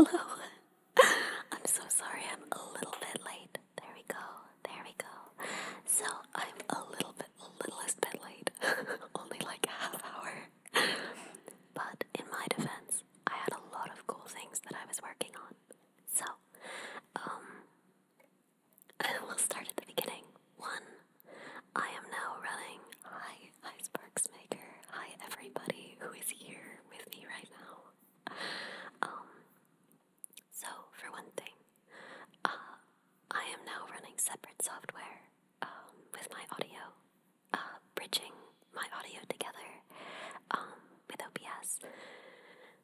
Hello. I'm so sorry I'm a little bit late. There we go. There we go. So I'm a littlest bit late. Only like a half hour. But in my defense, I had a lot of cool things that I was working on. So, we'll start at the beginning. One, I am now running. Hi Sparks Maker. Hi everybody who is here with me right now. So for one thing, I am now running separate software with my audio, bridging my audio together with OBS,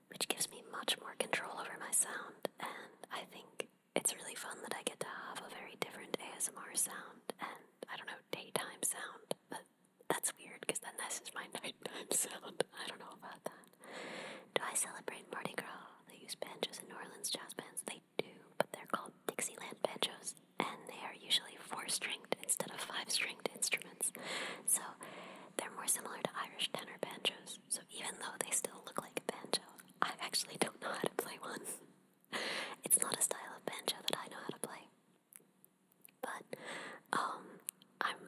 which gives me much more control over my sound, and I think it's really fun that I get to have a very different ASMR sound and, I don't know, daytime sound, but that's weird because then this is my nighttime sound. I don't know about that. Do I celebrate Mardi Gras? They use banjos in New Orleans jazz bands. They do, but they're called Dixieland banjos, and they are usually 4-stringed instead of 5-stringed instruments. So they're more similar to Irish tenor banjos. So even though they still look like a banjo, I actually don't know how to play one. It's not a style of banjo that I know how to play. But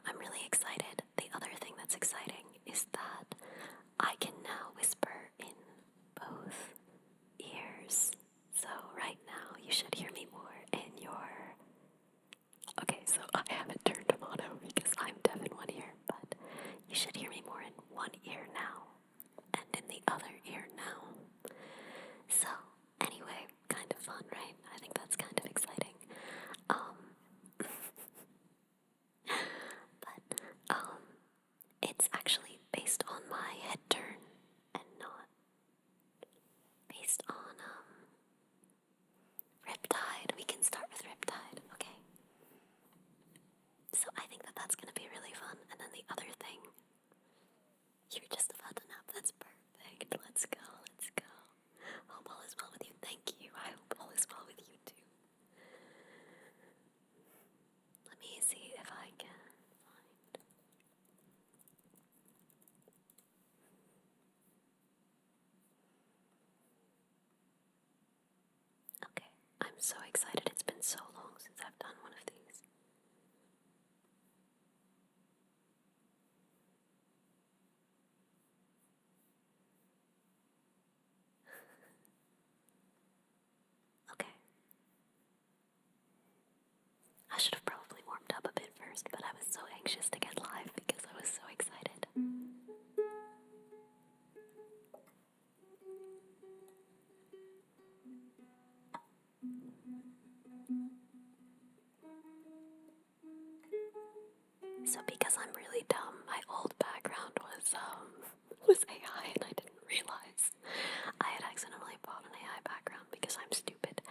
I'm really excited. The other thing that's exciting is that I can now whisper in both ears. So right now you should hear me more in your... Okay, so I haven't turned mono because I'm deaf in one ear, but you should hear me more in one ear now and in the other ear now. So anyway, kind of fun, right? I think that's kind of exciting. But it's actually based on my head turn and not based on Riptide. We can start with Riptide, okay? So I think that that's going to be really fun. And then the other thing, you're just about to nap. That's perfect. Let's go, let's go. Hope all is well with you. Thank you. I hope all is well with you too. Let me see if I can find... Okay, I'm so excited. It's been so long since I've done one of these. Okay. I should have probably warmed up a bit first, but I was so anxious to get live because I was so excited. So because I'm really dumb, my old background was AI and I didn't realize. I had accidentally bought an AI background because I'm stupid.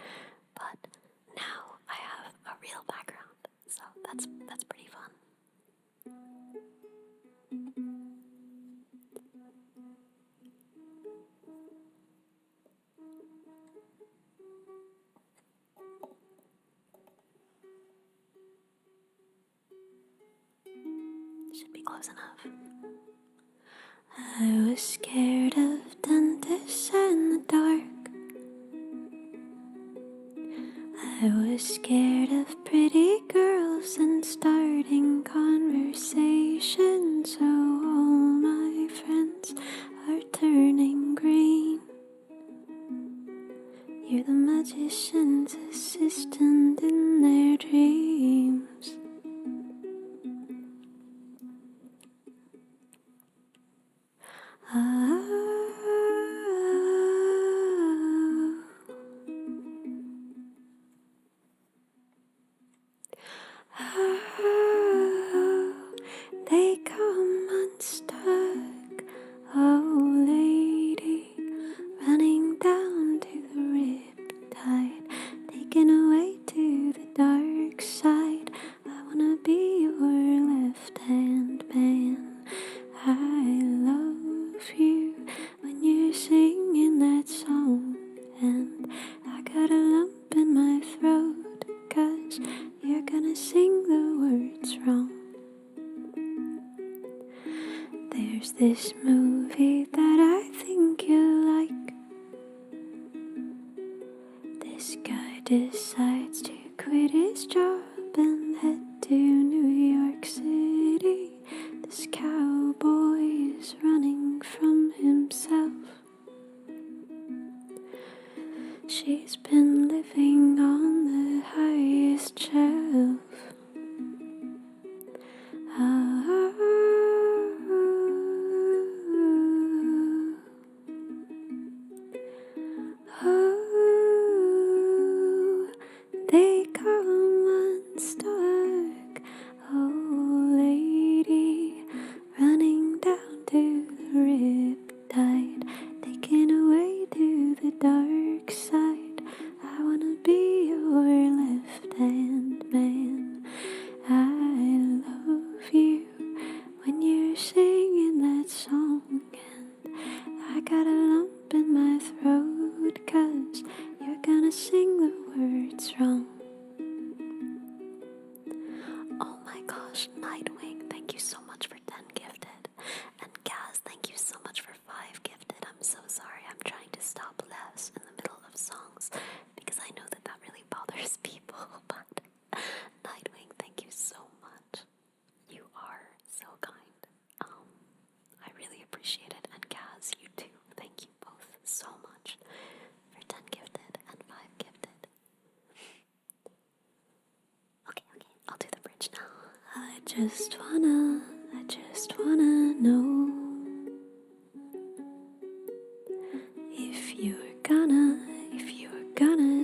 But now I have a real background, so that's pretty fun. Should be close enough. I was scared of dentists and the dark. I was scared of pretty girls and starting conversations. So all my friends are turning green. You're the magician's assistant in their dreams. They come unstuck, oh lady, running down to the riptide, taken away to the dark side. I This guy decides to quit his job and head to New York City. This cowboy is running from himself. She's been living on the highest shelf. They come unstuck, oh lady, running down to the Riptide, taken away to the dark side. I wanna be your left-hand man. I love you when you're singing that song, and I got a lump in my throat 'cause you're gonna sing the words wrong. Oh my gosh, Nightwing, thank you so much for 10 gifted. And Gaz, thank you so much for 5 gifted. I'm so sorry, I'm trying to stop laughs in the middle of songs because I know that that really bothers people. But Nightwing, thank you so much. You are so kind. I really appreciate it. And Gaz, you too. Thank you both so much for 10 gifted and 5 gifted. Okay, I'll do the bridge now. I just wanna know if you're gonna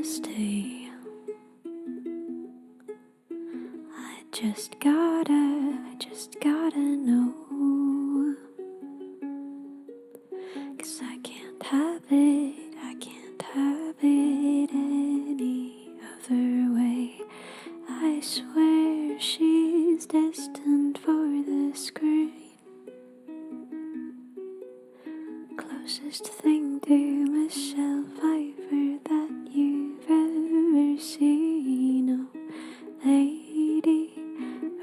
stay. I just gotta know. 'Cause I can't have it any other way. I swear she's destined for the screen. Closest thing to Michelle Pfeiffer that you've ever seen. Oh, lady,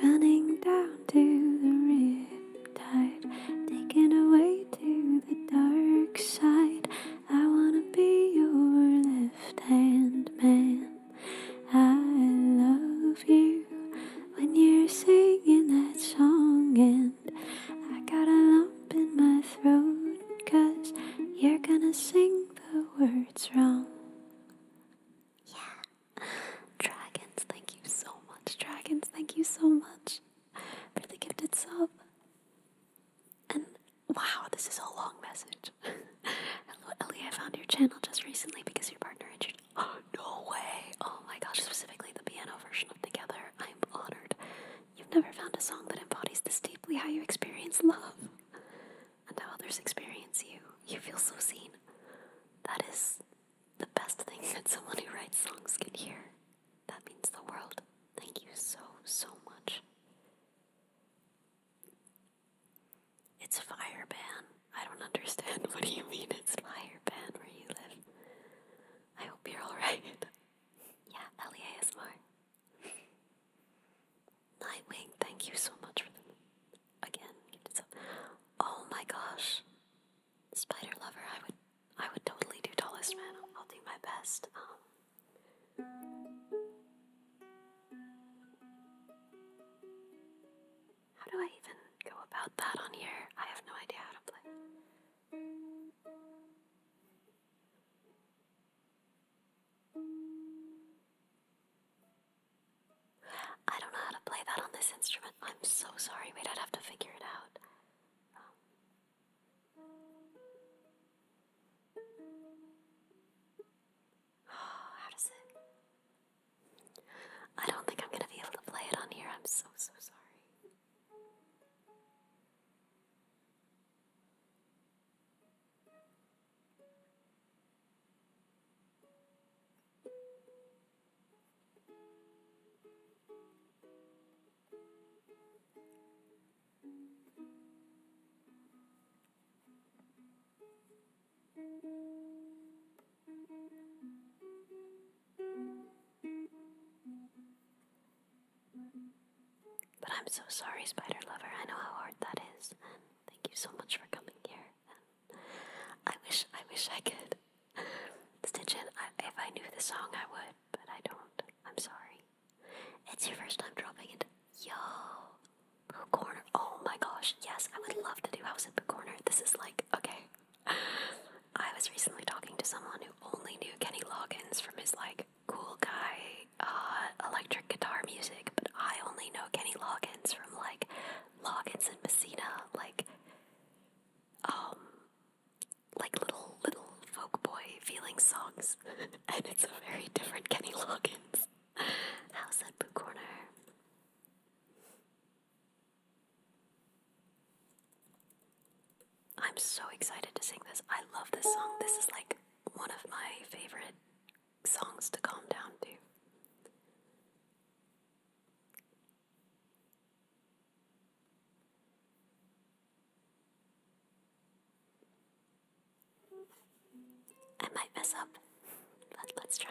running down to the Riptide, taken away to the dark side. I wanna be your left-hand man. I love you when you're singing that song, and I got a lump in my throat 'cause you're gonna sing the words wrong. Yeah. Dragons, thank you so much. Dragons, thank you so much for the gifted sub. And wow, this is a long message. Hello, Ellie, I found your channel just recently because your partner injured. Oh, no way. Oh my gosh, specifically the piano version of Together. I'm honored. You've never found a song that embodies this deeply how you experience love and how others experience you. You feel so seen. That is the best thing that someone who writes songs can hear. That means the world. Thank you so much. It's fire ban. I don't understand. What do you mean it's fire ban where you live? I hope you're alright. Yeah, Ellie ASMR. Nightwing, thank you so much for them. Again, oh my gosh. Spider Lover, I would totally do Tallest Man. I'll do my best. How do I even go about that on here? I have no idea how to play. I don't know how to play that on this instrument. I'm so sorry. Wait, I'd have to figure it out. How does it? I don't think I'm gonna be able to play it on here. I'm so sorry. But I'm so sorry, Spider Lover. I know how hard that is. And thank you so much for coming here. And I wish I could stitch in. If I knew the song, I this is like, okay. I was recently talking to someone who only knew Kenny Loggins from his, like, cool guy, electric guitar music, but I only know Kenny Loggins from, like, Loggins and Messina, like little folk boy feeling songs, and it's a very different Kenny Loggins. How's that, Pooh Corner? I'm so excited to sing this. I love this song. This is like one of my favorite songs to calm down to. I might mess up, but let's try.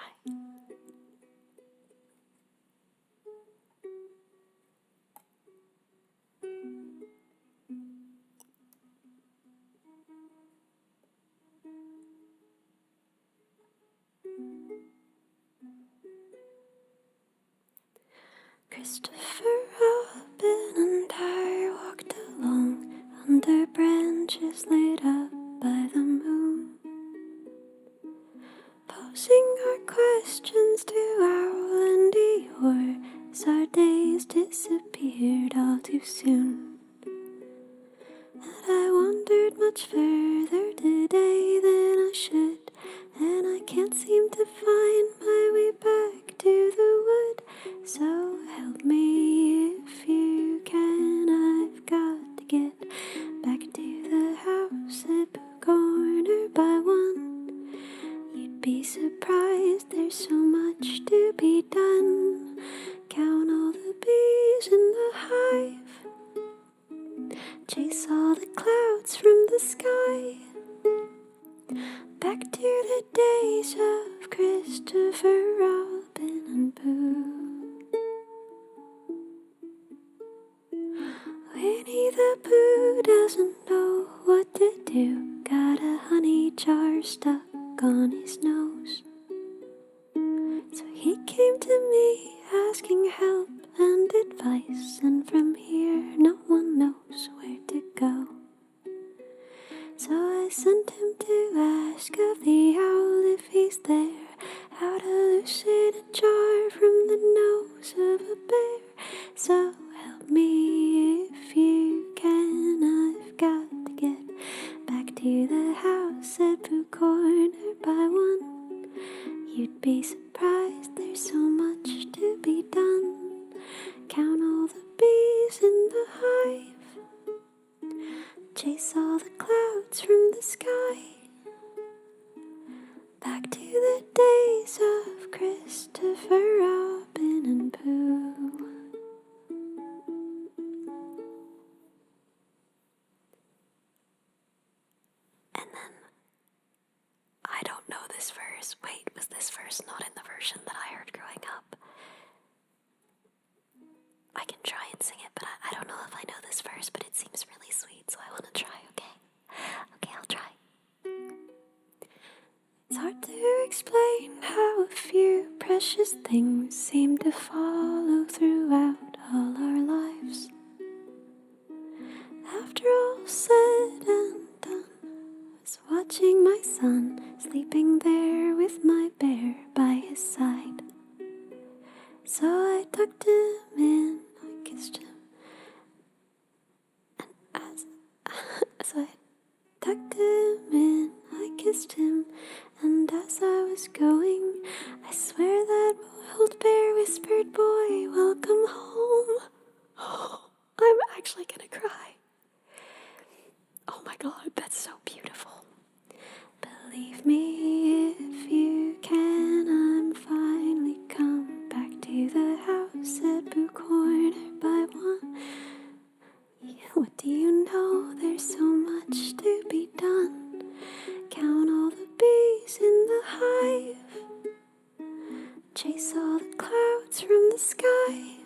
Christopher Robin and I walked along under branches lit up by the moon, posing our questions to Owl and Eeyore as our days disappeared all too soon. And I wandered much further today than I should, and I can't seem to find my way back to the wood. So help me if you can, I've got to get back to the house at Pooh Corner by 1. You'd be surprised, there's so much to be done. Count all the bees in the hive, chase all the clouds from the sky. Back to the days of Christopher Robin and Pooh. Winnie the Pooh doesn't know what to do, got a honey jar stuck on his nose. So he came to me asking help and advice, and from here no one knows where to go. So I sent him to ask of the owl if he's there, how to loosen a jar from the nose of a bear. So help me if you can, I've got to get back to the house at Pooh Corner by 1. You'd be surprised, there's so much to be done. Count all the bees in the hive, chase all the clouds from the sky. Back to the days of Christopher Robin and Pooh. And then, I don't know this verse. Wait, was this verse not in the version that I heard growing up? I can try and sing it, but I don't know if I know this verse, but it seems really sweet, so I want to try, okay? Okay, I'll try. It's hard to explain how a few precious things seem to follow throughout all our lives. After all said and done, I was watching my son sleeping there with my bear by his side. So I tucked him in, I kissed him, and as I tucked him in, I kissed him, and as I was going, I swear that old bear whispered, "Boy, welcome home." Oh, I'm actually gonna cry. Oh my God, that's so beautiful. Believe me if you can, I'm finally come back to the house at Pooh Corner by 1. Yeah, what do you know? There's so much to be done. Count all the bees in the hive, chase all the clouds from the sky.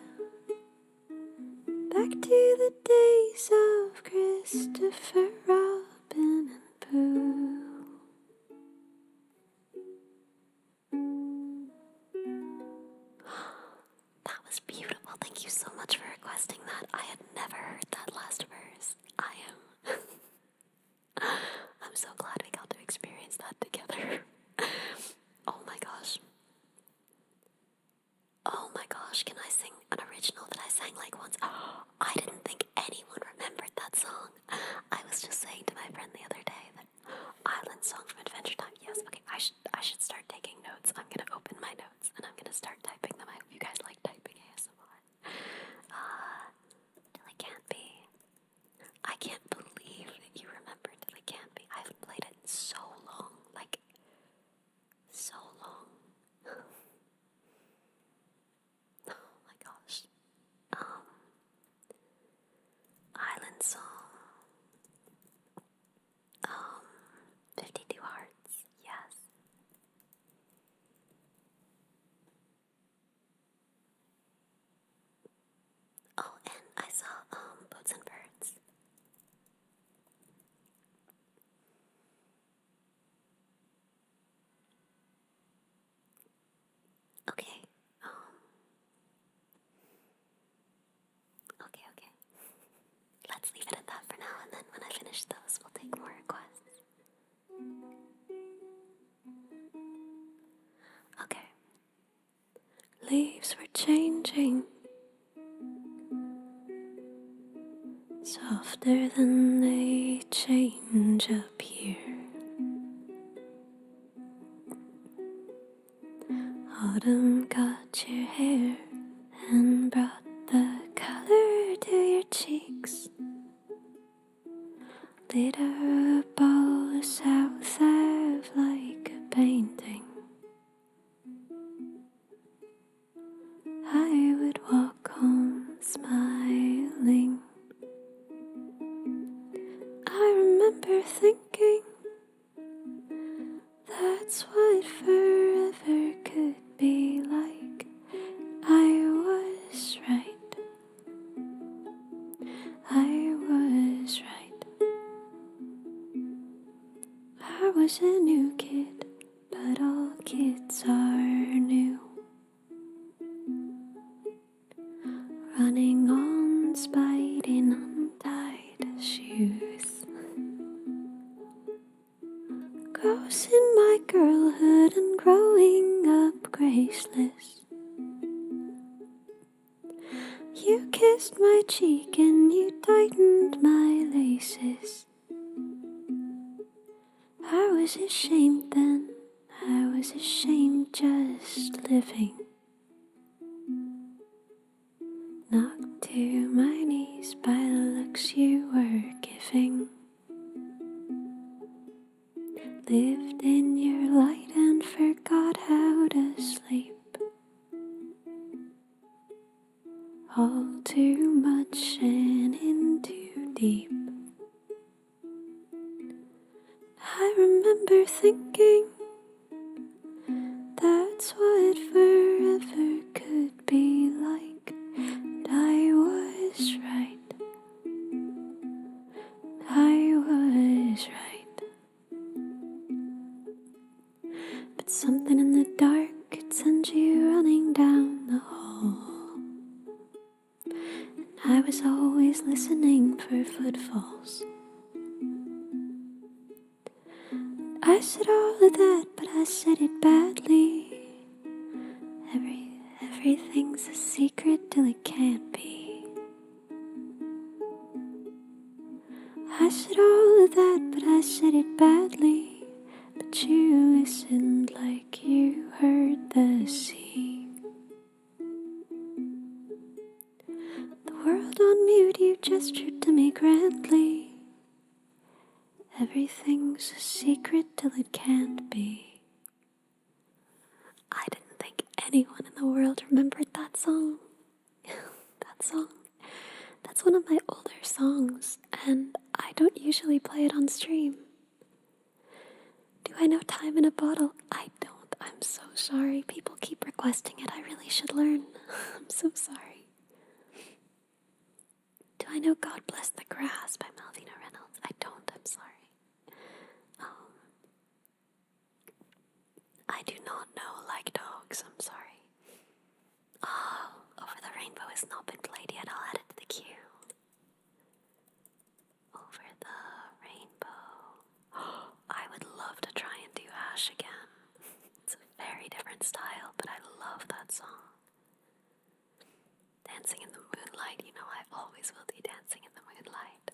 Back to the days of Christopher Robin and Pooh. That was beautiful. Thank you so much for requesting that. I had never heard that last verse. I am I'm so glad we got to experience that together. Oh my gosh. Oh my gosh, can I sing an original that I sang like once? Oh, I didn't think anyone remembered that song. I was just saying to my friend the other day that Island Song from Adventure Time. Yes, okay, I should start taking notes. I'm gonna open my notes and I'm gonna start typing them. I hope you guys like typing ASMR. Till It Can't Be. I can't believe that you remembered Till It Can't Be. I haven't played it in so long. Like, so long. Oh my gosh. Island Song. 52 Hearts. Yes. Oh, and I saw Boats and Birds. Okay. Okay. Let's leave it at that for now, and then when I finish those, we'll take more requests. Okay. Leaves were changing, softer than they change up here. Autumn got your hair and brought the color to your cheeks. Lit up all South Ave like a painting. I would walk home smiling. I remember thinking that's what forever could be like. I was right. I was right. I was a new kid, but all kids are new. Running on spite in untied shoes. Gross in my girlhood and growing up graceless. You kissed my cheek and you tightened my laces. I was ashamed then, I was ashamed just living. Knocked to my knees by the looks you were giving. Lived in your light and forgot how to sleep. All too much and in too deep. I remember thinking that's what forever could be like. And I was right. I was right. But something in the dark could send you running down the hall. And I was always listening for footfalls. I said all of that, but I said it badly. Everything's a secret till it can't be. I said all of that, but I said it badly. But you listened like you heard the sea. The world on mute, you gestured to me grandly. Everything's a secret till it can't be. I didn't think anyone in the world remembered that song. That's one of my older songs, and I don't usually play it on stream. Do I know Time in a Bottle? I don't. I'm so sorry. People keep requesting it. I really should learn. I'm so sorry. Do I know God Bless the Grass by Malvina Reynolds? I don't. I'm sorry. I do not know Like Dogs. I'm sorry. Oh, Over the Rainbow has not been played yet. I'll add it to the queue. Over the Rainbow. style, but I love that song. Dancing in the Moonlight, you know I always will be dancing in the moonlight.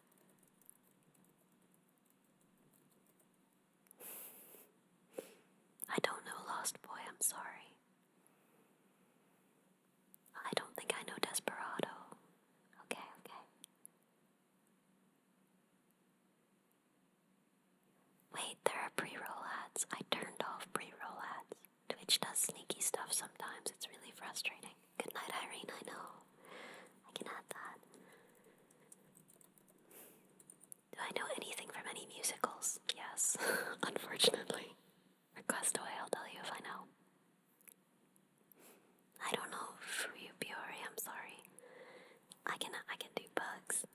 I don't know Lost Boy, I'm sorry. I don't think I know Desperado. Okay. Wait, there are pre-roll ads. I turned off pre-roll ads. Twitch does sneaky stuff sometimes. It's really frustrating. Goodnight Irene, I know. I can add that. Do I know anything from any musicals? Yes, unfortunately. Request away, I'll tell you if I know. I don't know Fuyubiori, I'm sorry. I can do Bugs.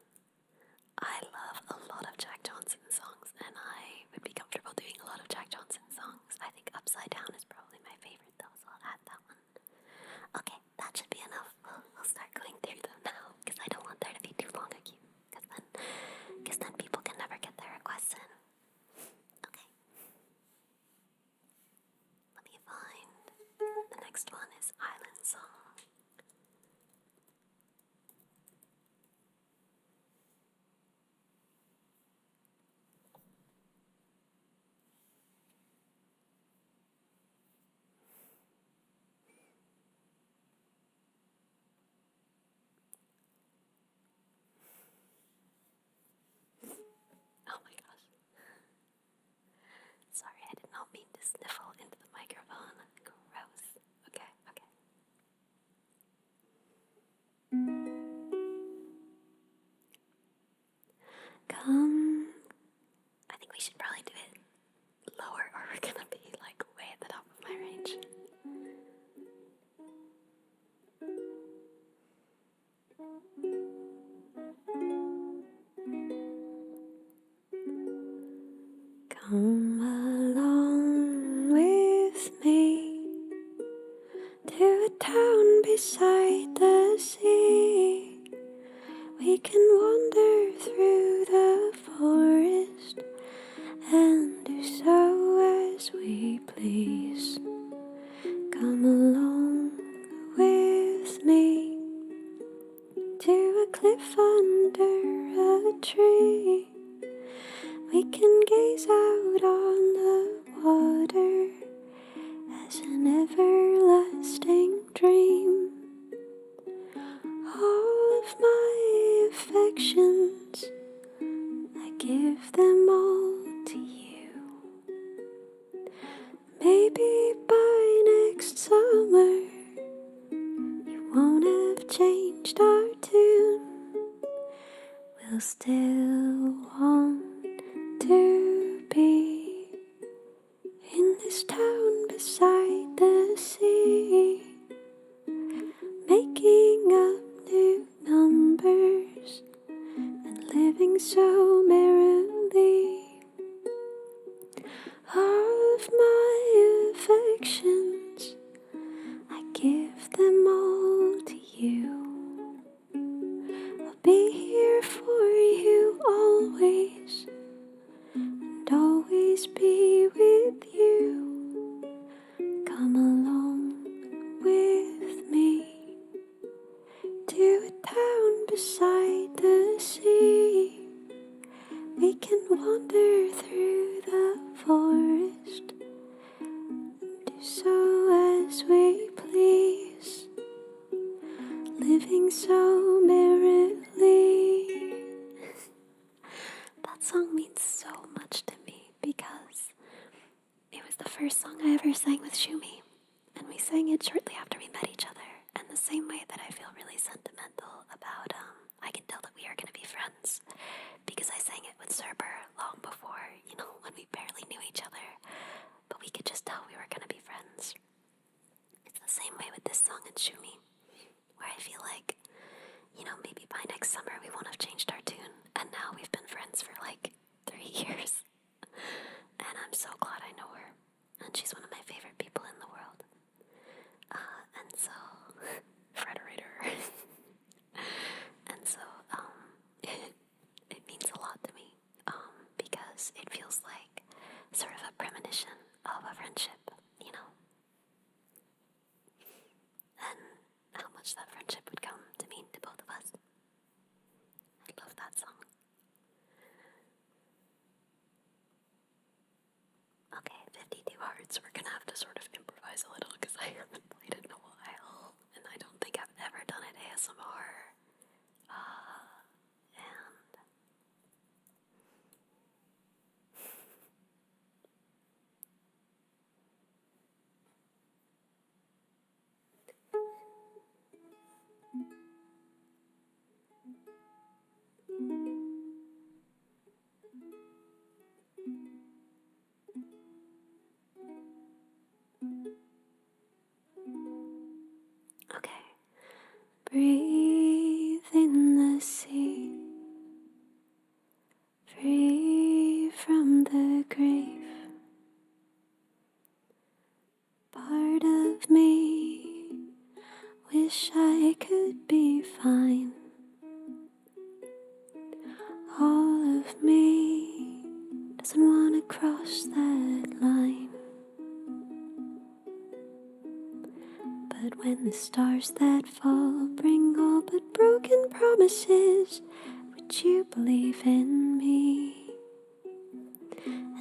I love a lot of Jack Johnson songs, and I would be comfortable doing a lot of Jack Johnson songs. I think Upside Down is probably my favorite though, so I'll add that one. Okay, that should be enough. We'll start going through them now, because I don't want there to be too long a queue, because then people can never get their requests in. Okay. Let me find, the next one is Island Song. Oh my gosh. Sorry, I did not mean to sniffle into the microphone. Gross. Okay. Come. I think we should probably do it lower or we're gonna be like way at the top of my range. Come along with me to a town beside the sea. We can wander through the forest and do so as we please. Come along with me to a cliff under a tree. We can gaze out on the water as an everlasting dream. All of my affections, I give them all to you. Maybe by next summer you won't have changed our tune. We'll still want to be in this town beside the sea, making up new numbers and living so merrily. All of my affections, I give them all to you. I'll be here for you always, and always be with you. Come along with me to a town beside the sea. We can wander through the forest and do so as we please, living so merrily. That song means so much to me because it was the first song I ever sang with Shumi, and we sang it shortly after we met each other. And the same way that I feel really sentimental about I Can Tell That We Are Gonna Be Friends, because I sang it with Serber long before, when we barely knew each other, but we could just tell we were gonna be friends. It's the same way with this song and Shumi, where I feel like, maybe by next summer we won't have changed our tune, and now we've been friends for like 3 years. And I'm so glad I know her, and she's one of my favorite people in the world. And so, Frederator. And so, it means a lot to me, because it feels like sort of a premonition of a friendship, much that friendship would come to mean to both of us. I love that song. Okay, 52 hearts. We're gonna have to sort of improvise a little because I haven't played it in a while, and I don't think I've ever done it ASMR. Okay. Breathe in the sea, free from the grave. Part of me wish I could be fine. All of me doesn't want to cross that line. But when the stars that fall bring all but broken promises, would you believe in me?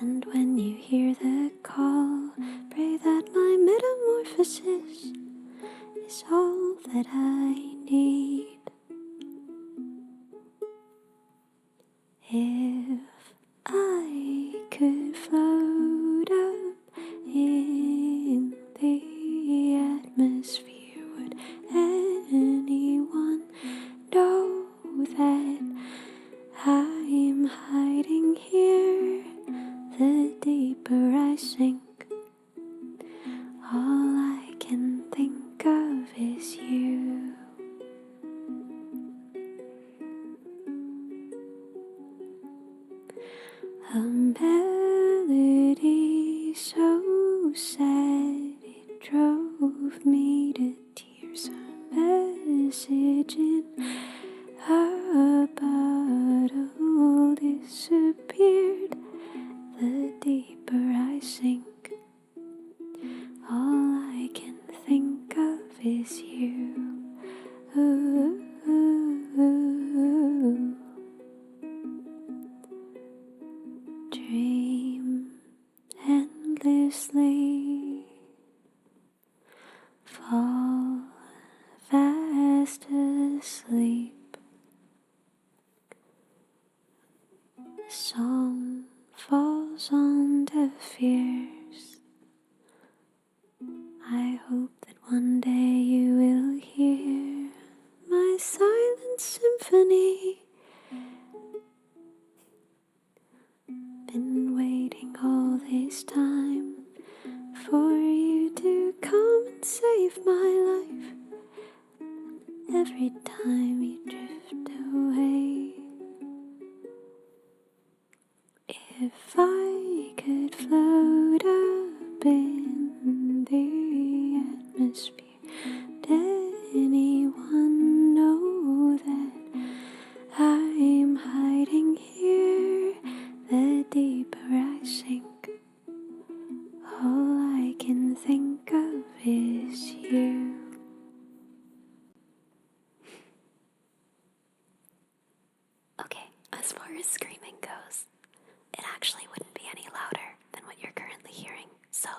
And when you hear the call, pray that my metamorphosis is all that I need. If I could float up in the atmosphere, would anyone know that I'm hiding here? The deeper I sink, all I can think of is you. A melody so sad it drove me to tears. A message in a bottle disappeared. The deeper I sink, all I can think of is you. Ooh, ooh, ooh. Dream endlessly, fall fast asleep. The song falls on deaf ears. I hope that one day you will hear my silent symphony. Been waiting all this time for you to come and save my life. Every time you drift away, if I could float up in the atmosphere, would anyone know that I'm hiding here? The deeper I sink, all I can think of is you. Okay, as far as screaming goes, it actually wouldn't be any louder than what you're currently hearing. So,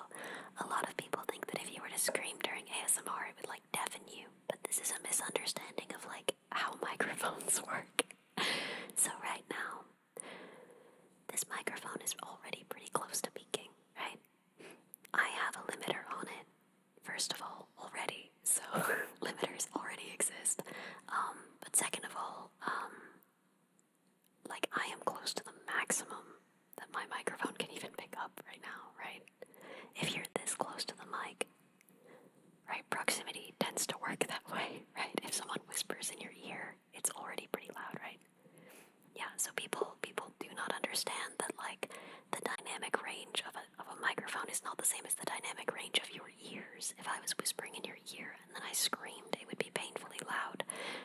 a lot of people think that if you were to scream during ASMR, it would like deafen you. But this is a misunderstanding of like how microphones work. So right now, this microphone is already pretty close to peaking, right? I have a limiter on it, first of all, already. So limiters already exist. But second of all, like I am close to the maximum that my microphone can even pick up right now, right? If you're this close to the mic, right, proximity tends to work that way, right? If someone whispers in your ear, it's already pretty loud, right? Yeah, so people do not understand that like the dynamic range of a microphone is not the same as the dynamic range of your ears. If I was whispering in your ear and then I screamed, it would be painfully loud.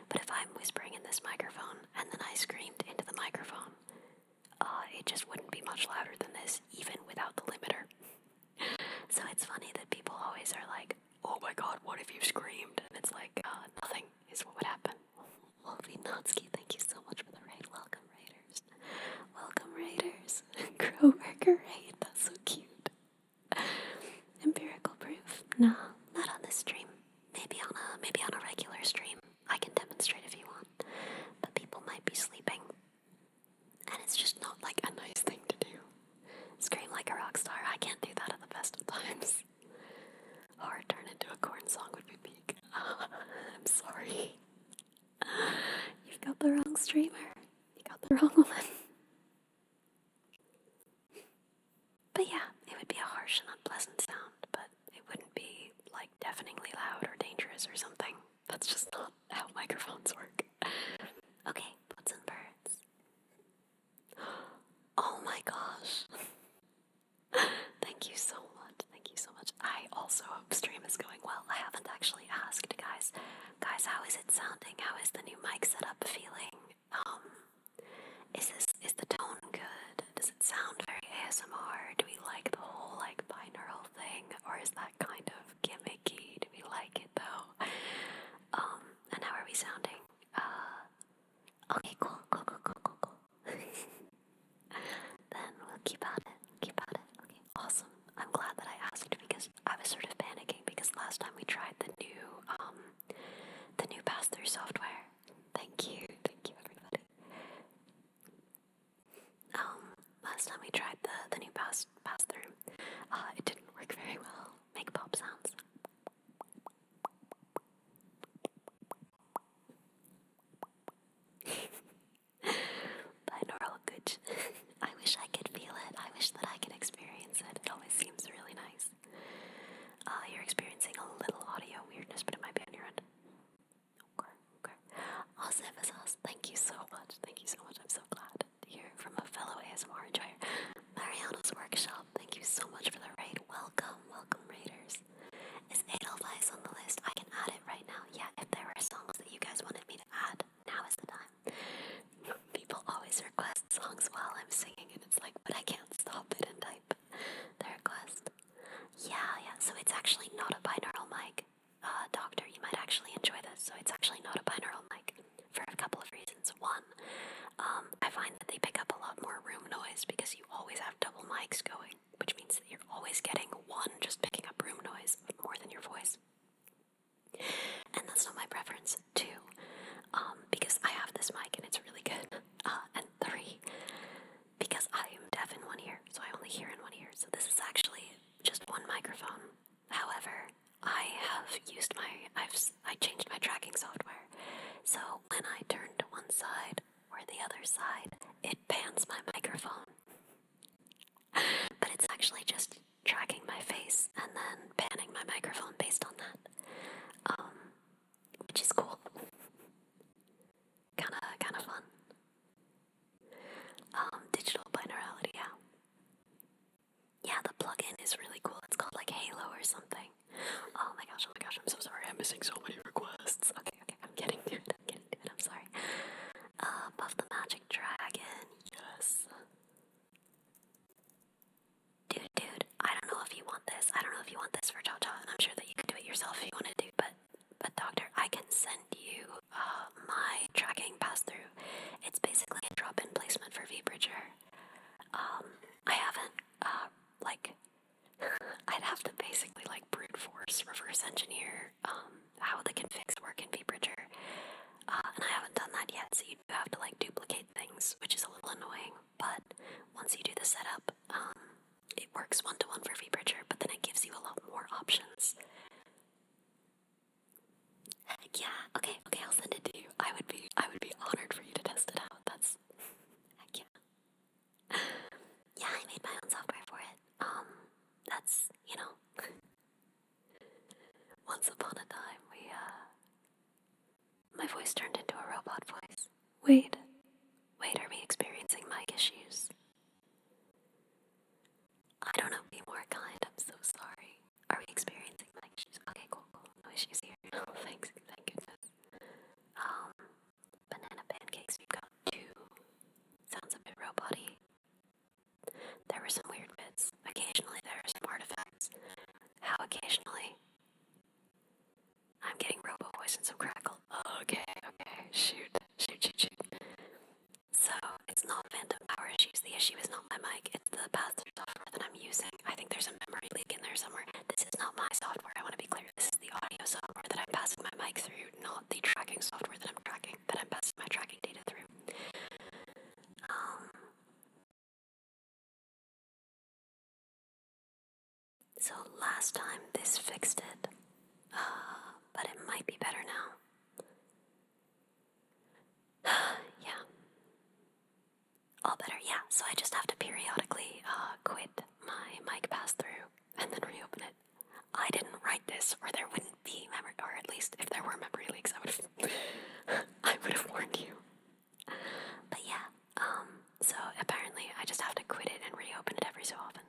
But if I'm whispering in this microphone and then I screamed into the microphone, it just wouldn't be much louder than this, even without the limiter. So it's funny that people always are like, oh my god, what if you screamed? And it's like, nothing streamer. You got the wrong one. But yeah, it would be a harsh and unpleasant sound, but it wouldn't be like deafeningly loud or dangerous or something. That's just not how microphones work. Okay, boats and birds. Oh my gosh. Thank you so much. Thank you so much. I also hope stream is going well. I haven't actually asked, guys. Guys, how is it sounding? How is the new mic setup feeling? Is the tone good? Does it sound very ASMR? Do we like the whole like binaural thing, or is that kind of gimmicky? Do we like it though? And how are we sounding? Okay, cool. Then we'll keep at it. Okay, awesome. I'm glad that I asked because I was sort of panicking because last time we tried the new pass-through software. Thank you everybody. Last time we tried the new pass-through, it didn't work very well. Make pop sounds. Binaural good. I wish I could feel it. I wish that I could experience it. It always seems really nice. You're experiencing a little audio weirdness, but it might be on your end. Okay. Awesome. Thank you so much. I'm so glad to hear from a fellow ASMR enjoyer. Mariano's Workshop, thank you so much for the raid. Welcome raiders. Is Edelweiss on the list? I can add it right now. Yeah, if there were songs that you guys wanted me to add, now is the time. People always request songs while I'm singing, and it's like, but I can't stop it and type the request. Yeah, so it's actually not a binaural mic. Doctor, you might actually enjoy this. So it's actually not a binaural mic for a couple of reasons. One, I find that they pick up a lot more room noise because you always have double mics going, which means that you're always getting one just picking up room noise more than your voice. And that's not my preference. Two, because I have this mic and it's really good. And three, because I am deaf in one ear, so I only hear in one ear. So this is actually just one microphone. However, I changed my tracking software. So when I turn to one side or the other side, it pans my microphone. But it's actually just tracking my face and then panning my microphone based on that. Which is cool. Kinda fun. Digital binaurality, yeah. Yeah, the plugin is really cool. It's called like Halo or something. Oh my gosh, I'm so sorry. I'm missing so many requests. Okay, I'm getting to it. I'm sorry. Buff the Magic Dragon, yes. Dude, I don't know if you want this. For Cha-Cha, and I'm sure that you can do it yourself if you wanted to, but Doctor, I can send you my tracking pass-through. It's basically a drop-in placement for vBridger. I haven't, I'd have to basically, brute force, reverse engineer, how the configs work in vBridger, and I haven't done that yet, so you do have to, duplicate things, which is a little annoying, but once you do the setup, it works one-to-one for vBridger, but then it gives you a lot more options. Heck yeah, okay, I'll send it to you. I would be honored for you to test it out. That's, heck yeah. Yeah, I made my own software for it. That's, once upon a time, my voice turned into a robot voice. Wait, are we experiencing mic issues? I don't know, be more kind, I'm so sorry. Are we experiencing mic issues? Okay, cool, no issues here. Oh, thank goodness. Banana pancakes, we've got 2. Sounds a bit robot-y. There were some weird bits. Occasionally there are some artifacts. How occasionally? I'm getting robo voice and some crackle. Okay. Shoot. So, it's not phantom power issues. The issue is not my mic. It's the pass-through software that I'm using. I think there's a memory leak in there somewhere. This is not my software. I want to be clear. This is the audio software that I'm passing my mic through, not the tracking software that I'm passing my tracking data through. So last time this fixed it, but it might be better now. Yeah, yeah, so I just have to periodically quit my mic pass-through and then reopen it. I didn't write this, or there wouldn't be memory, or at least if there were memory leaks, I would have warned you. But yeah, so apparently I just have to quit it and reopen it every so often.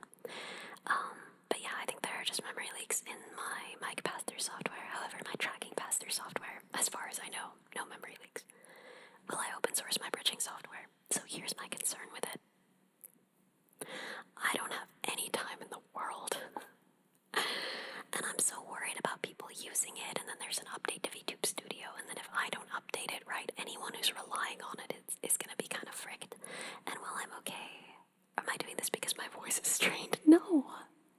But yeah, I think there are just memory leaks in my mic pass-through software. However, my tracking pass-through software, as far as I know, no memory leaks. Will I open source my bridging software? So here's my concern with it. I don't have any time in the world. And I'm so worried about people using it, and then there's an update to VTube Studio, and then if I don't update it right, anyone who's relying on it is going to be kind of fricked. And while I'm okay, am I doing this because my voice is strained? No!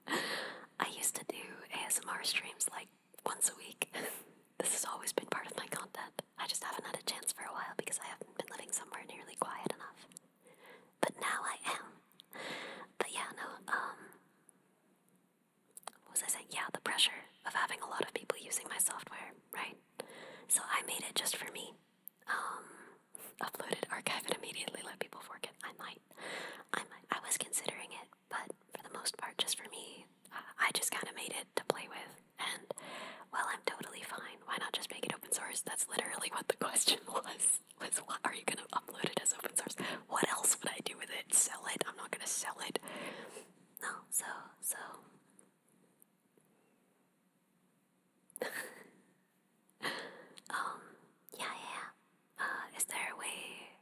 I used to do ASMR streams like once a week. This has always been part of my content. I just haven't had a chance for a while because I haven't been living somewhere nearly quiet enough. But now I am. But yeah, no, what was I saying? Yeah, the pressure of having a lot of people using my software, right? So I made it just for me. Upload it, archive it immediately, let people forget. I was considering it, but for the most part, just for me, I just kind of made it to play with. And while I'm totally fine, why not just make it open source? That's literally what the question was what are you going to upload it as open source? What else would I do with it? Sell it? I'm not going to sell it. No, so. Is there a way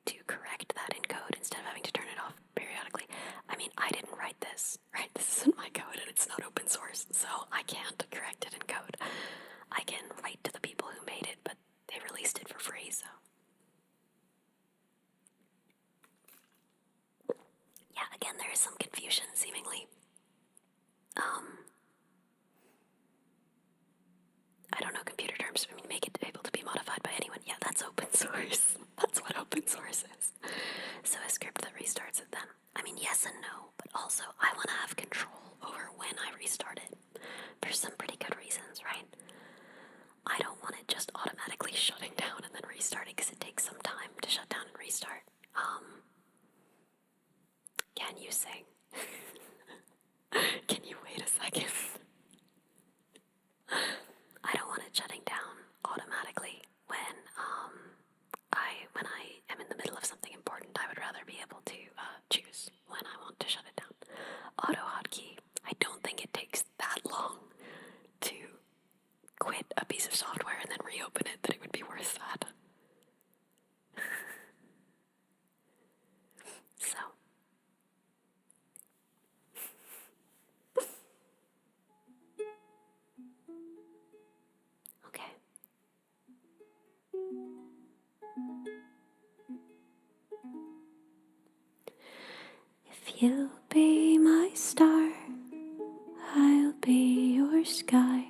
to correct that in code instead of having to turn it off periodically? I mean, I didn't write this, right? This isn't my code and it's not open source, so I can't correct it in code. I can write to the people who made it, but they released it for free, so. Yeah, again, there is some confusion, seemingly. I don't know computer terms. I mean, make it able to be modified by anyone. Yeah, that's open source. That's what open source is. So a script that restarts it then. I mean, yes and no, but also I want to have control over when I restart it. For some pretty good reasons, right? I don't want it just automatically shutting down and then restarting because it takes some time to shut down and restart. Can you sing? Can you wait a second? I don't want it shutting down automatically when I am in the middle of something important. I would rather be able to choose when I want to shut it down. Auto hotkey. I don't think it takes that long to quit a piece of software and then reopen it, that it would be worth that. So. Okay. If you'll be my star, I'll be your sky.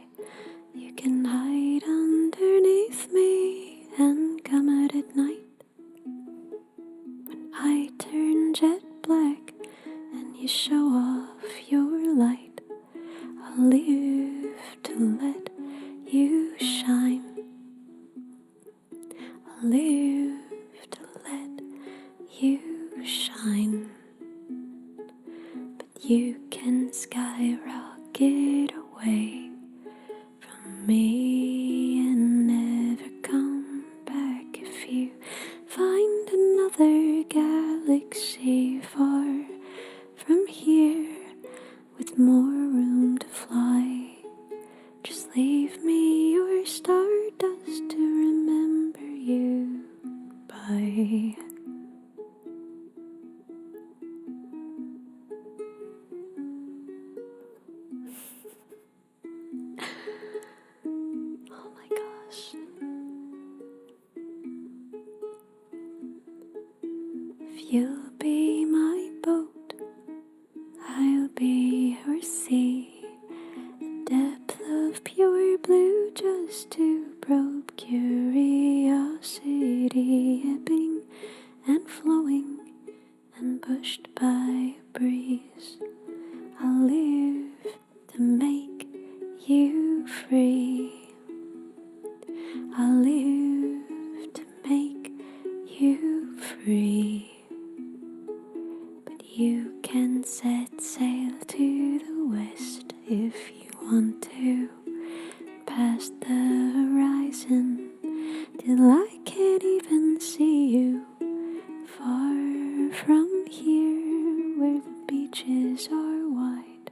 You can hide underneath me and come out at night. When I turn jet black and you show off your light, I'll live to let you shine. I'll live to let you shine. But you can skyrocket away from me and never come back if you find another galaxy far from here with more room to fly. Just leave me your stardust to remember you by. Oh my gosh. If you'll be my boat, I'll be your sea. The depth of pure blue just to probe curiosity, ebbing and flowing and pushed by a breeze. I'll live to make you free. I'll live to make you free. Well, I can't even see you far from here where the beaches are wide.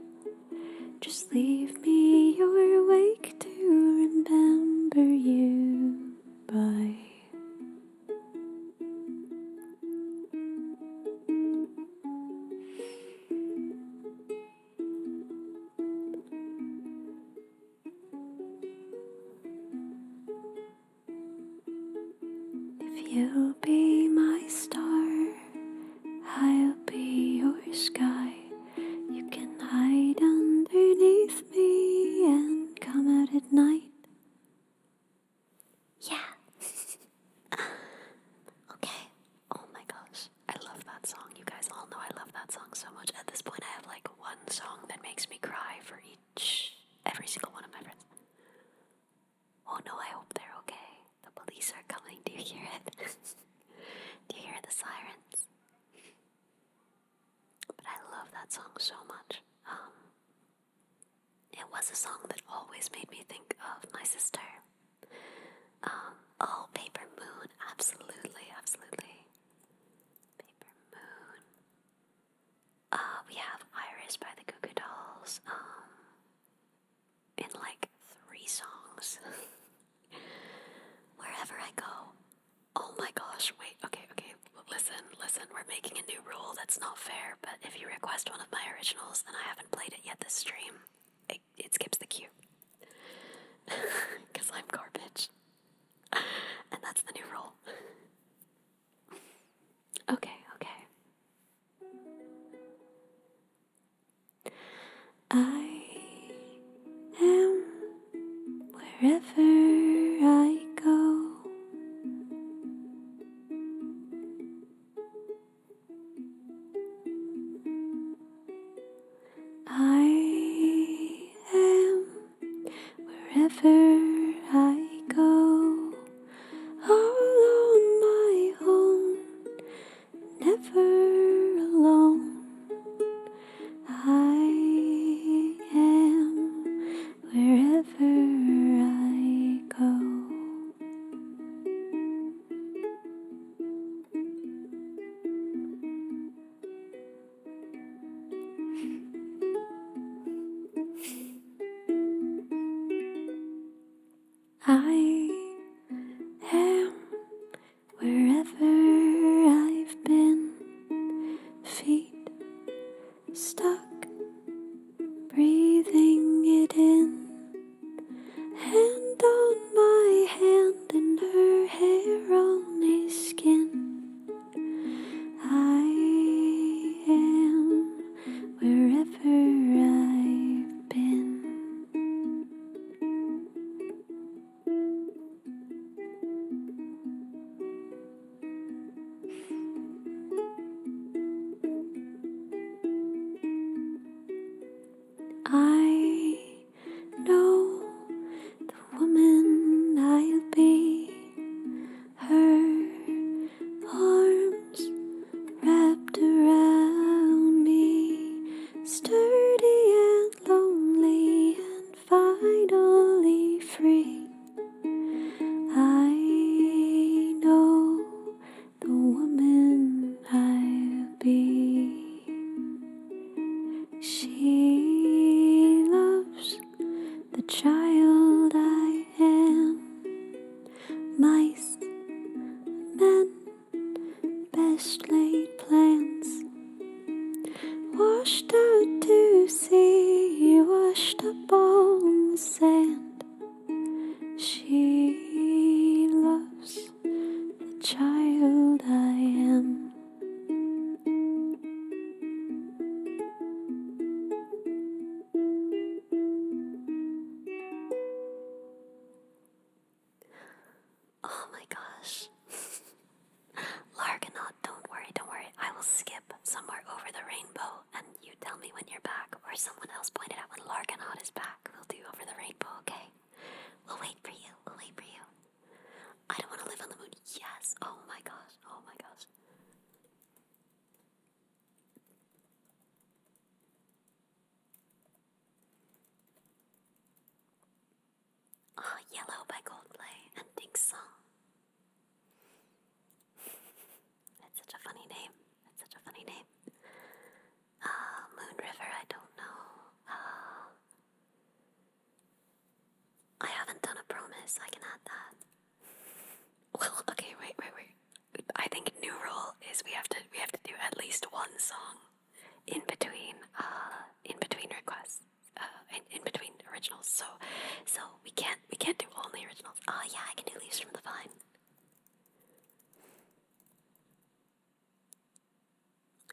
Just leave me your wake to remember you by. If you'll be my star, I'll be your sky. You can hide underneath me and come out at night. Yeah. Okay. Oh my gosh. I love that song. You guys all know I love that song so much. At this point, I have like one song that makes me cry for every single one of my friends. Oh no, I hope they're okay. The police are coming. Do you hear it? Do you hear the sirens? But I love that song so much. It was a song that always made me think of my sister. Oh, Paper Moon, absolutely, absolutely. Paper Moon. We have Iris by the Goo Goo Dolls, in like 3 songs. Wherever I go. Oh my gosh, wait, okay, listen, we're making a new rule that's not fair, but if you request one of my originals and I haven't played it yet this stream, it skips the queue. Because I'm garbage. And that's the new rule. Okay. I am wherever I go. I am wherever I go, all on my own, never alone. I am wherever I go. I am wherever I've been, feet stuck, breathing it in, hand on my hand and her hair on his skin. I am wherever I've been. I know the woman I'll be, her arms wrapped around me, sturdy and lonely and finally free. I know the woman I'll be. She loves the child I am. Mice, men, best laid plans, washed out to sea, washed up on the sand. She loves the child I am. Oh my gosh. Largonaut, don't worry. I will skip somewhere over the rainbow and you tell me when you're back, or someone else pointed out when Largonaut is back. We'll do Over the Rainbow, okay? We'll wait for you. I don't want to live on the moon. Yes. Oh my so I can add that. Well, okay, wait. I think new rule is we have to do at least one song in between requests, in between originals. So we can't do only originals. Oh yeah, I can do Leaves from the Vine.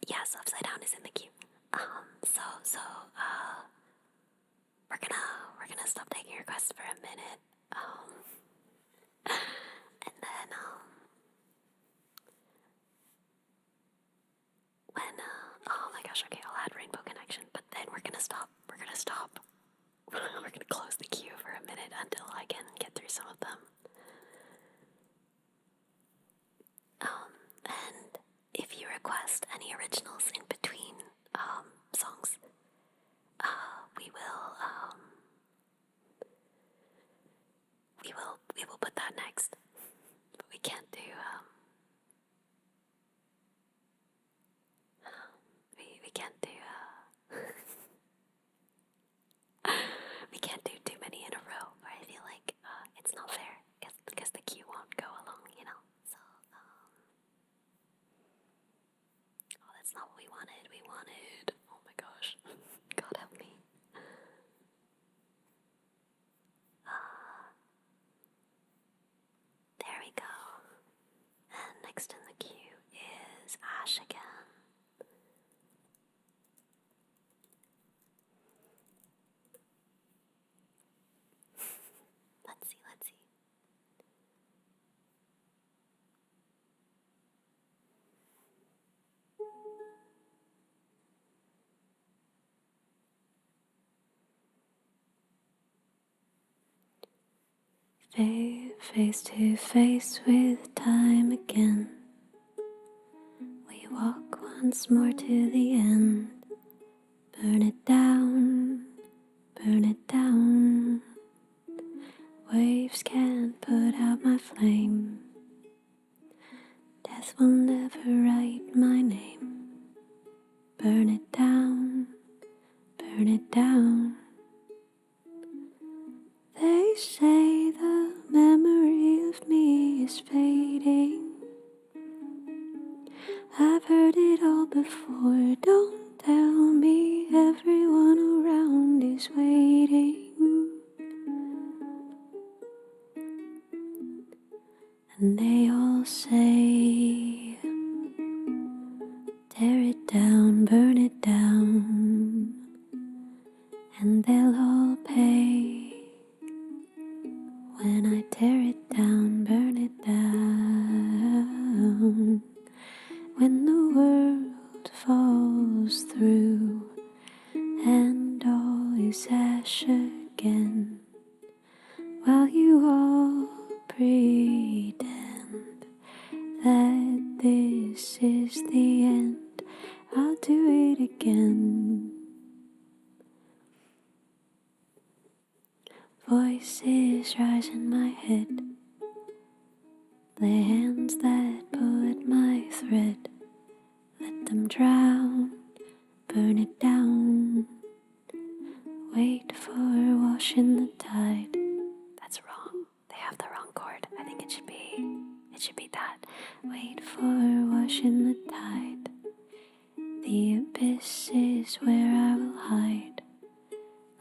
Yes, Upside Down is in the queue. We're gonna stop taking requests for a minute. And then when oh my gosh, okay, I'll add Rainbow Connection, but then we're gonna stop. We're gonna close the queue for a minute until I can get through some of them. And if you request any originals in between songs, we will put that next. But we can't do we can't do we can't do too many in a row, or I feel like it's not fair because the queue won't go along, you know. So oh, that's not what we wanted. We wanted, oh my gosh, God help me. There we go. And next in the queue is Ash again. Let's see. Face to face with time again. We walk once more to the end. Burn it down, burn it down. Waves can't put out my flame. Death will never write my name. Burn it down, burn it down. They say the memory of me is fading. I've heard it all before, don't tell me everyone around is waiting. And they all say, tear it down, burn it down, and they'll all pay. When I tear it down, burn it down. When the world falls through and all is ash again, while you all pretend that this is the end, I'll do it again. Voices rise in my head, the hands that pull at my thread. Let them drown, burn it down. Wait for a wash in the tide. That's wrong. They have the wrong chord. I think it should be that. Wait for a wash in the tide. The abyss is where I will hide.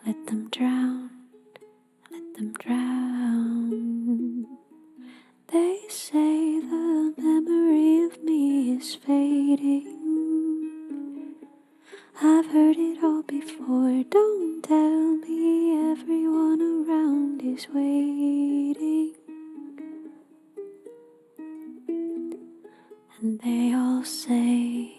Let them drown. Let them drown. They say the memory of me is fading. I've heard it all before, don't tell me everyone around is waiting. And they all say,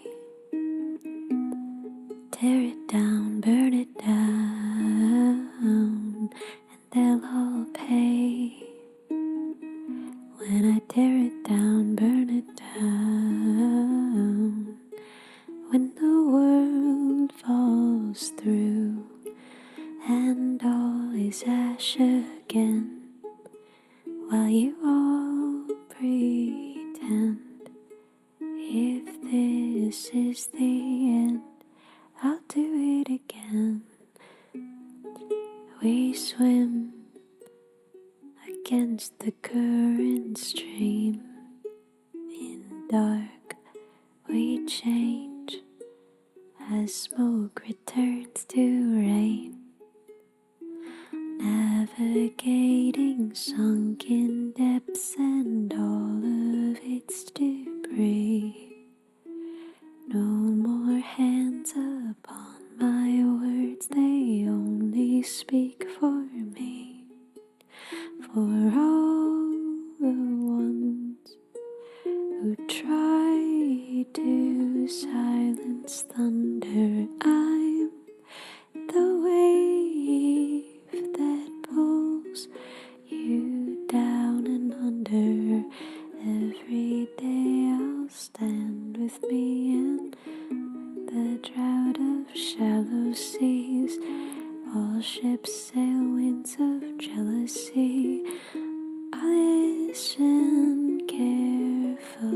tear it down, burn it down, and they'll all pay. When I tear it down, burn it down. When the world falls through and all is ash again, while you all pretend if this is the end, I'll do it again. We swim against the current stream. In dark, we change as smoke returns to rain. Navigating sunken depths and all of its debris. No more hands upon my words, they only speak for me. For all the ones who try to silence thunder, I'm the wave that pulls you down and under. Every day I'll stand with me in the drought of shallow seas. All ships sail winds of jealousy. I listen carefully,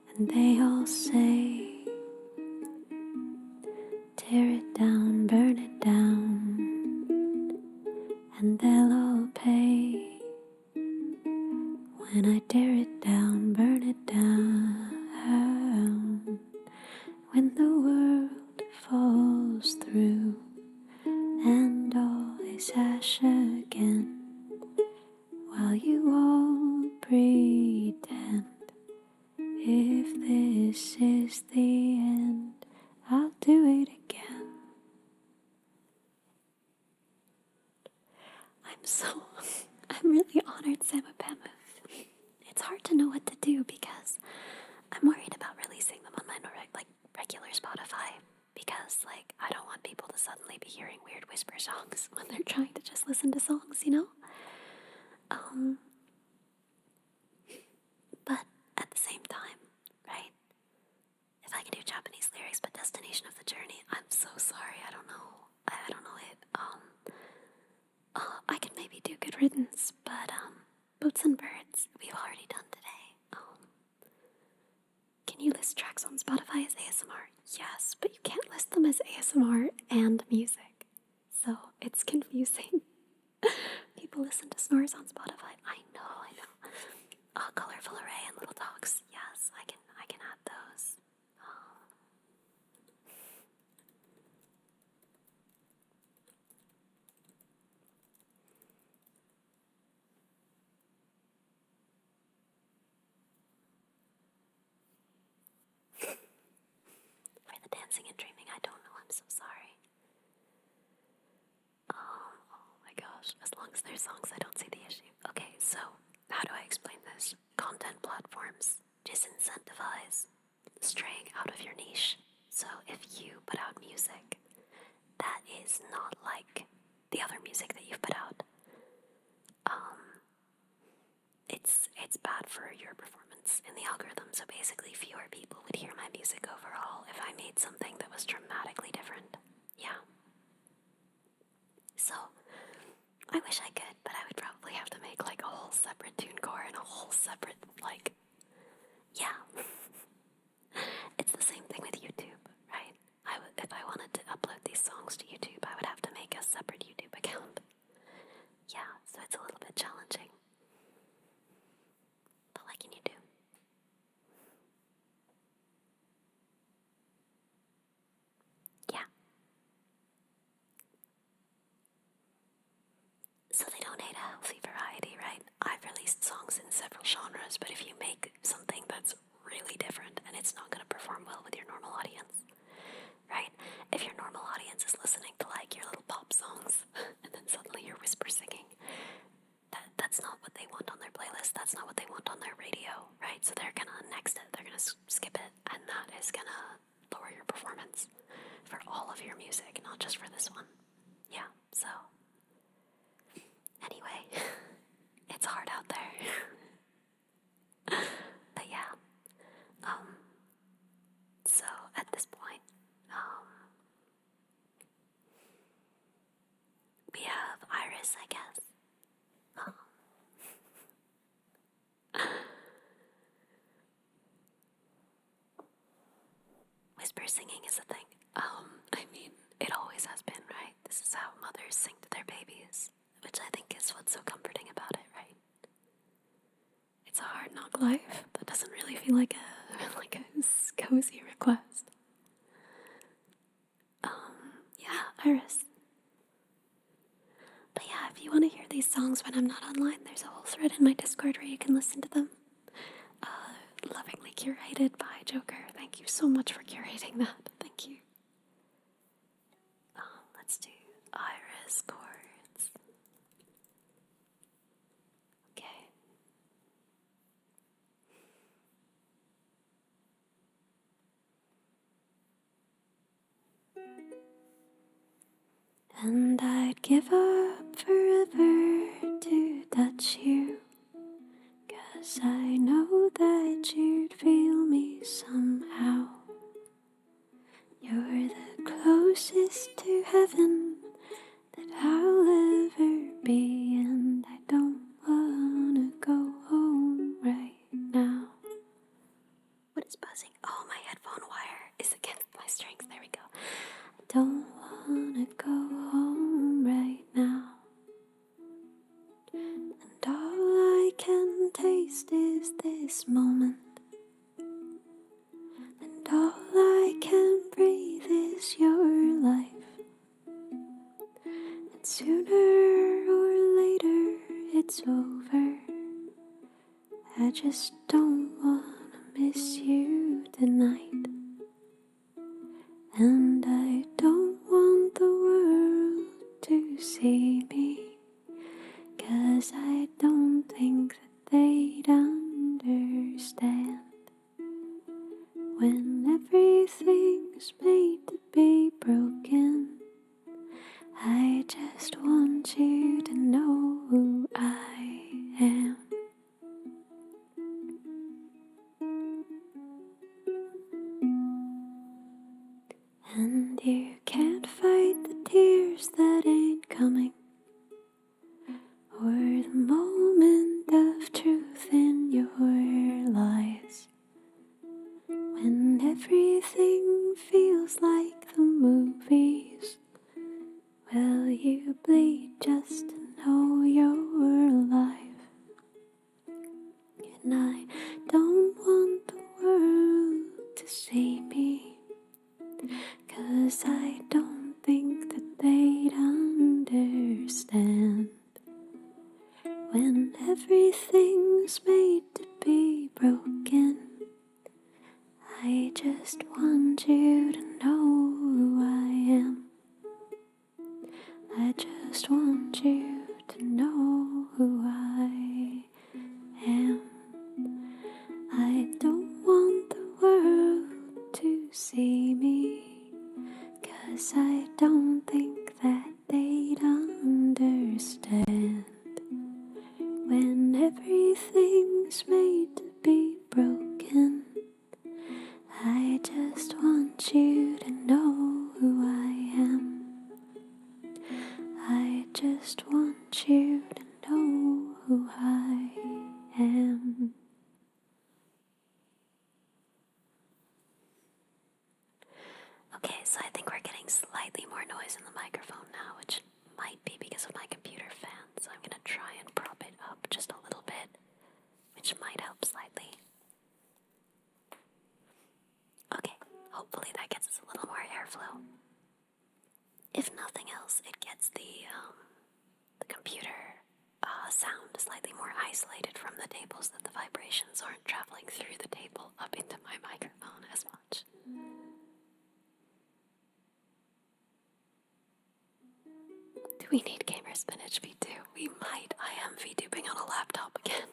and they all say, tear it down, burn it down, and they'll all pay when I tear it down, burn it down. When the world falls through and all is ash again, while you all pretend if this is the end, I'll do it again. I'm really honored, Samapema. It's hard to know what to do because I'm worried about releasing them on my regular Spotify because I don't want people to suddenly be hearing weird whisper songs when they're trying to just listen to songs, you know? But at the same time, right? If I can do Japanese lyrics but Destination of the Journey, I'm so sorry, I don't know it. I can maybe do Good Riddance, but Boats and Birds, we've already done today. Can you list tracks on Spotify as ASMR? Yes, but you can't list them as ASMR and music. So it's confusing. People listen to snores on Spotify. I know. Colorful Array and Little Dogs. Yes, I can add those. For the dancing and dreaming, I don't know. I'm so sorry. Oh my gosh. As long as there's songs, I don't see the issue. Okay, so how do I explain this? Content platforms disincentivize straying out of your niche. So if you put out music that is not like the other music that you've put out, it's bad for your performance in the algorithm. So basically fewer people would hear my music overall if I made something that was dramatically different. Yeah. So I wish I could, but I would probably have to make a whole separate TuneCore and a whole separate yeah. It's the same thing with YouTube, right? If I wanted to upload these songs to YouTube, I would have to make a separate YouTube account. Yeah, so it's a little bit challenging. But what can you do? Yeah. So they don't hate a healthy variety, right? I've released songs in several genres, but if you make something that's really different and it's not going to perform well with your normal audience, right? If your normal audience is listening to your little pop songs and then suddenly you're whisper singing, that's not what they want on their playlist. That's not what they want on their radio, right? So they're gonna next it, they're gonna skip it, and that is gonna lower your performance for all of your music, not just for this one. Yeah, so anyway, it's hard out there. But yeah, so at this point, we have Iris, I guess. Whisper singing is a thing. I mean, it always has been, right? what's so comforting about it, right? It's a hard knock life. That doesn't really feel like a cozy request. Yeah, Iris. But yeah, if you want to hear these songs when I'm not online, there's a whole thread in my Discord where you can listen to them. Lovingly curated by Joker. Thank you so much for curating that. Thank you. Let's do Iris chords. Okay. And I'd give up forever to touch you, 'cause I know that you'd feel me somehow. You're the closest to heaven that I'll ever be, and I don't wanna go home right now. What is buzzing? Oh, my headphone wire is against my strings. There we go. I don't wanna go home right now. And all I can taste is this moment. And all I can breathe is your life. And sooner or later it's over. I just don't wanna miss you tonight. And I don't want the world to see me, 'cause I don't think that they'd understand. When everything's made to be broken, I just want you to know who I am. And you can't fight the tears that ain't coming, or the moment of truth in your lies. When everything feels like the movies, will you bleed just to know you're alive? And I don't want the world to see me, 'cause I don't think that they'd understand. When everything's made to be broken, I just want you to know who I am. I just want you to know who I am. I don't want the world to see me, 'cause I don't think that they'd understand. When everything's made to be broken, I just want you to know who I am. I just want you to know who I am. Okay, so I think we're getting slightly more noise in the microphone now, which might be because of my computer fan, so I'm gonna try and prop it up just a little bit, which might help slightly. Okay, hopefully that gets us a little more airflow. If nothing else, it gets the computer sound slightly more isolated from the table so that the vibrations aren't traveling through the table up into my microphone as much. Do we need gamer spinach V2? We might. I am VTubing on a laptop again.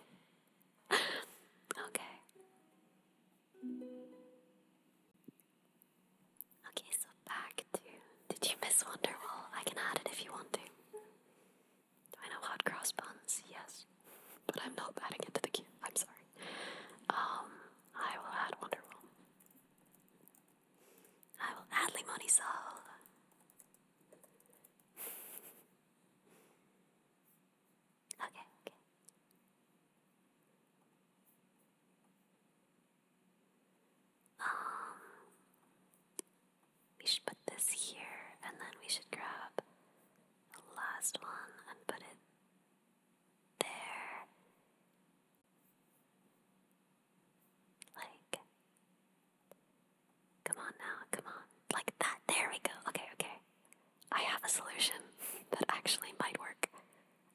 Okay. Okay, so back to... Did you miss Wonderwall? I can add it if you want to. Do I know hot cross buns? Yes. But I'm not adding it to the queue. I'm sorry. I will add Wonderwall. I will add Limonisol. Okay. We should put this here, and then we should grab the last one and put it solution that actually might work.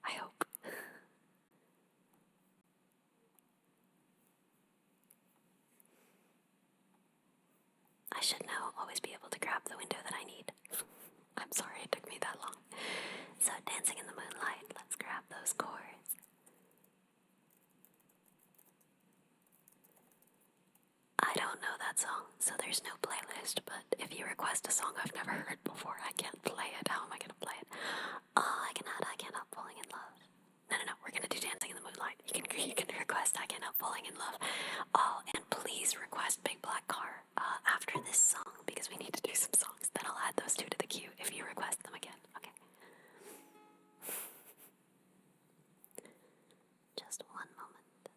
I hope. I should now always be able to grab the window that I need. I'm sorry it took me that long. So, Dancing in the Moonlight, let's grab those chords. I don't know that song, so there's no playlist, but if you request a song I've never heard before, I can't play it. How am I gonna play it? Oh, I Can't Help Falling in Love. No, we're gonna do Dancing in the Moonlight. You can request I Can't Help Falling in Love. Oh, and please request Big Black Car after this song, because we need to do some songs. Then I'll add those two to the queue if you request them again. Okay. Just one moment.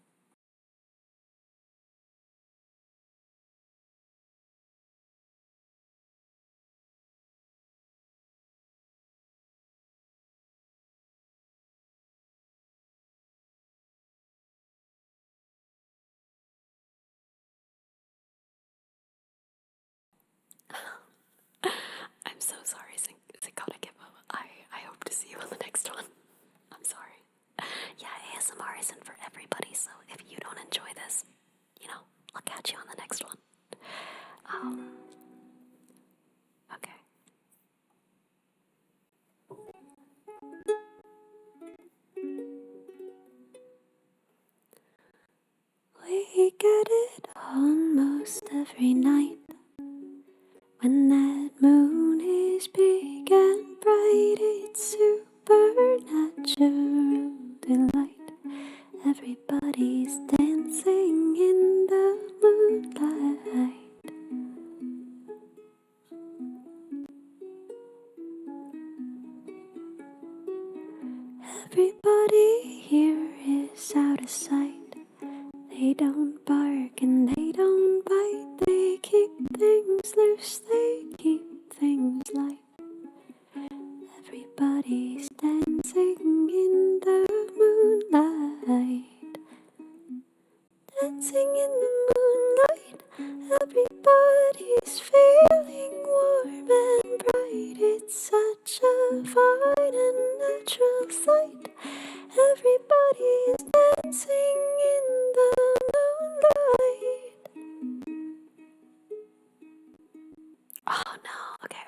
I'm so sorry, Zakota Gibbo. I hope to see you on the next one. I'm sorry. Yeah, ASMR isn't for everybody, so if you don't enjoy this, I'll catch you on the next one. Okay. We get it almost every night when that moon is big and bright. It's supernatural delight. Everybody's dancing in the moonlight. Everybody here is out of sight. They don't bark and they don't bite. They keep things loose, they keep things light. Everybody's dancing in the moonlight. Dancing in the moonlight. Everybody's feeling warm and bright. It's such a fine and natural sight. Everybody's dancing in the moonlight. Oh no, okay.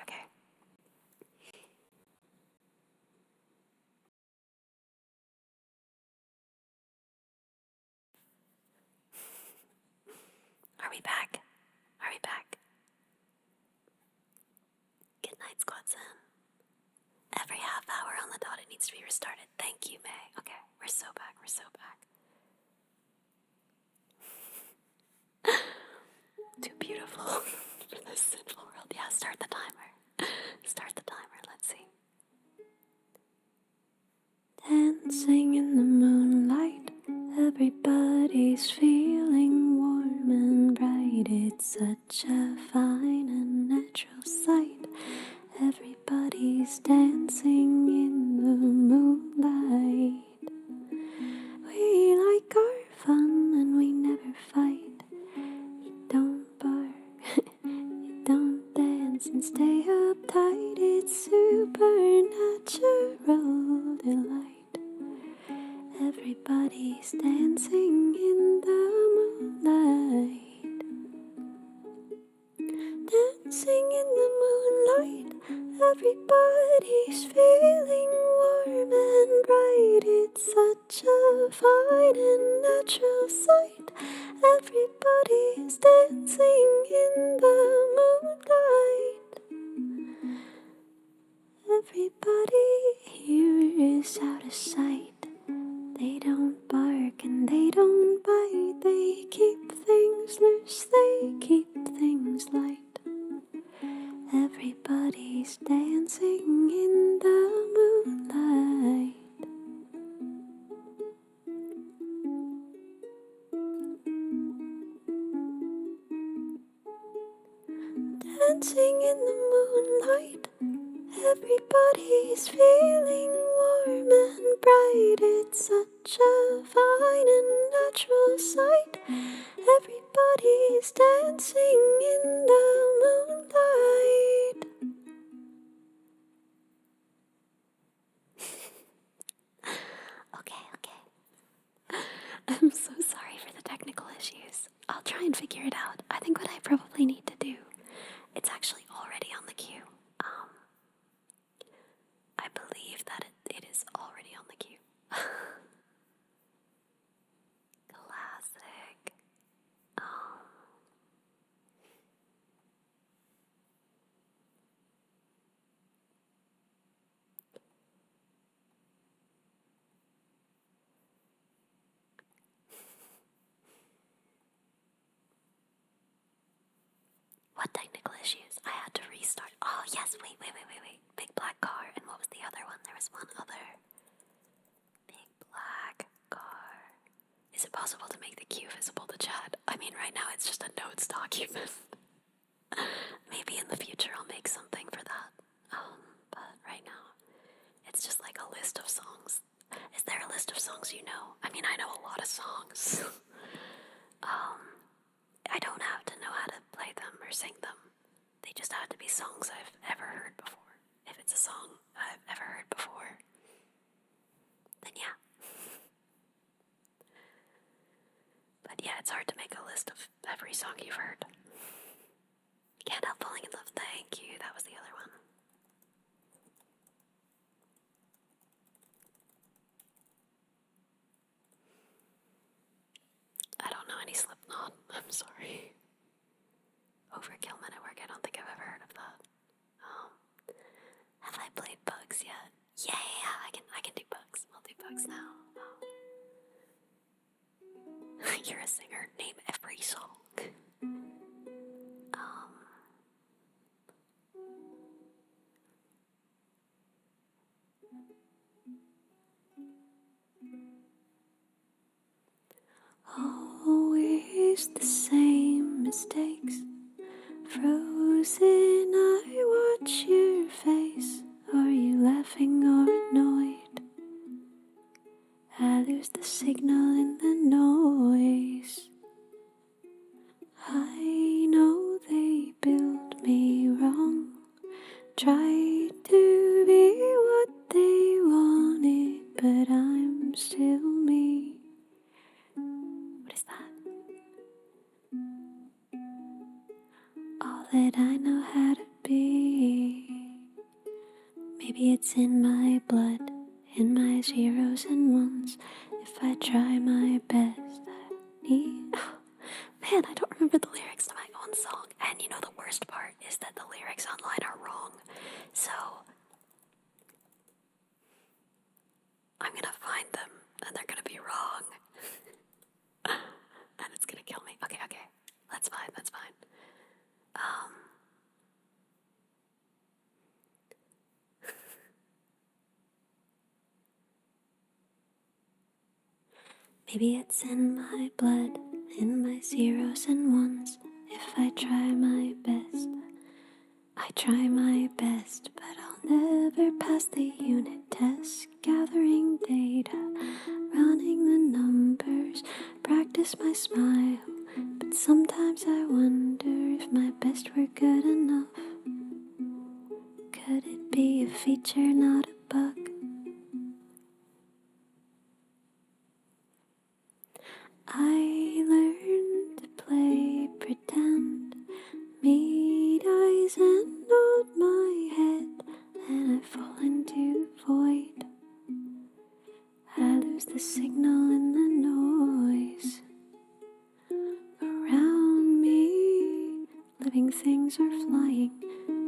Are we back? Goodnight squats in. Every half hour on the dot it needs to be restarted. Thank you, May. Okay, we're so back. Too beautiful for this sinful world. Yeah, start the timer. Let's see. Dancing in the moonlight. Everybody's feeling warm and bright. It's such a fine and natural sight. Everybody's dancing in the moonlight. We like our fun and we never fight. You don't bark, you don't dance and stay uptight. It's supernatural delight. Everybody's dancing in the moonlight. Dancing in the moonlight. Everybody's feeling warm and bright. It's such a fine and natural sight. Everybody's dancing in the moonlight. Everybody here is out of sight. They don't bark and they don't bite. They keep things loose, they keep things light. Everybody's dancing in the moonlight. Dancing in the moonlight. Everybody's feeling warm and bright. It's such a fine and natural sight. Everybody's dancing in the moonlight. I'm so sorry for the technical issues. I'll try and figure it out. I think what I probably need to do, it's actually already on the queue. I believe that it is already on the queue. Classic. What technical issues? I had to restart. Oh, yes, wait. Big black car. And what was the other one? There was one other. Big black car. Is it possible to make the queue visible to chat? I mean, right now it's just a notes document. Maybe in the future I'll make something for that. But right now, it's just like a list of songs. Is there a list of songs you know? I mean, I know a lot of songs. I don't have to know how to play them or sing them. They just have to be songs I've ever heard before. If it's a song I've ever heard before, then yeah. But yeah, it's hard to make a list of every song you've heard. Can't help falling in love. Thank you. That was the other one. I don't know any Slipknot. I'm sorry. Overkill Men at Work. I don't think I've ever heard of that. Have I played Bugs yet? Yeah, I can do Bugs. I'll do Bugs now. You're a singer. Name every song. Always the same mistakes. Frozen, I watch your face. Are you laughing or annoyed? I lose the signal in the noise. I know they built me wrong. Tried to be what they wanted, but I'm still me. What is that? All that I know how to be. Maybe it's in my blood, in my zeros and ones. If I try my best, I need... Oh, man, I don't remember the lyrics to my own song. And you know the worst part is that the lyrics online are wrong. So I'm gonna find them and they're gonna be wrong. And it's gonna kill me. Okay. That's fine. Maybe it's in my blood, in my zeros and ones. If I try my best, I try my best, but I'll never pass the unit test. Gathering data, running the numbers, practice my smile, but sometimes I wonder if my best were good enough. Could it be a feature, not a bug? I learned to play pretend, meet eyes and nod my head, and I fall into the void. I lose the signal in the noise. Around me, living things are flying,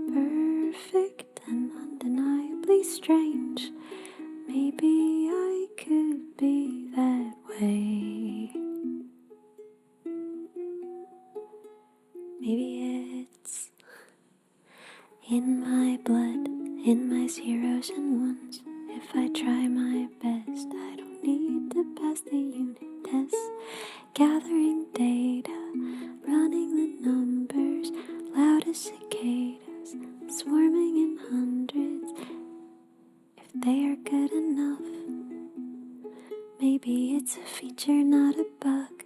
perfect and undeniably strange. Maybe I could be that way. Maybe it's in my blood, in my zeros and ones. If I try my best, I don't need to pass the unit test. Gathering data, running the numbers, loud as cicadas, swarming in hundreds. If they are good enough, maybe it's a feature, not a bug.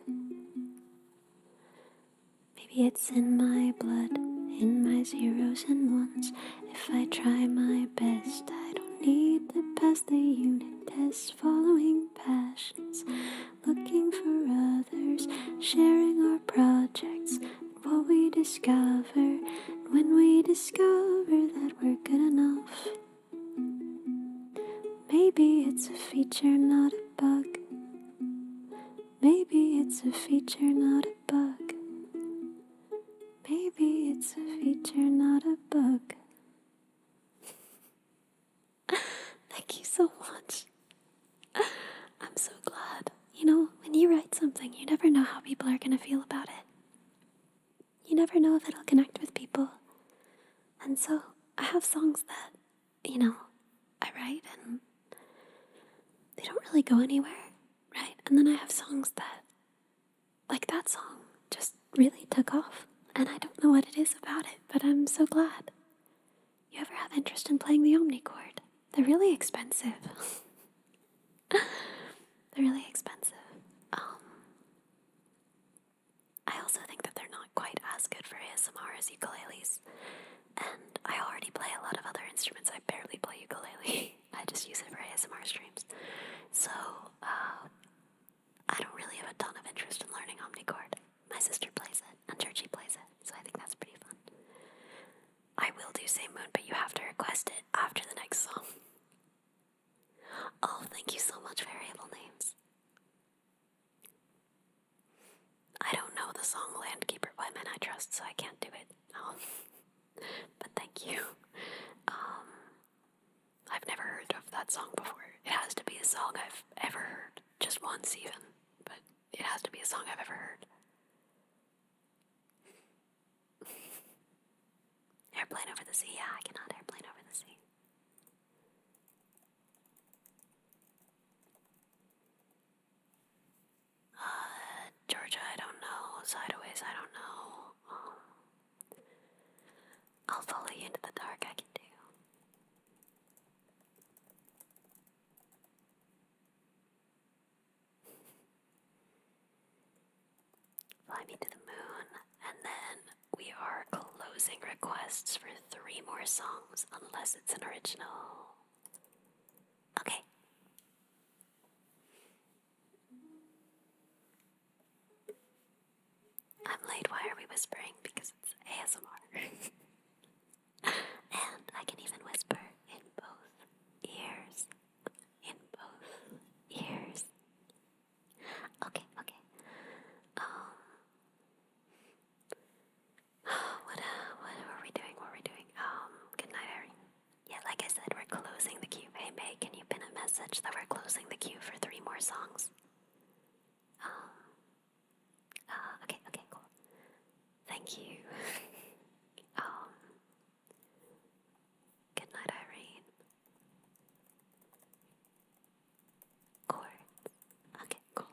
Maybe it's in my blood, in my zeros and ones. If I try my best, I don't need to pass the unit test, following passions, looking for others, sharing our projects, and what we discover, and when we discover that we're good enough. Maybe it's a feature, not a bug. Maybe it's a feature, not a bug. Maybe it's a feature, not a bug. Thank you so much. I'm so glad. You know, when you write something, you never know how people are gonna feel about it. You never know if it'll connect with people. And so, I have songs that, you know, I write and they don't really go anywhere, right? And then I have songs that, like that song, just really took off. And I don't know what it is about it, but I'm so glad. You ever have interest in playing the omnichord? They're really expensive. They're really expensive. I also think that they're not quite as good for ASMR as ukuleles. And I already play a lot of other instruments. I barely play ukulele. I just use it for ASMR streams. So, I don't really have a ton of interest in learning omnichord. My sister plays it, and Georgie plays it, so I think that's pretty fun. I will do Same Moon, but you have to request it after the next song. Oh, thank you so much, Variable Names. I don't know the song Landkeeper by Men I Trust, so I can't do it. But thank you. I've never heard of that song before. It has to be a song I've ever heard. Just once even. But it has to be a song I've ever heard. Airplane over the sea. Yeah, I cannot airplane over the sea. Georgia, I don't know. Sideways, I don't know. I'll follow you into the dark, I can do. Fly Me to the Moon, and then we are closing requests for 3 more songs, unless it's an original. Okay. I'm late, why are we whispering? Because it's ASMR. And I can even whisper in both ears. In both ears. Okay. What were we doing? Goodnight Irene. Yeah, like I said, we're closing the queue. Hey May, can you pin a message that we're closing the queue for 3 more songs? Okay, cool. Thank you. Goodnight Irene. Chords. Okay, cool.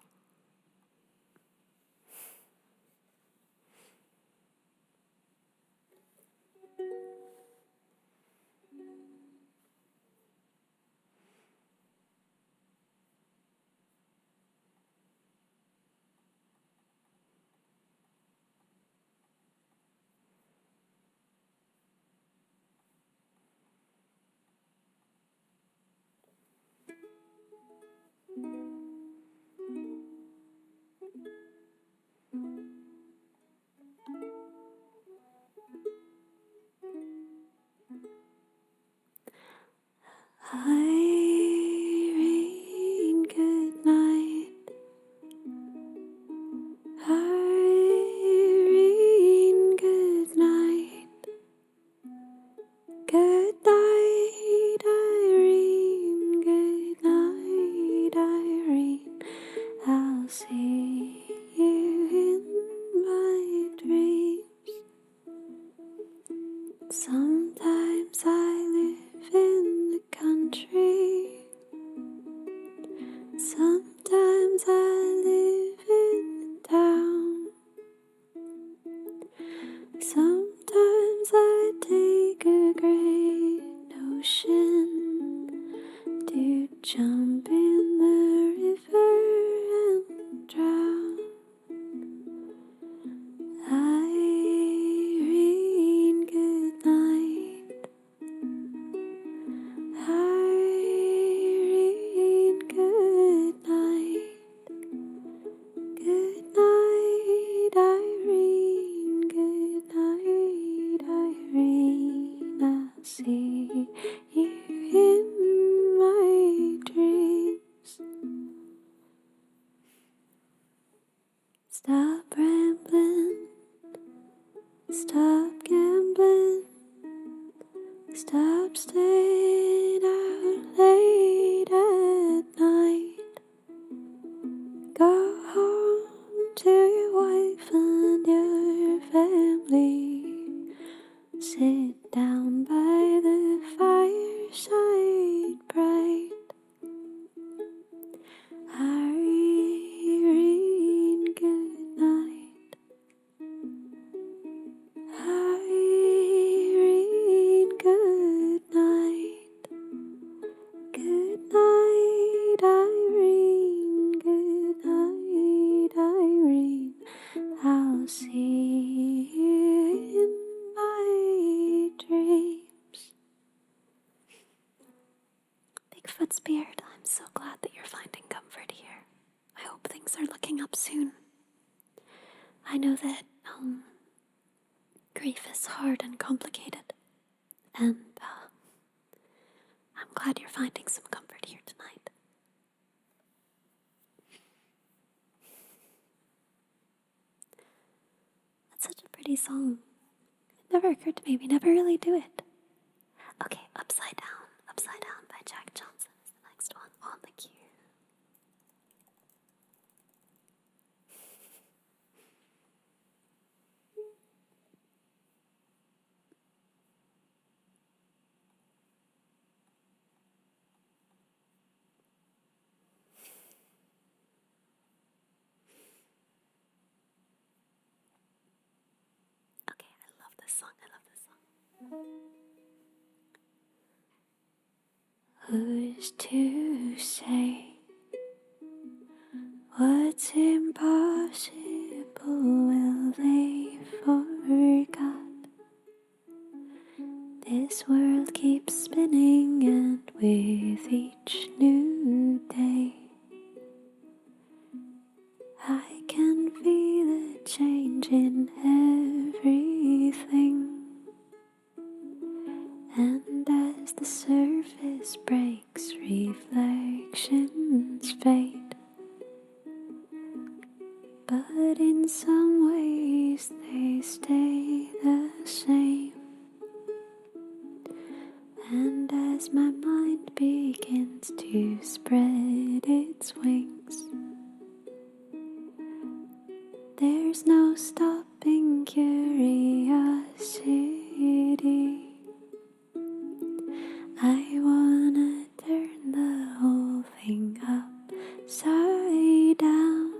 Irene, good night. Irene, good night. Good night, Irene. Good night, Irene. I'll see you in my dreams. Sometimes I live in the country. Sometimes I live in the town. Sometimes I take a great ocean to jump in the river and drown. Irene, good night. Irene, Spirit, I'm so glad that you're finding comfort here. I hope things are looking up soon. I know that, grief is hard and complicated, and, I'm glad you're finding some comfort here tonight. That's such a pretty song. It never occurred to me, we never really do it. Okay, Upside Down by Jack Johnson is the next one on the queue. Okay, I love this song. Who's to say what's impossible will they forgot? This world keeps spinning, and with each new day I can feel a change in everything. And as the surface breaks, reflections fade. But in some ways they stay the same. And as my mind begins to spread its wings, there's no stopping curiosity. I wanna turn the whole thing upside down.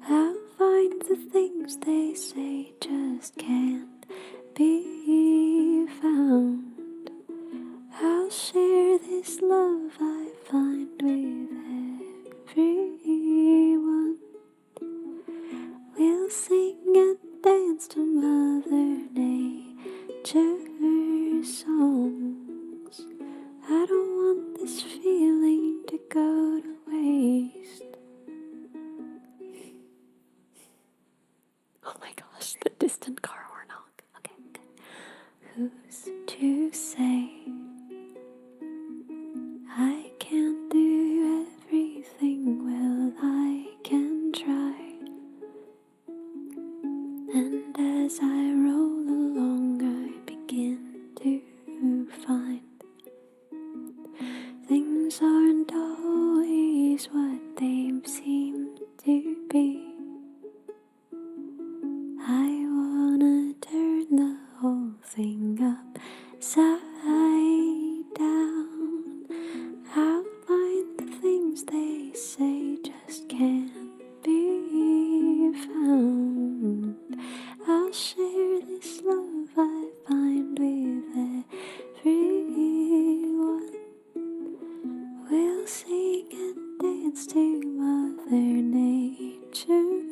I'll find the things they say just can't be found. I'll share this love I find with everyone. We'll sing and dance to Mother Nature's songs. I don't want this feeling to go to waste. Oh my gosh, the distant car horn honk. Okay, good. Who's to say I can't do everything? Well, I can try. And as I roll along, I begin to find things aren't always what they seem to be. I wanna turn the whole thing upside down. I'll find the things they say just can't be found. I'll share this love I find with everyone. We'll sing and dance to Mother Nature's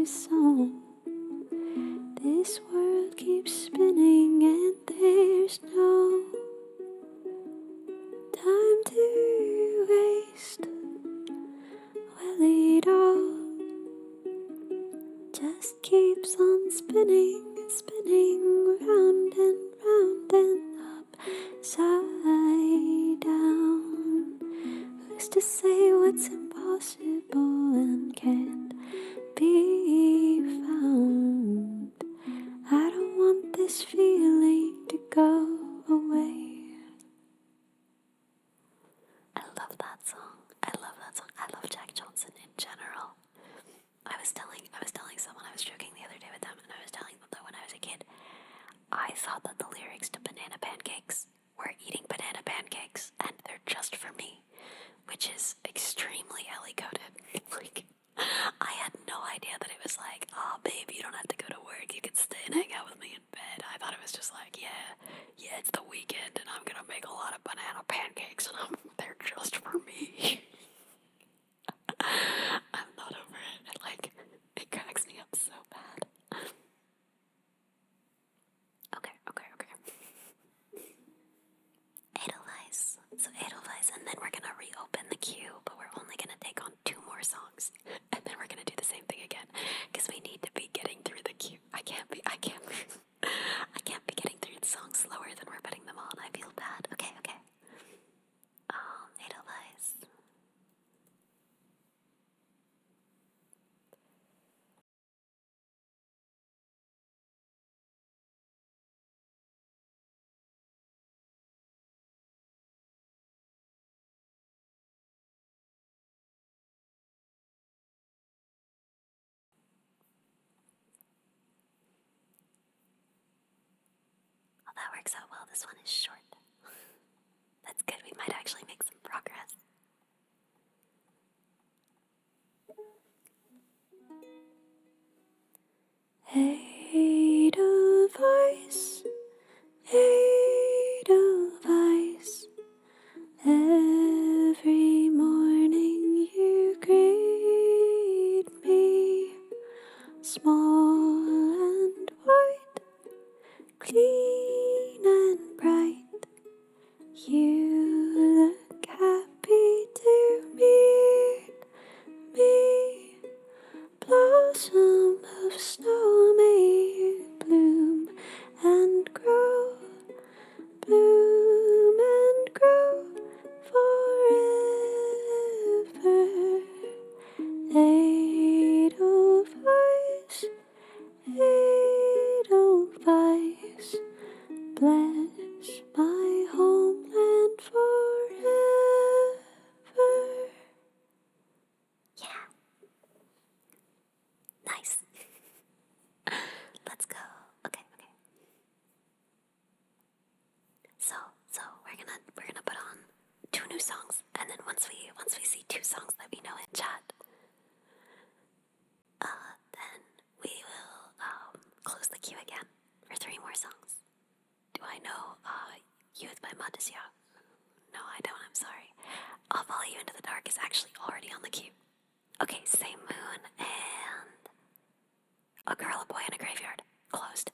song. This world keeps spinning, and there's no time to waste. Well, it all just keeps on spinning and spinning round and round and upside down. Who's to say what's impossible and can't be found? I don't want this feeling to go away. I love that song. I love Jack Johnson in general. I was telling someone, I was joking the other day with them, and I was telling them that when I was a kid, I thought that the lyrics to Banana Pancakes were eating banana pancakes, and they're just for me, which is extremely Ellie coded. Like, I had no idea that it was like, oh babe, you don't have to go to work, you can stay and hang out with me in bed. I thought it was just like, yeah, it's the weekend, and I'm gonna make a lot of banana pancakes, and they're just for me. I'm not over it. It cracks me up so bad. Okay. Edelweiss. So Edelweiss that works out well. This one is short. That's good. We might actually make some progress. Edelweiss, Edelweiss. Every morning you greet me, small and white, clean and bright. You look happy to meet me. Blossom of snow may bloom and grow, bloom and grow forever. Edelweiss, Edelweiss, bless my homeland forever. Yeah. Nice. Let's go. Okay. So we're gonna put on 2 new songs, and then once we see 2 songs that we know in chat, then we will close the queue again for 3 more songs. Do I know Youth by Madisya? No, I don't. I'm sorry. I'll Follow You Into the Dark is actually already on the queue. Okay, Same Moon and A Girl, A Boy in a Graveyard. Closed.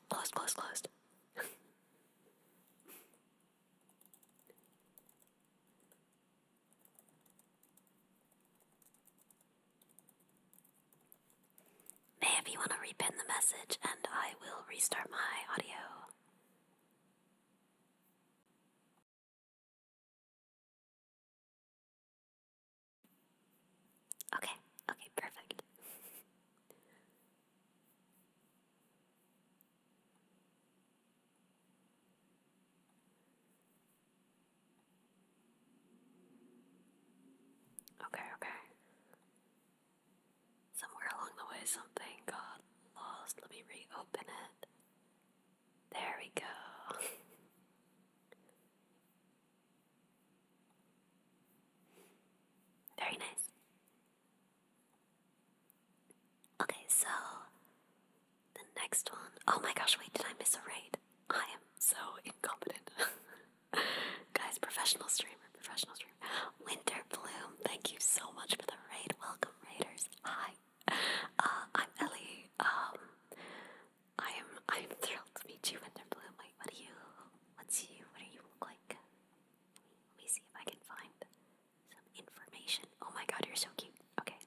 May, if you want to repin the message, and I will restart my audio. Okay, perfect. Okay. Somewhere along the way something got lost. Let me reopen it. There we go. Very nice. Okay, so the next one. Oh my gosh, wait, did I miss a raid? I am so incompetent. Guys, professional streamer. Winter Bloom, thank you so much for the raid. Welcome, raiders. Hi. I'm Ellie. I am thrilled to meet you, Winter Bloom. Wait, what do you look like? Let me see if I can find some information. Oh my god, you're so cute. Okay.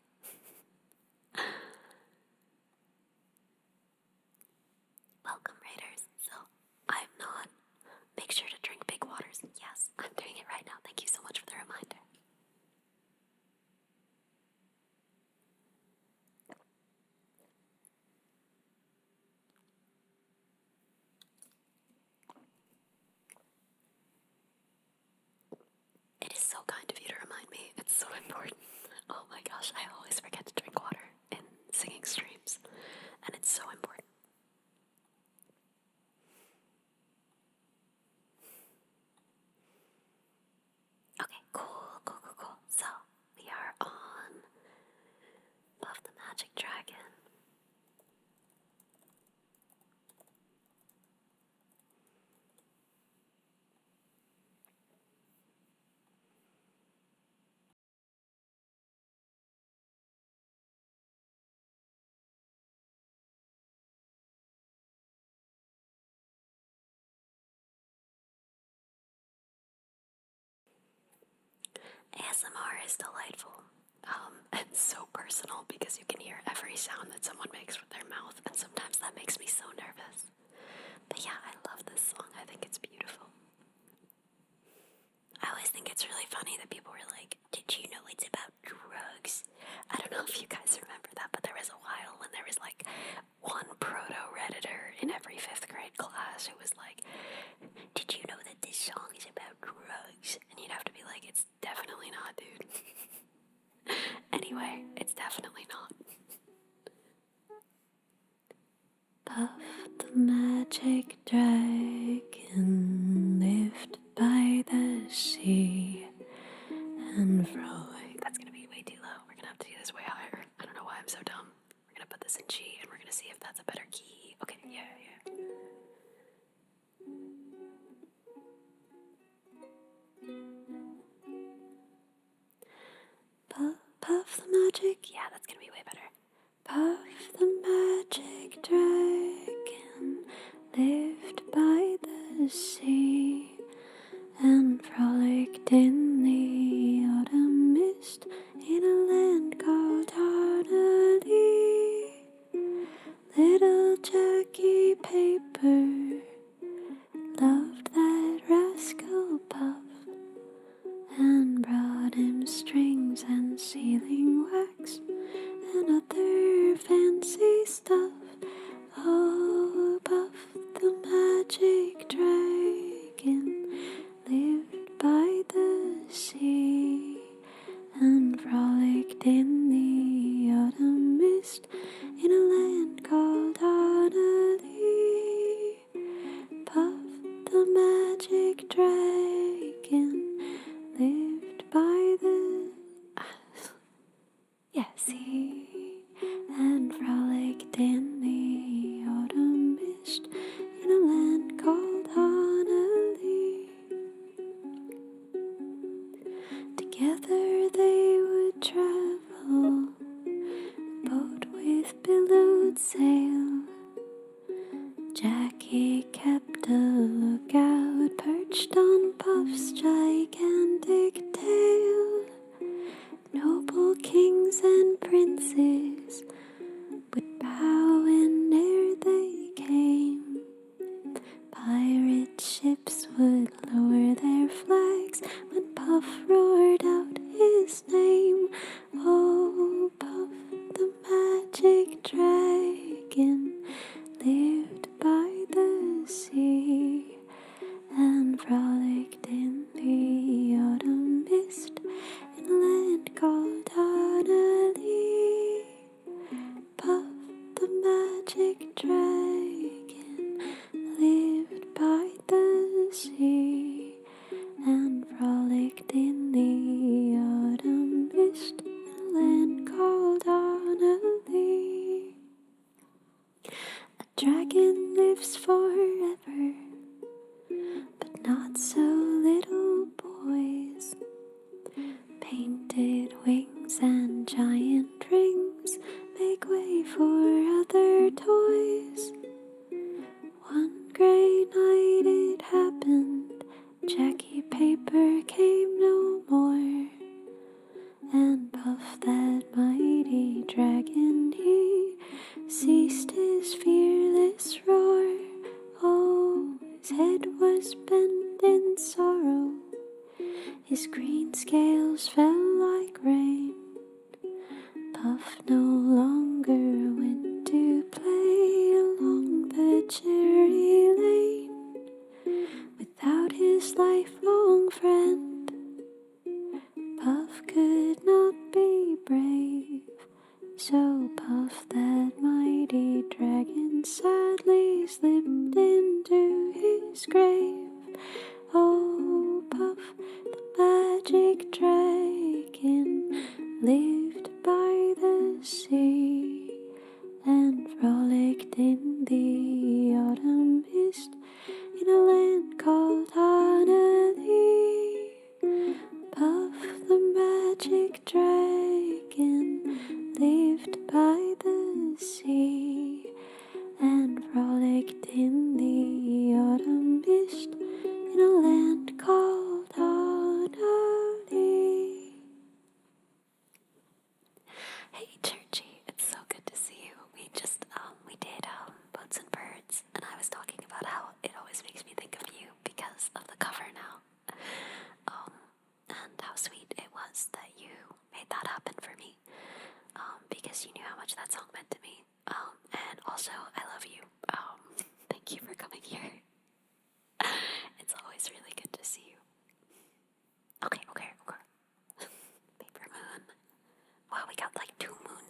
Welcome, raiders. So, I'm not. Make sure to drink big waters. Yes, I'm doing it right now. Thank you so much for the reminder. It is so kind of you to remind me. It's so important. Oh my gosh, I always forget to drink water in singing streams, and it's so important. Okay, cool. So, we are on Love the Magic Dragon. ASMR is delightful, and so personal because you can hear every sound that someone makes with their mouth, and sometimes that makes me so nervous. But yeah, I love this song. I think it's beautiful. I always think it's really funny that people were like, did you know it's about drugs? I don't know if you guys remember that, but there was a while when there was like one proto-redditor in every 5th grade class who was like, did you know that this song is about drugs? And you'd have to be like, it's definitely not, dude. Anyway, it's definitely not. Puff the magic dragon frolic. That's gonna be way too low. We're gonna have to do this way higher. I don't know why I'm so dumb. We're gonna put this in G and we're gonna see if that's a better key. Okay, yeah. Puff the magic. Yeah, that's gonna be way better. Puff the magic dragon lived by the sea and frolicked in the autumn mist in a land called Harnedy. Little Jackie Paper loved that rascal Puff and brought him strings and sealing wax and other fancy stuff. Oh, Puff the magic dragon lived by the sea and frolicked in the autumn mist in a land called Harnedy. Puff the magic dragon lived by the sea and frolicked in the autumn mist in a land called Harnedy. Together they would travel, boat with billowed sail. Jackie kept a lookout, perched on Puff's gigantic tail. Noble kings and princes would bow in ere they came. Pirate ships would lower their flags when Puff roared out his name. Oh, Puff the magic dragon lived by the sea and frolicked in the autumn mist in a land called Harnedy. Puff the magic dragon lived by the sea and frolicked in the autumn mist in a land called Harnedy. A dragon lives forever, but not so little boys. Painted wings and giant rings make way for other toys. One grey night it happened, Jackie Paper came no more, and Puff that mighty dragon, he ceased his fearless roar. Oh, his head was bent in sorrow, his green scales fell like rain. Puff no longer went to play along the cherry lane without his lifelong friend. Puff could not be brave, so Puff that mighty dragon sadly slipped into his grave. Oh, Puff the magic dragon lived by the sea and frolicked in the autumn mist in a land called Harnedy. Puff the magic dragon lived by the sea and frolicked in the autumn mist in a land called Harnedy. Hey Churchy, it's so good to see you. We did Boats and Birds, and I was talking about how it always makes me think of you because of the cover now. And how sweet it was that you made that happen for me. Because you knew how much that song meant to me. And also, I love you. Thank you for coming here. It's always really good to see you. Okay. Paper moon. Wow, we got like 2 moon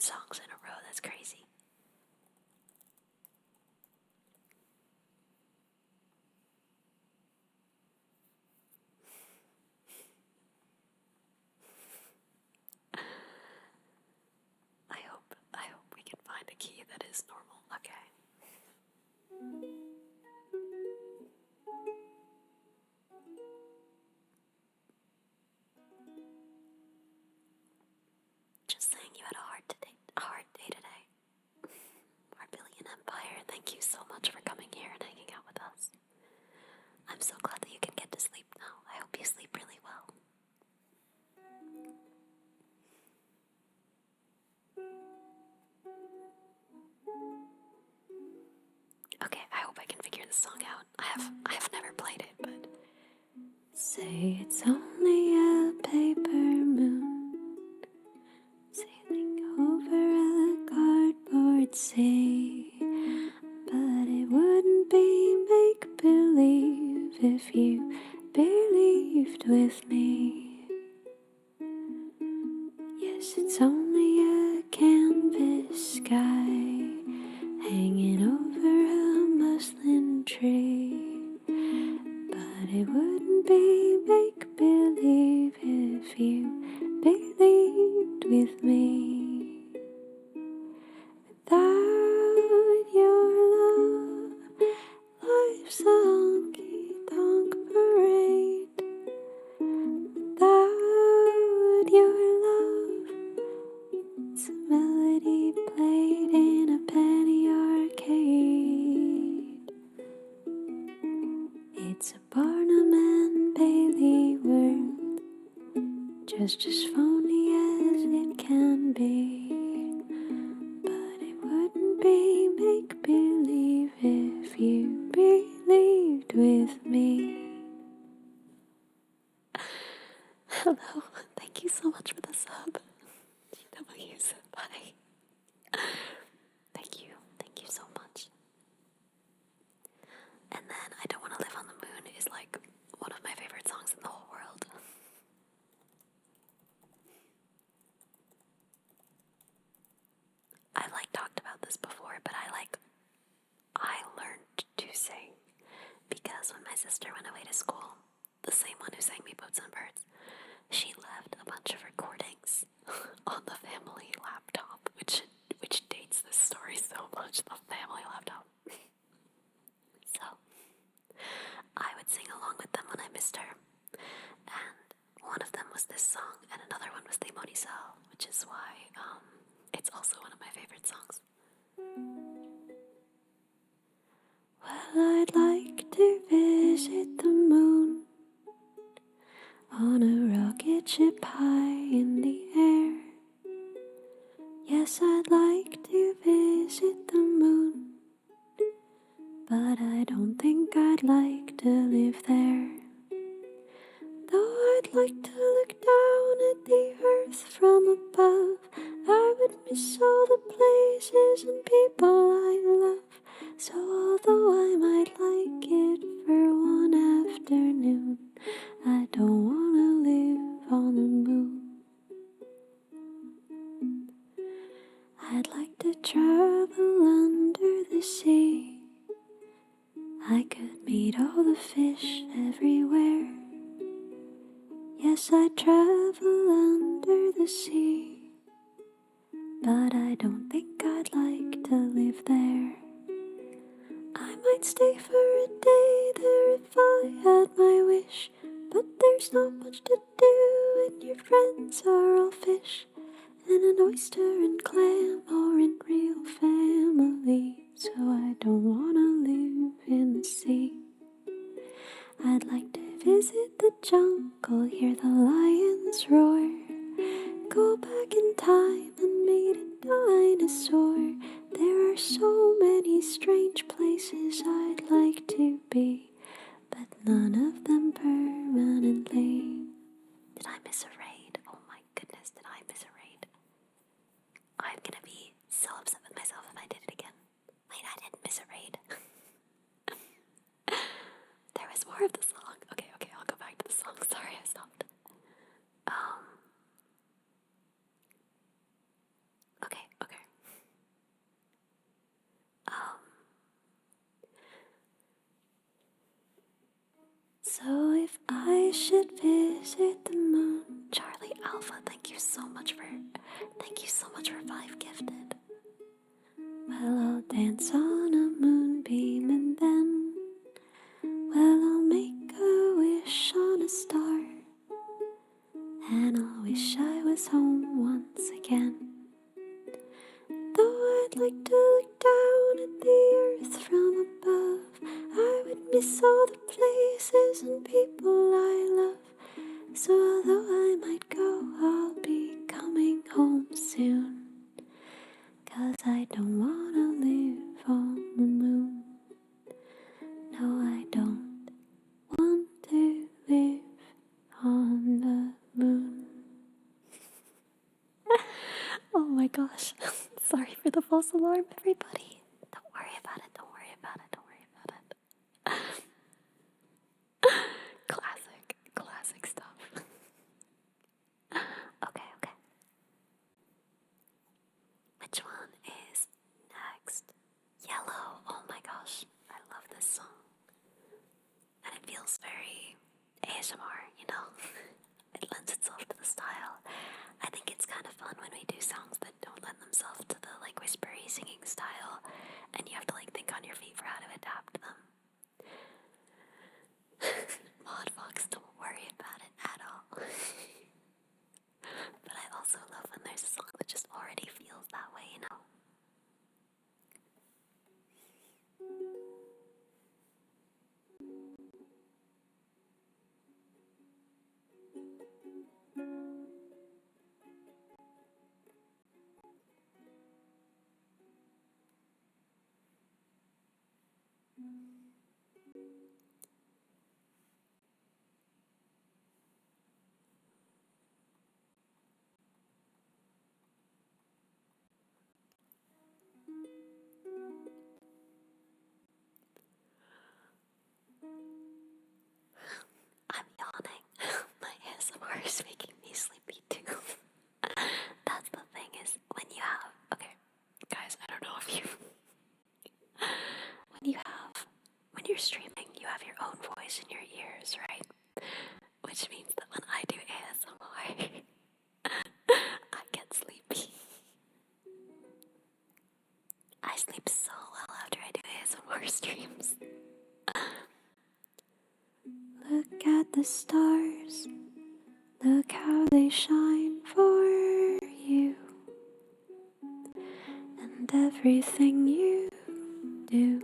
saying you had a hard day today. Barbarian Empire, thank you so much for coming here and hanging out with us. I'm so glad that you can get to sleep now. I hope you sleep really well. Okay, I hope I can figure this song out. I have never played it, but say it's only a paper moon sailing over a cardboard sea, but it wouldn't be make-believe if you believed with me. Yes, it's only a canvas sky hanging over a muslin tree, but it wouldn't be make-believe if you believed with me. Without your love, life's a honky-tonk parade. Without your love, it's a melody played in a penny arcade. It's a Barnum and Bailey world, just as phony as it can be. But it wouldn't be make-believe if you believed with me. Hello, thank you so much for the sub. GW said bye. Thank you so much. And then I Don't Want to Live on the Moon is like one of my favorite songs in the whole world. I've talked about this before, but I learned to sing because when my sister went away to school, the same one who sang me Boats and Birds, she left a bunch of recordings on the family laptop, which dates this story so much, the family laptop. So I would sing along with them when I missed her, and one of them was this song, and another one was the Monisal, which is why it's also one of my favorite songs. Well, I'd like to visit the moon on a rocket ship high in the air. Yes, I'd like to visit the moon, but I don't think I'd like to live there. Though I'd like to look down at the earth from above, I would miss all the places and people I love. So although I might like it for one afternoon, I don't wanna live on the moon. I'd like to travel under the sea. I could meet all the fish everywhere. Yes, I'd travel under the sea, but I don't think I'd like to live there. I might stay for a day there if I had my wish, but there's not much to do when your friends are all fish, and an oyster and clam or in real family, so I don't wanna live in the sea. I'd like to visit the jungle, hear the lions roar, go back in time and meet a dinosaur. There are so many strange places I'd like to be, but none of them permanently. Did I miss a raid? Oh my goodness, did I miss a raid? I'm gonna be so upset with myself if I did it again. Wait, I didn't miss a raid. There was more of the song. Okay, I'll go back to the song. Sorry, I stopped. Okay. So if I should visit the moon, Charlie Alpha, thank you so much for 5 gifted. Well, I'll dance on a moonbeam and then, well, I'll make a wish on a star, and I'll wish I was home once again. like to look down at the earth from above. I would miss all the places and people I love. So although I might go, I'll be coming home soon. 'Cause I don't wanna live on the moon. No, I don't want to live on the moon. Oh my gosh. Sorry for the false alarm, everybody. Don't worry about it, don't worry about it, don't worry about it. Classic stuff. Okay. Which one is next? Yellow. Oh my gosh. I love this song. And it feels very ASMR, you know? It lends itself to the style. I think it's kind of fun when we do songs that don't lend themselves to the like whispery singing style, and you have to like think on your feet for how to adapt them. Mod Fox, don't worry about it at all. But I also love when there's a song that just already feels that way, you know? I'm yawning. My ASMR is making me sleepy too. That's the thing is when you have, okay, guys, I don't know if you, when you're streaming, you have your own voice in your ears, right? Which means that when I do ASMR, I get sleepy. I sleep so well after I do ASMR streams. Look at the stars, look how they shine for you, and everything you do.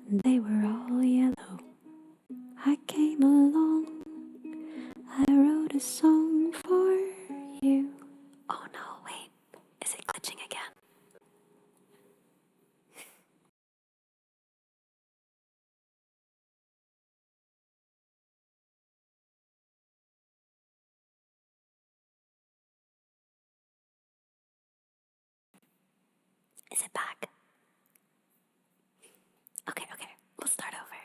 They were all yellow. I came along, I wrote a song for you. Oh no, wait, is it glitching again? Is it back? Okay, we'll start over.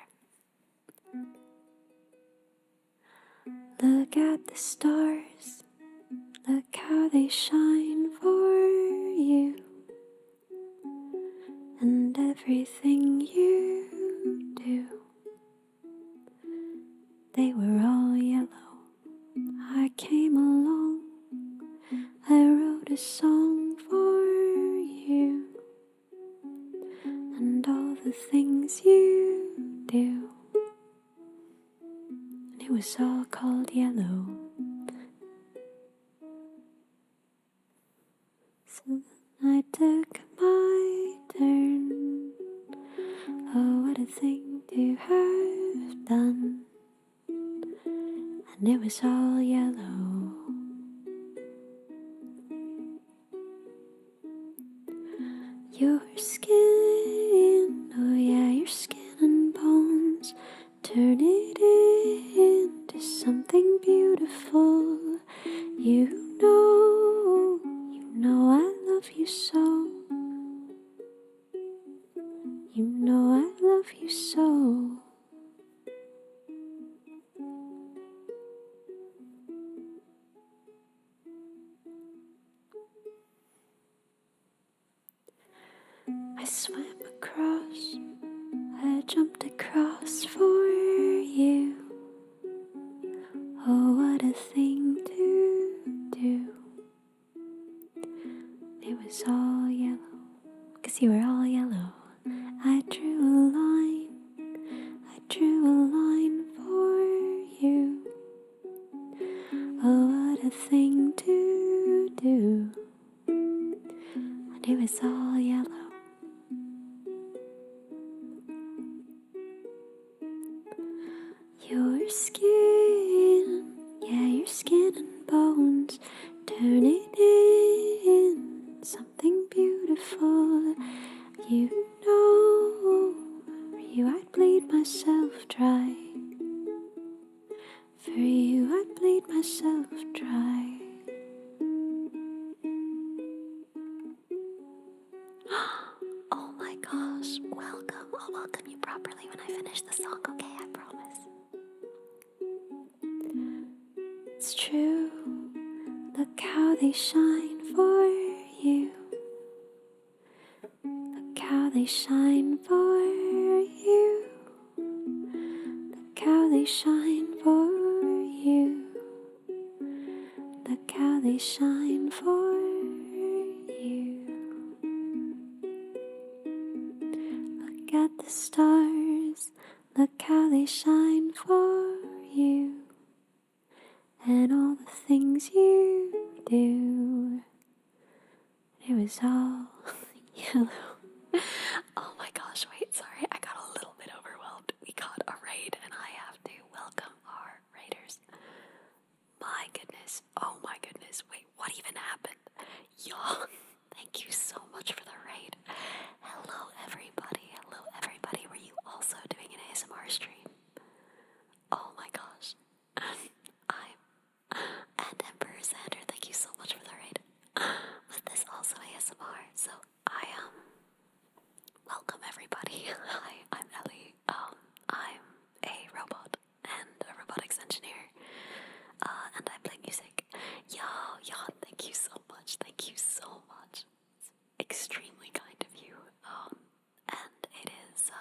Look at the stars, look how they shine for you, and everything you do. They were all yellow. I came along, I wrote a song for you, and all the things you do. And it was all called Yellow. So then I took my turn. Oh, what a thing to have done. And it was all yellow. Your skin, oh yeah, your skin and bones, turn it into something beautiful. You know I love you so. You know I love you so. I swam across, I jumped across for you. Oh, what a thing to do. It was all yellow, 'cause you were all yellow. I drew a line for you. Oh, what a thing to do. it was all yellow. Your skin, yeah, your skin and bones, turn it in something beautiful. You know, for you I'd bleed myself dry. For you I'd bleed myself dry. Oh my gosh, welcome. I'll welcome you properly when I finish the song, okay? I promise. It's true, look how they shine for you. Look how they shine for you. Look how they shine for you. Look how they shine for you. Look at the stars, look how they shine for you. And all the things you do, it was all yellow. Oh my gosh, wait, sorry, I got a little bit overwhelmed. We got a raid and I have to welcome our raiders. My goodness, oh my goodness, wait, what even happened? Y'all, thank you so much for the raid. Hello everybody, were you also doing an ASMR stream? Oh my gosh. And Emperor Xander, thank you so much for the raid. But this also ASMR, so welcome everybody. Hi, I'm Ellie. I'm a robot and a robotics engineer. And I play music. Yo, thank you so much. Thank you so much. It's extremely kind of you. And it is,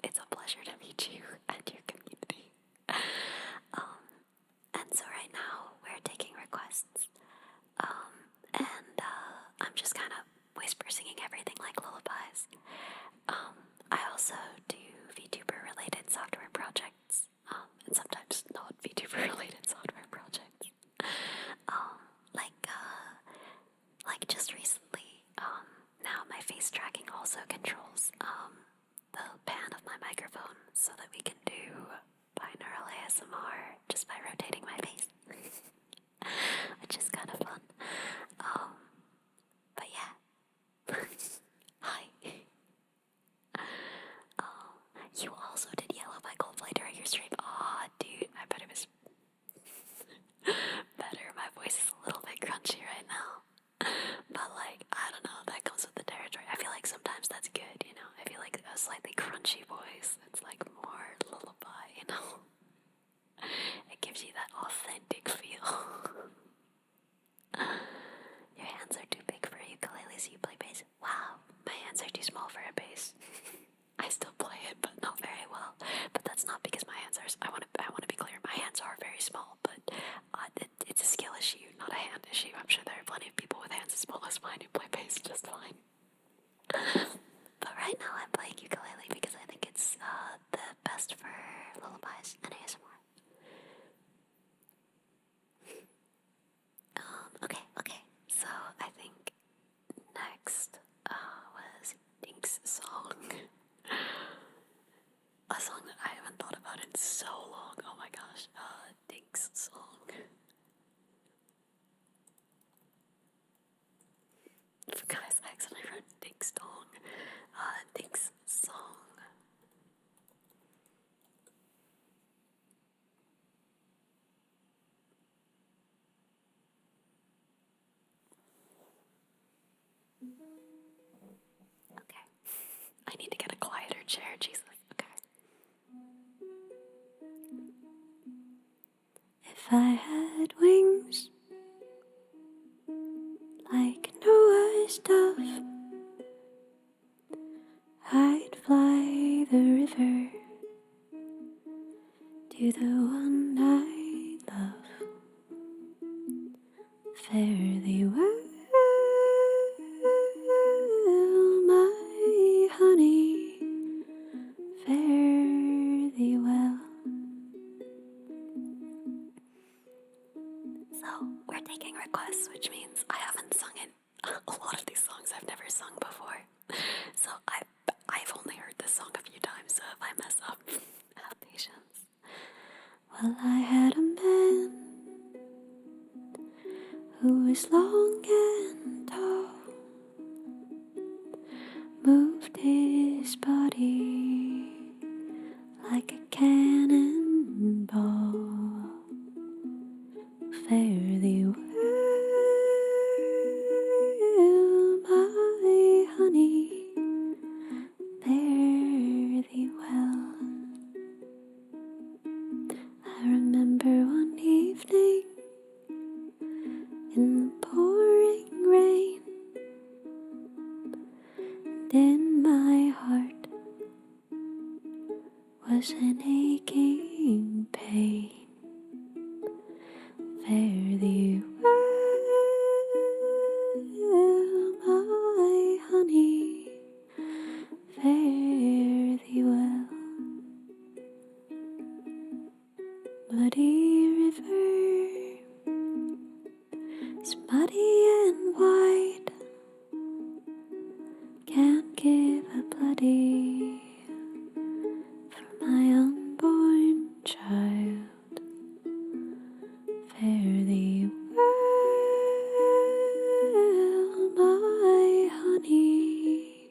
it's a pleasure to meet you and your community. And so right now we're taking requests. And I'm just kind of whisper singing everything like lullabies. I also do VTuber related software projects, and sometimes not VTuber related software projects. Like just recently, now my face tracking also controls the pan of my microphone so that we can do binaural ASMR just by rotating my face. Which is kind of fun. But yeah. Hi. You also did Yellow by Coldplay during your stream. Aw, dude, I bet it was better. My voice is a little bit crunchy right now. But like, I don't know, that comes with the territory. I feel like sometimes that's good, you know? I feel like a slightly crunchy voice, it's like more lullaby, you know? It gives you that authentic feel. Your hands are too big for a ukulele, so you play bass. Wow, my hands are too small for a bass. I still play it, but not very well. But that's not because my hands are. I want to be clear. My hands are very small, but it's a skill issue, not a hand issue. I'm sure there are plenty of people with hands as small as mine who play bass just fine. But right now, I'm playing ukulele because I think it's the best for lullabies and ASMR. Okay. So I think next was Dink's song. A song that I haven't thought about in so long. Oh my gosh. Dink's song. Guys, I accidentally wrote Dink's song. Dink's song. Okay. I need to get a quieter chair, Jesus. Okay. If I had wings like Noah's dove, I'd fly the river to the one I love. Fare thee well, my honey, fare thee well. So, we're taking requests, which means I haven't sung in a lot of these songs I've never sung before, so I've only heard this song a few times, so if I mess up, have patience. Well, I had a man who was long and tall, moved his body like a cannonball. Fare thee well, my honey, fare thee well. I remember one evening in the pouring rain, and in my heart was an aching pain. Fare thee well, my honey, fare thee well. Muddy river, it's muddy and wide, can't give a bloody for my unborn child. Fare thee well, my honey,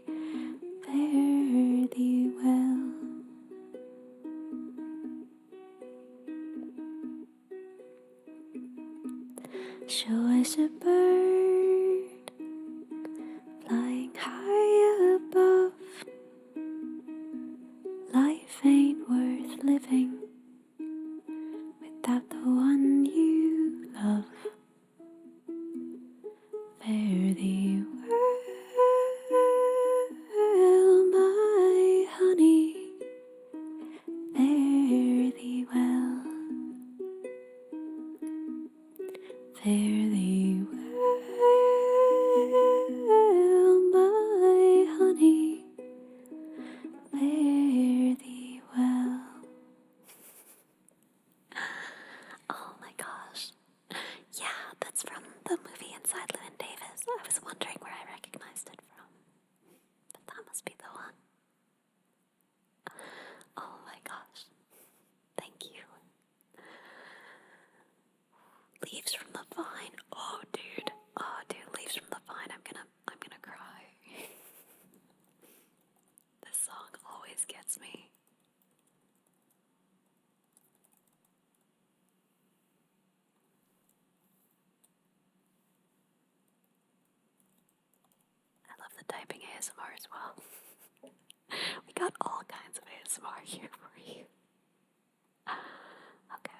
fare thee well. She was a bird flying high above. Life ain't worth living without the one you love. Fare thee well, my honey, fare thee well. Fare thee well, my honey, fare thee well. Oh my gosh. Yeah, that's from the movie Inside Llewyn Davis. I was wondering where I recognized it from, but that must be the one. Oh my gosh. Thank you. Leaves from the Vine. Oh dude, Leaves from the Vine. I'm gonna cry. This song always gets me. I love the typing ASMR as well. We got all kinds of ASMR here for you. Okay.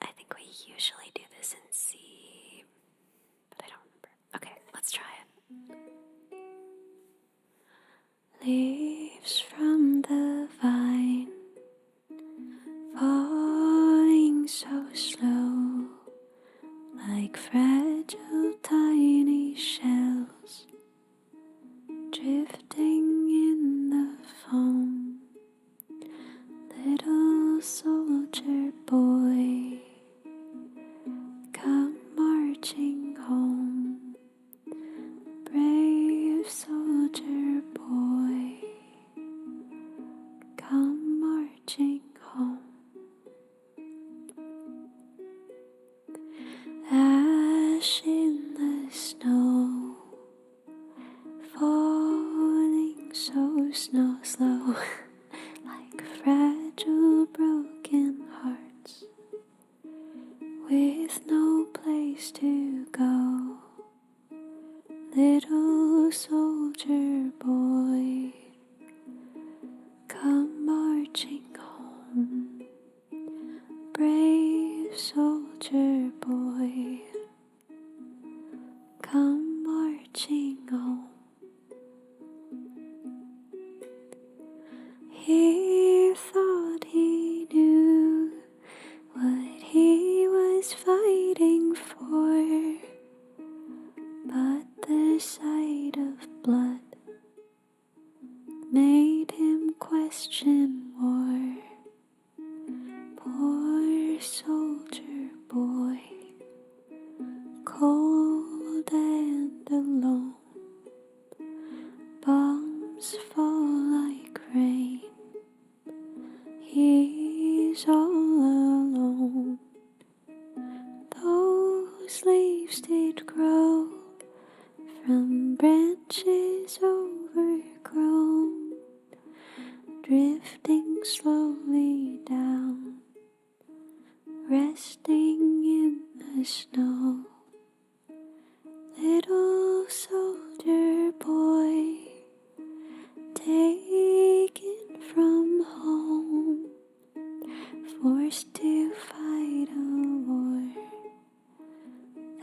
I think we usually do this in C, but I don't remember. Okay, let's try it. Leaves from the vine, falling so slow, like fragile tiny shells, drifting in the foam. Little soldier boy, come marching home. Brave soldier boy, come marching home. Ash in the snow, falling so slow, like fragile broken hearts, with no place to go. Little soldier boy, come marching home. Brave soldier boy, come marching home. He thought he knew what he was fighting for, but the sight of leaves did grow from branches overgrown, drifting slowly down, resting in the snow. Little soldier boy, taken from home, forced to fight a war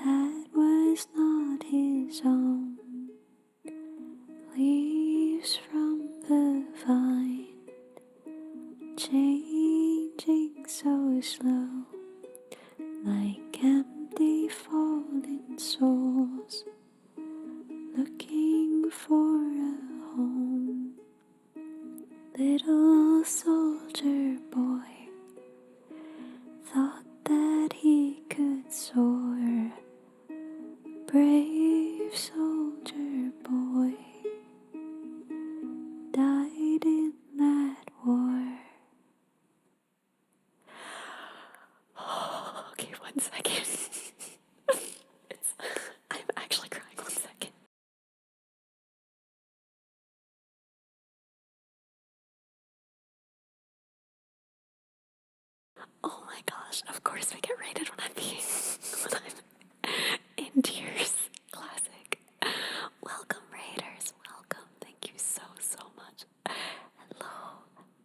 that was not his own. Leaves from the vine, changing so slow, like empty fallen souls, looking for a home. Little soldier boy thought that he could soar. Brave soldier boy died in that war. Okay, 1 second. I'm actually crying. 1 second. Oh my gosh, of course we get rated when I'm in tears. Classic. Welcome, Raiders. Welcome. Thank you so much. Hello,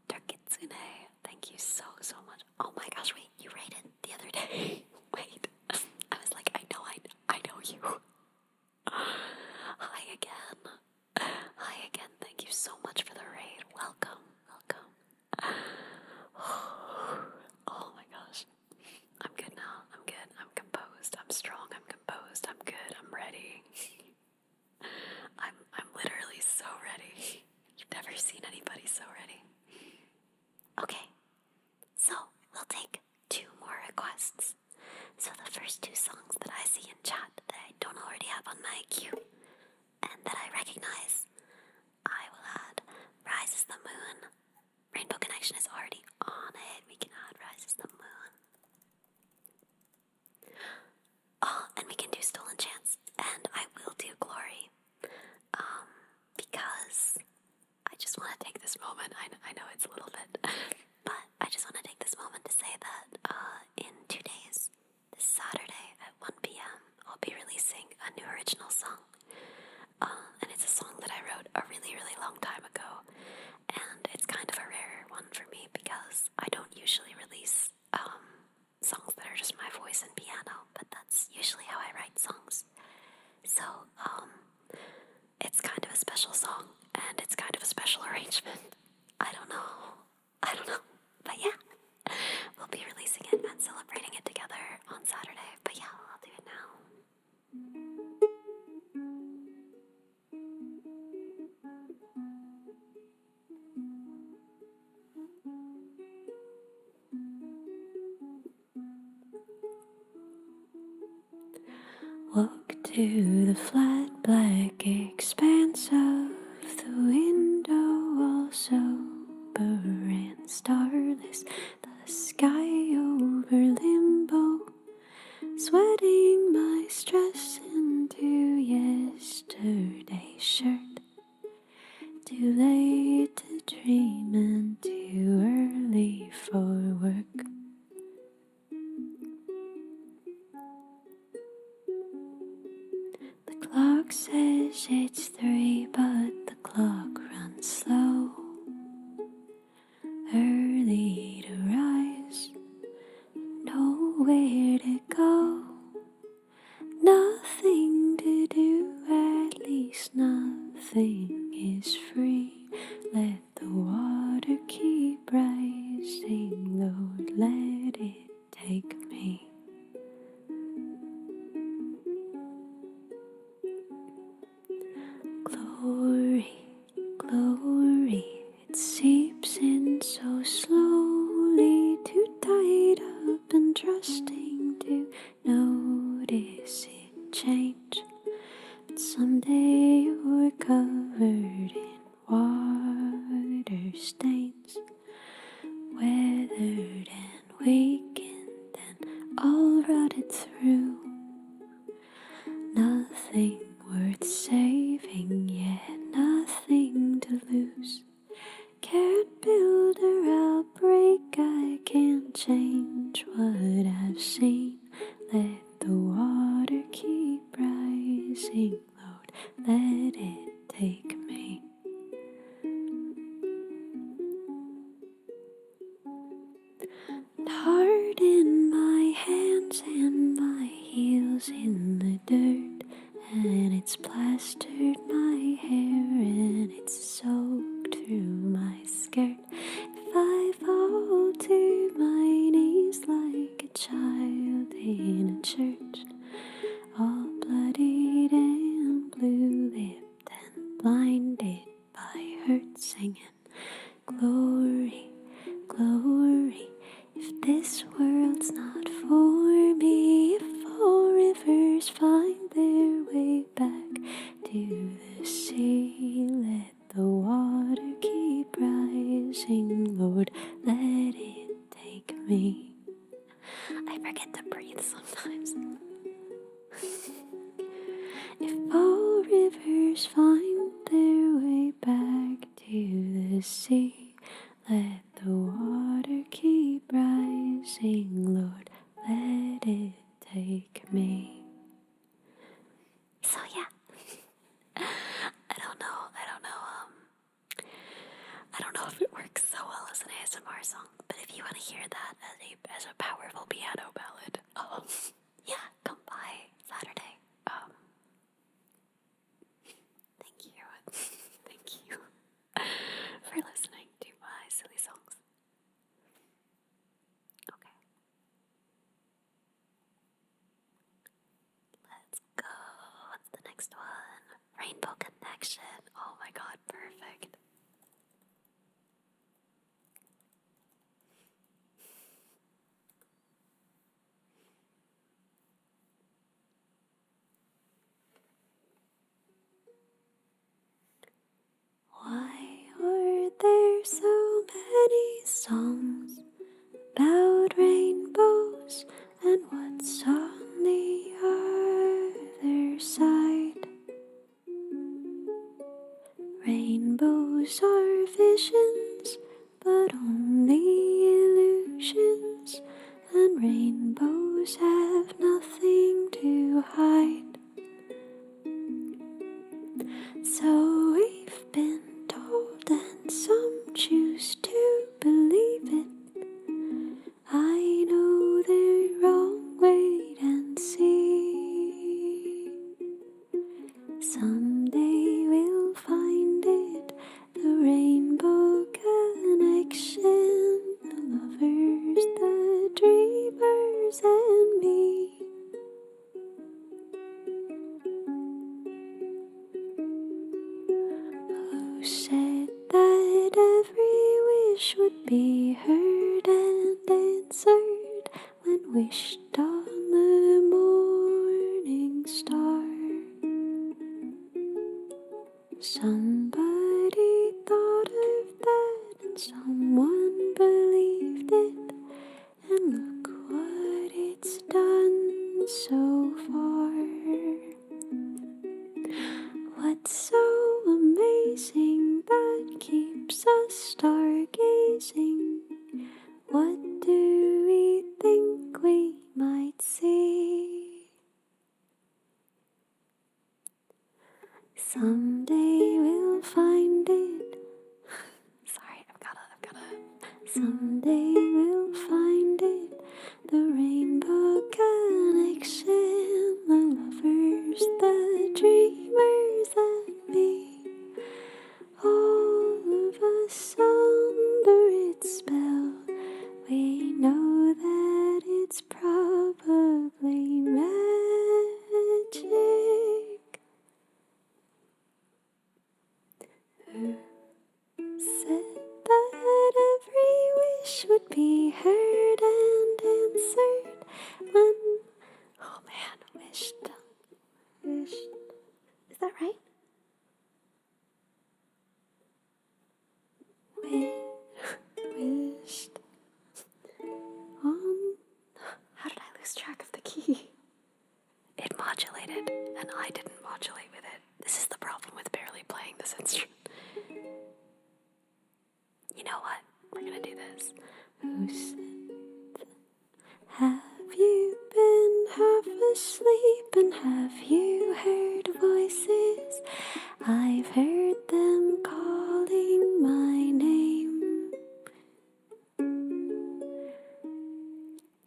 Turkitsune. Thank you so much. Oh my gosh, wait, you rated the other day. Wait. I was like, I know you. Hi again. Thank you so much for the raid. Welcome. Oh my gosh. I'm good now. I'm good. I'm composed. I'm strong. I'm composed. I'm good. I'm ready. I'm literally so ready. You've never seen anybody so ready. Okay. So, we'll take 2 more requests. So the first 2 songs that I see in chat that I don't already have on my queue and that I recognize, I will add Rise is the Moon. Rainbow Connection is already on it. We can add Rise is the Moon. Oh, and we can do Stolen Chance. And I will do Glory. Because I just want to take this moment. I know it's a little bit, but I just want to take this moment to say that in 2 days, this Saturday at 1 p.m., I'll be releasing a new original song. And it's a song that I wrote a really long time ago. And it's kind of a rare one for me because I don't usually release songs that are just my voice and piano, but that's usually how I write songs. So, it's kind of a special song, and it's kind of a special arrangement. I don't know. But yeah, we'll be releasing it and celebrating it together on Saturday. But yeah, I'll do it now. Walk to the flat black expanse of the window, all sober and starless, the sky over limbo, sweating my stress into yesterday's shirt, too late to dream and too early for work. The clock says it's 3, but the clock runs slow. Early to rise, nowhere to go, nothing to do, at least nothing is free. Let the water keep rising, Lord, let it take me. Glory, it seeps in so slowly, too tied up and trusting to notice it change. But someday you're covered in water stains, weathered and weakened and all rotted through. Nothing worth saving, yet nothing to lose. Can't build or I'll break, I can't change what I've seen. Let the water keep rising, Lord, let it take me. Heart in my hands and my heels in the dirt, and it's plastered my hair and it's soaked through my skirt. If I fall to my knees like a child in a church, all bloodied and blue-lipped and blinded by hurt, singing glory, glory. If this world's not for me, if all rivers find their way back to the sea, let the water keep rising, Lord, let it take me. I forget to breathe sometimes. If all rivers find their way back to the sea, let the water keep rising, Lord, let it take me. So yeah, I don't know if it works so well as an ASMR song, but if you want to hear that as a powerful piano ballad, yeah, come by Saturday. Thank you for listening to my silly songs. Okay. Let's go. What's the next one? Rainbow Connection. Oh my god, perfect. Why are there so many songs about rainbows, and what's on the other side? Rainbows are visions, but only illusions, and rainbows have nothing to hide. So we've been told, and some choose to believe it. I know they're wrong, wait and see. Someday we'll find it, the rainbow connection, the lovers, the dreamers, and me. Who said that every wish would be heard and answered when wished on the morning star? Somebody thought of that and someone believed it, and look what it's done so far. What's so amazing that keeps us stargazing? What do we think we might see? Someday we'll find it. Sorry, I've gotta. Someday we'll find it, the rainbow connection, the lovers, the dreamers, and me. All of us under its spell, we know that it's probably magic. Who said that every wish would be heard and answered when, oh man, wished, is that right? Wished on, how did I lose track of the key? It modulated and I didn't modulate with it. This is the problem with barely playing this instrument. You know what? We're gonna do this. Who said, have you been half asleep and have you heard voices? I've heard them calling my name.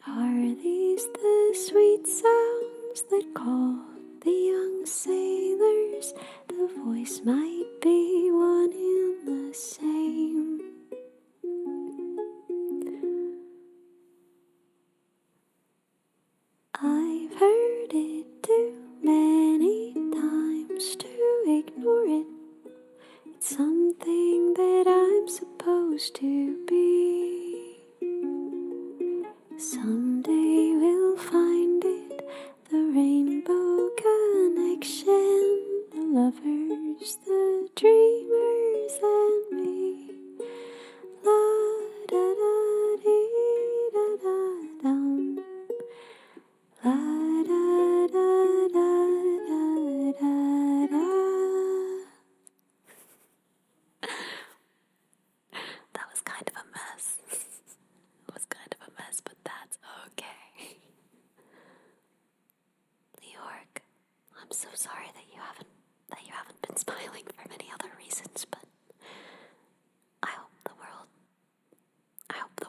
Are these the sweet sounds that call the young sailors? The voice might be one and the same. I've heard it too many times to ignore it. It's something that I'm supposed to be. Someday we'll find it, the rainbow connection, the lovers, the dreamers, and me. La da da dee da da dum. La da da da da da da. That was kind of a mess. It was kind of a mess, but that's okay. Leorg, I'm so sorry that you haven't been smiling for many other reasons, but I hope the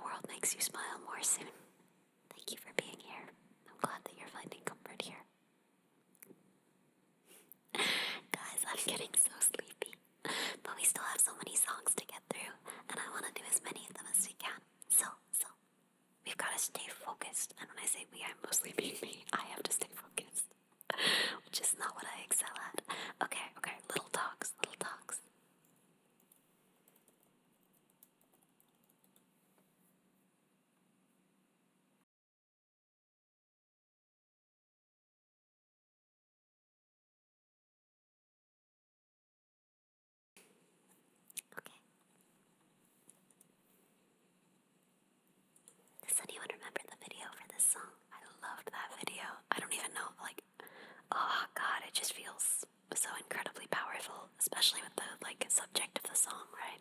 world makes you smile more soon. Thank you for being here. I'm glad that you're finding comfort here. Guys, I'm getting so sleepy, but we still have so many songs to get through, and I want to do as many of them as we can. So, we've got to stay focused, and when I say we, I'm mostly being me. I have to stay focused, which is not what I excel at. Okay, little talks. Okay. Does anyone remember the video for this song? I loved that video. I don't even know, oh god, it just feels so incredibly powerful, especially with the, subject of the song, right?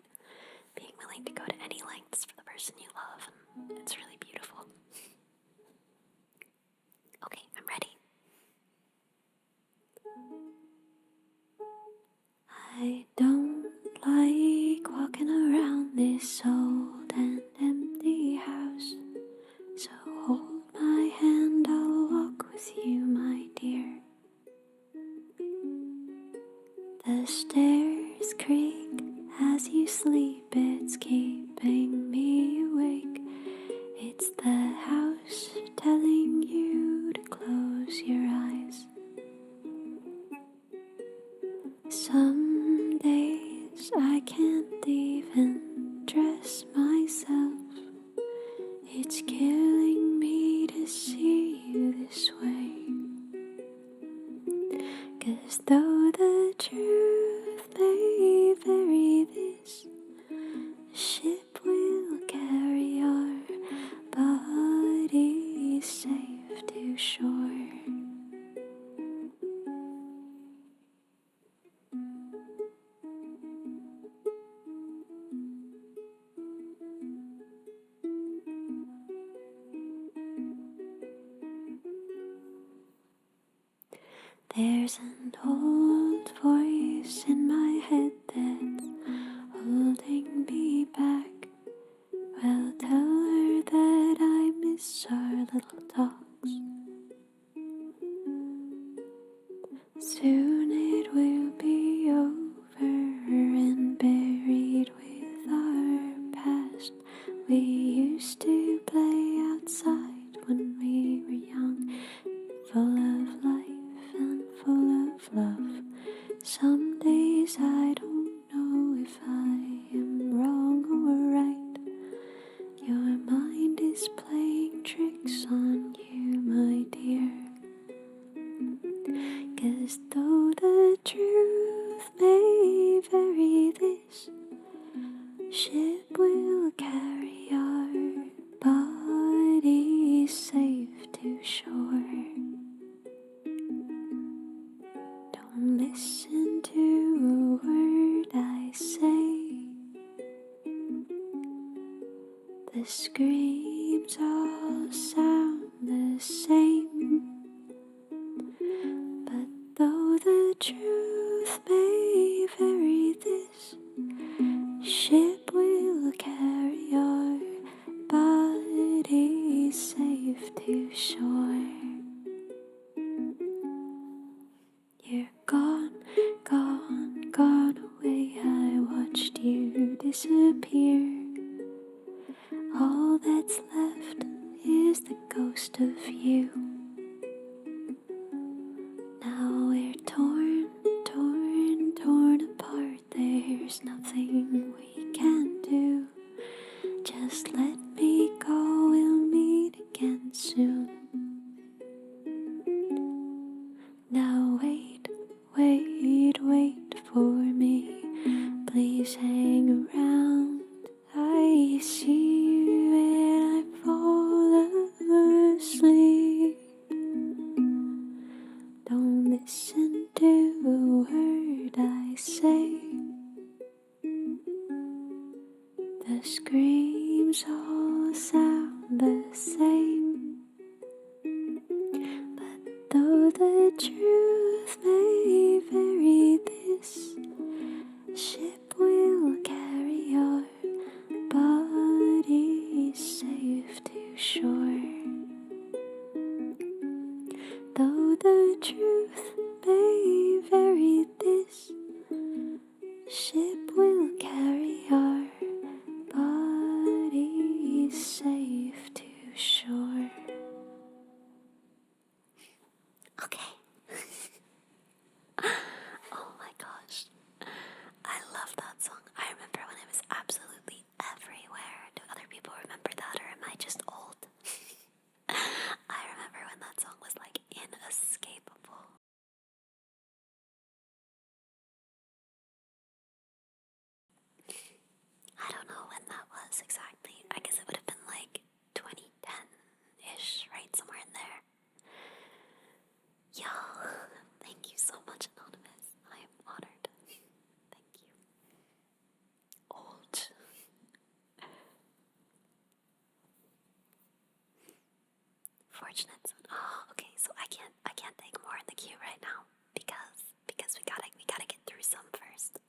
Being willing to go to any lengths for the person you love, and it's really beautiful. Okay, I'm ready. I don't like walking around this old and empty house, so hold my hand, I'll walk with you, my dear. The stairs creak as you sleep, it's keeping me awake. It's the house telling you to close your eyes. Some days I can't even dress myself. It's killing me to see you this way. 'Cause though the truth may vary, this ship will carry our bodies safe to shore. There's an old voice in my head that's holding me back. Well, tell her that I miss our little talks. Soon it will be over and buried with our past. We used to play outside when we were young, full of life and full of love. Some days I don't know if I am wrong or right. Your mind is playing tricks on you, my dear. 'Cause though the truth may vary, this ship will carry our bodies safe to shore. listen to a word I say. The screams all sound the same, but though the truth may vary, this ship will carry your body safe to shore. You're gone, gone, gone away. I watched you disappear. All that's left is the ghost of you. Now we're torn, torn, torn apart. There's nothing we can do. Just let me go, we'll meet again soon. Now wait, wait, wait for me. Please hang around. I see you and I fall asleep. Don't listen to a word I say. The screams all sound the same, but though the truth may vary, this ship will carry your body safe to shore. Though the truth may vary, this ship will carry our body safe to shore. Okay. Oh my gosh. I love that song. I remember when it was absolutely everywhere. Do other people remember that, or am I just old? I remember when that song was like inescapable. I don't know when that was exactly. I guess it would have been like 2010-ish, right? Somewhere in there. Yeah. Thank you so much, Anonymous. I am honored. Thank you. Old. Fortunate son. Oh, okay. So I can't take more in the queue right now because we gotta get through some first.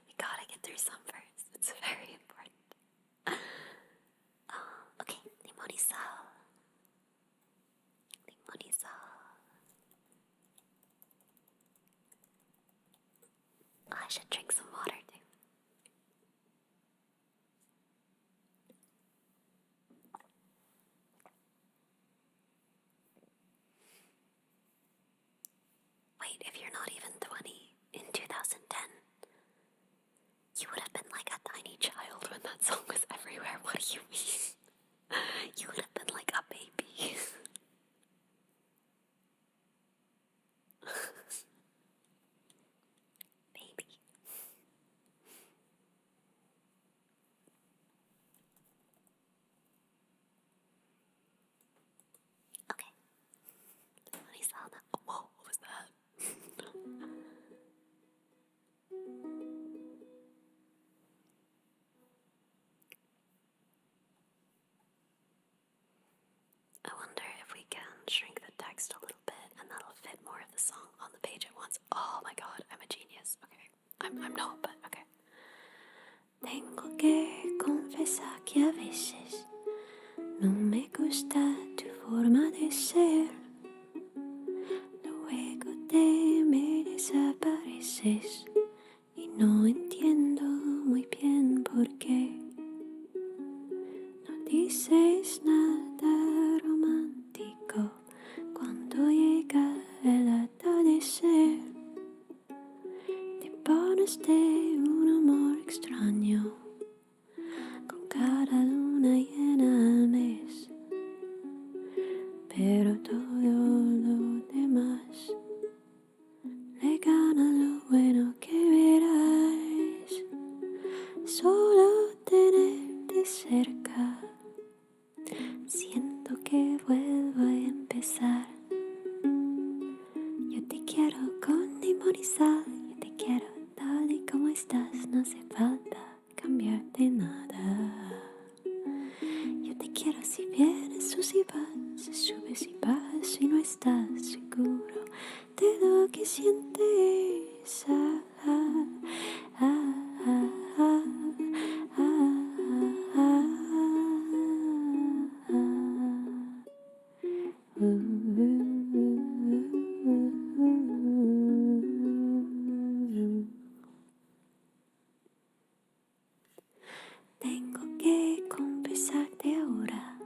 We gotta get through some first. It's very important. Okay. Limonisa. Limonisa. I should drink some water too. Wait, if you're not even 20 in 2010, you would have been like a tiny child when that song was everywhere. What do you mean? You would have been like a baby. Baby. Okay. What is that? Oh, whoa, what was that? I wonder if we can shrink the text a little bit and that'll fit more of the song on the page at once. Oh my god, I'm a genius. Okay. I'm not, but okay. Tengo que confesar que a veces no me gusta tu forma de ser. Luego te me desapareces y no entiendo muy bien por qué. No dices nada romántico cuando llega el atardecer. Te pones de un amor extraño con cada luna llena al mes. Pero todo lo demás le gana lo bueno que verás. Solo tenerte cerca, siento que vuelvo a empezar. Yo te quiero con mi limón y sal. Yo te quiero tal y como estás, no hace falta cambiarte nada. Yo te quiero si vienes o si vas, si subes y bajas, si no estás seguro de lo que sientes. Tengo que confesarte ahora,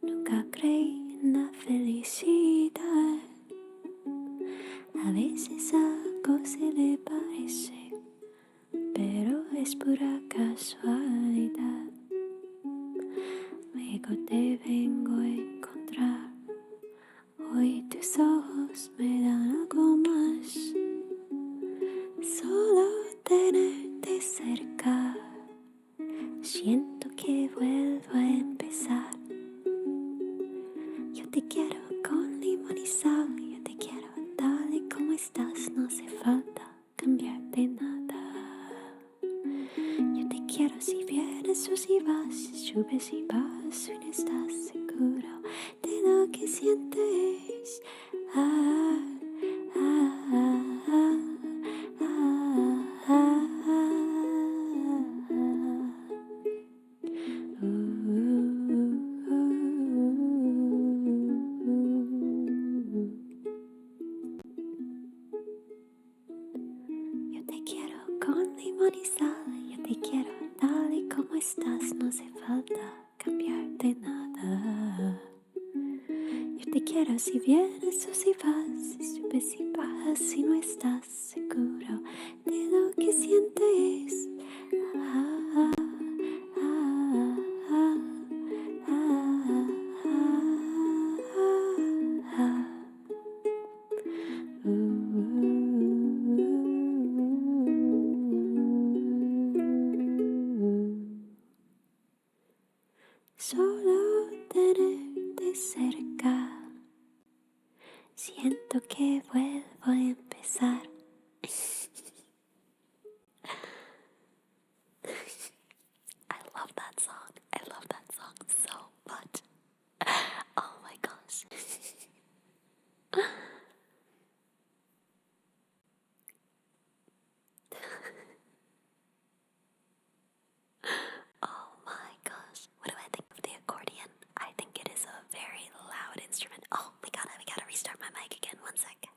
nunca creí en la felicidad. A veces algo se le parece, pero es pura casualidad. Luego te vengo a encontrar, hoy tus ojos me dan algo más. Solo tenerte cerca, siento que vuelvo a empezar. Yo te quiero con limón y sal, yo te quiero tal y como estás, no hace falta cambiarte nada. Yo te quiero si vienes o si vas, si subes y bajas, si no estás seguro de lo que sientes. Yo te quiero con limón y sal, yo te quiero tal y como estás, no hace falta cambiarte nada. Yo te quiero si vienes o si vas, si subes y bajas, si no estás seguro de lo que sientes. Solo tenerte cerca, siento que vuelvo a empezar. I love that song. I love that song so much. Oh my gosh. Oh my gosh. What do I think of the accordion? I think it is a very loud instrument. Oh, we gotta restart my mic again. One sec.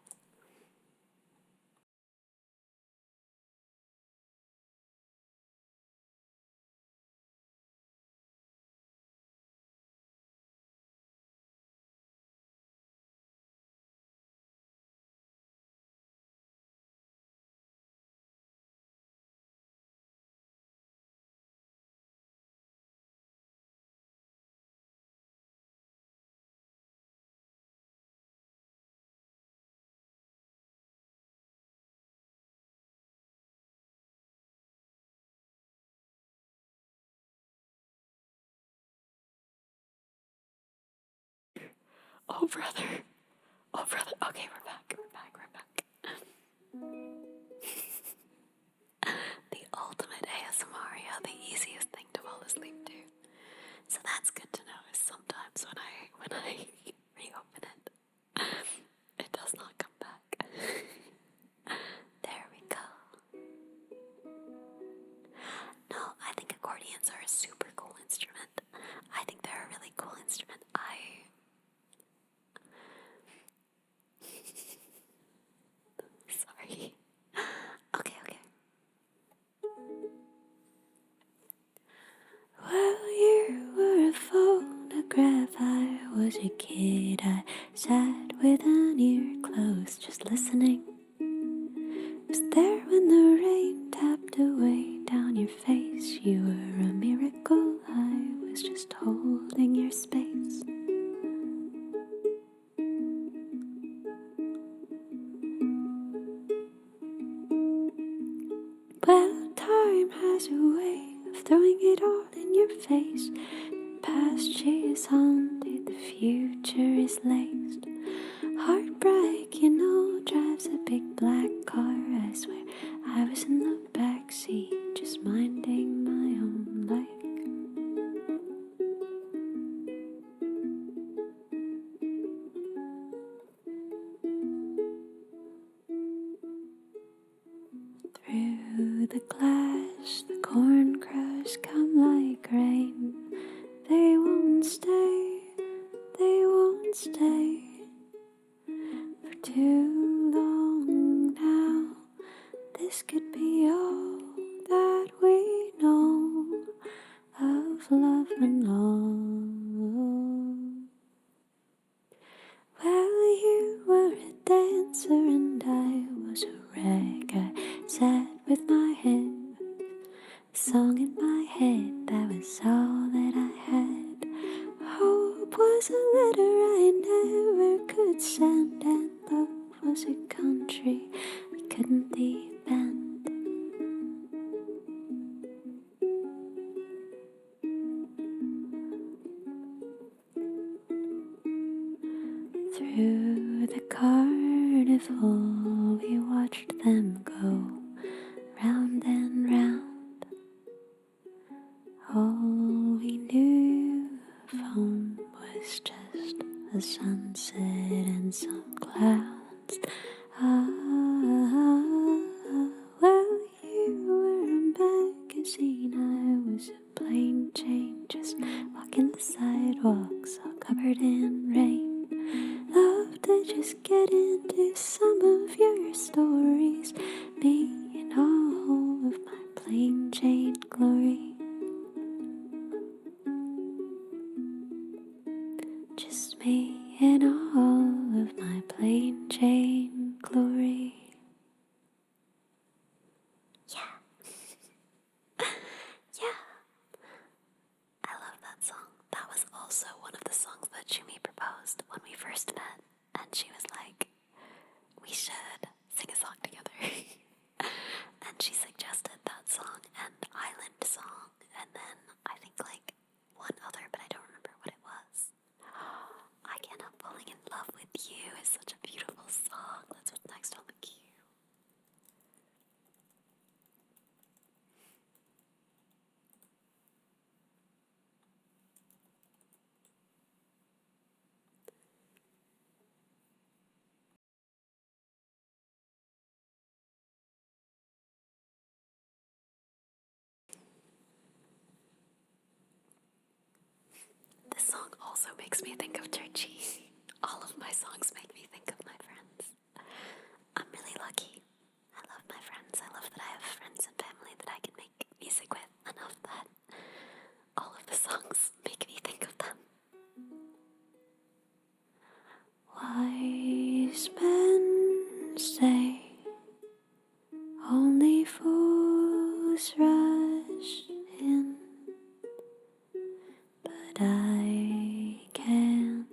Oh brother. Oh brother. Okay, we're back. The ultimate ASMR, yeah, the easiest thing to fall asleep to. So that's good to know, is sometimes when I reopen it, it does not come back. There we go. No, I think accordions are a super cool instrument. I think they're a really cool instrument. Sorry. Okay. While you were a phonograph, I was a kid. I sat with an ear closed, just listening. Was there when the rain tapped away down your face. You were a miracle, I was just holding your space. Well, time has a way of throwing it all in your face. The past is haunted, the future is laced. Heartbreak, drives a big black car. I swear I was in the back seat, just minding my own life. Through the glass, the corn crows come like rain. They won't stay, they won't stay for too long now. This could be all that we know of love and all. Well, you were a dancer and I was a wreck. I sat with my head, a song in my head, that was all that I had. Hope was a letter I never could send, and love was a country we couldn't defend. Through the carnival we watched them go round and round. All we knew of home was just a sunset and some clouds. Well, you were a magazine, I was a plain Jane, just walking the sidewalks all covered in rain. Love to just get into some of your stories, me in all of my plain Jane glory. Just me in all of my plain Jane glory. Yeah. Yeah. I love that song. That was also one of the songs that Shumi proposed when we first met. And she was like, we should sing a song together. And she suggested that song and Island song. And then I think like one other, but I don't remember what it was. I Can't Help Falling in Love with You is such a beautiful song. That's what's next on the queue. This song also makes me think of Turchi. All of my songs make me think of my friends. I'm really lucky. I love my friends. I love that I have friends and family that I can make music with enough that all of the songs make me think of them. Wise men say only fools rush in, but I can't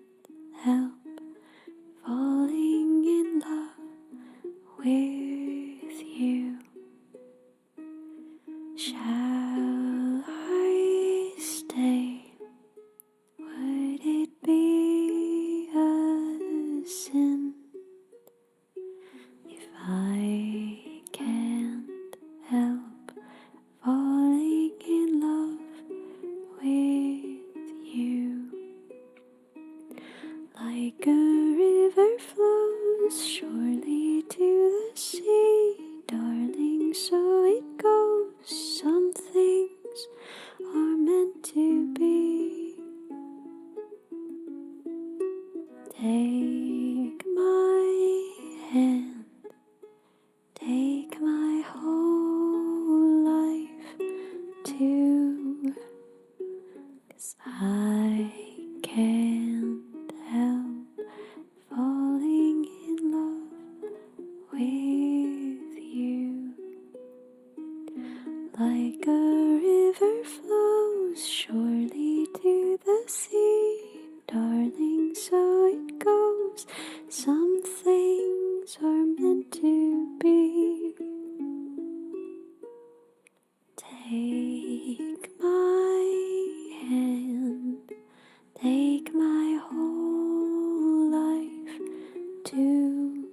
help falling in love with you. Shall I stay? Would it be a sin if I can't help falling in love with you? Like a river flows surely to the sea, darling, so it goes. Some things are meant to be. Take my hand, take my whole life too, 'cause I can't help falling in love with you. Like a river flows surely to the sea, darling, so it goes. Some things are meant to be. Take my hand, take my whole life too,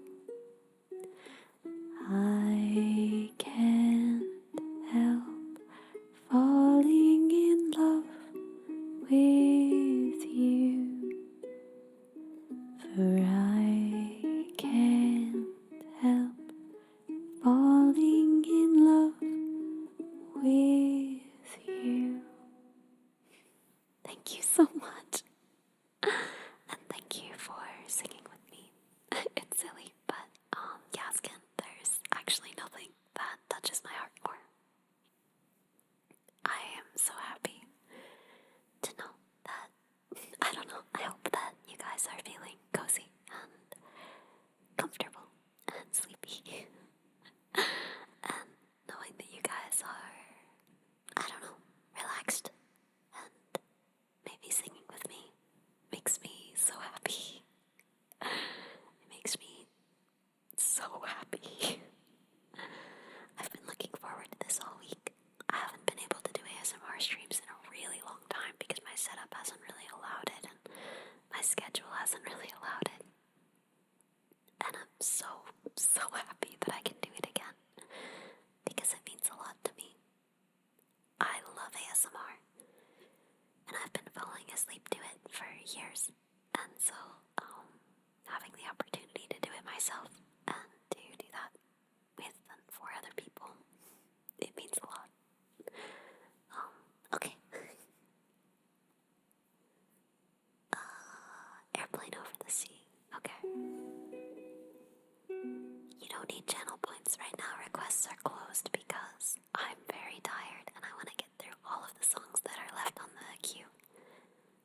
playlists are closed because I'm very tired and I want to get through all of the songs that are left on the queue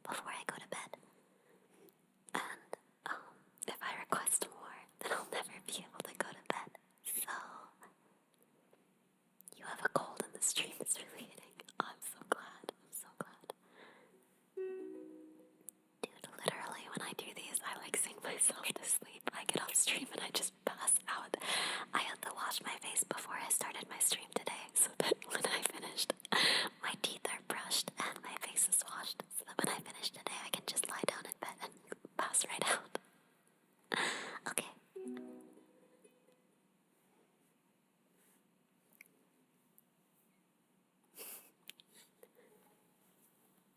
before I go to bed. And if I request more, then I'll never be able to go to bed. So, you have a cold and the stream is really hitting. I'm so glad. I'm so glad. Dude, literally when I do these, I like sing myself to sleep. I get off stream and I just pass out. I had to wash my face before I started my stream today, so that when I finished, my teeth are brushed and my face is washed, so that when I finish today, I can just lie down in bed and pass right out. Okay.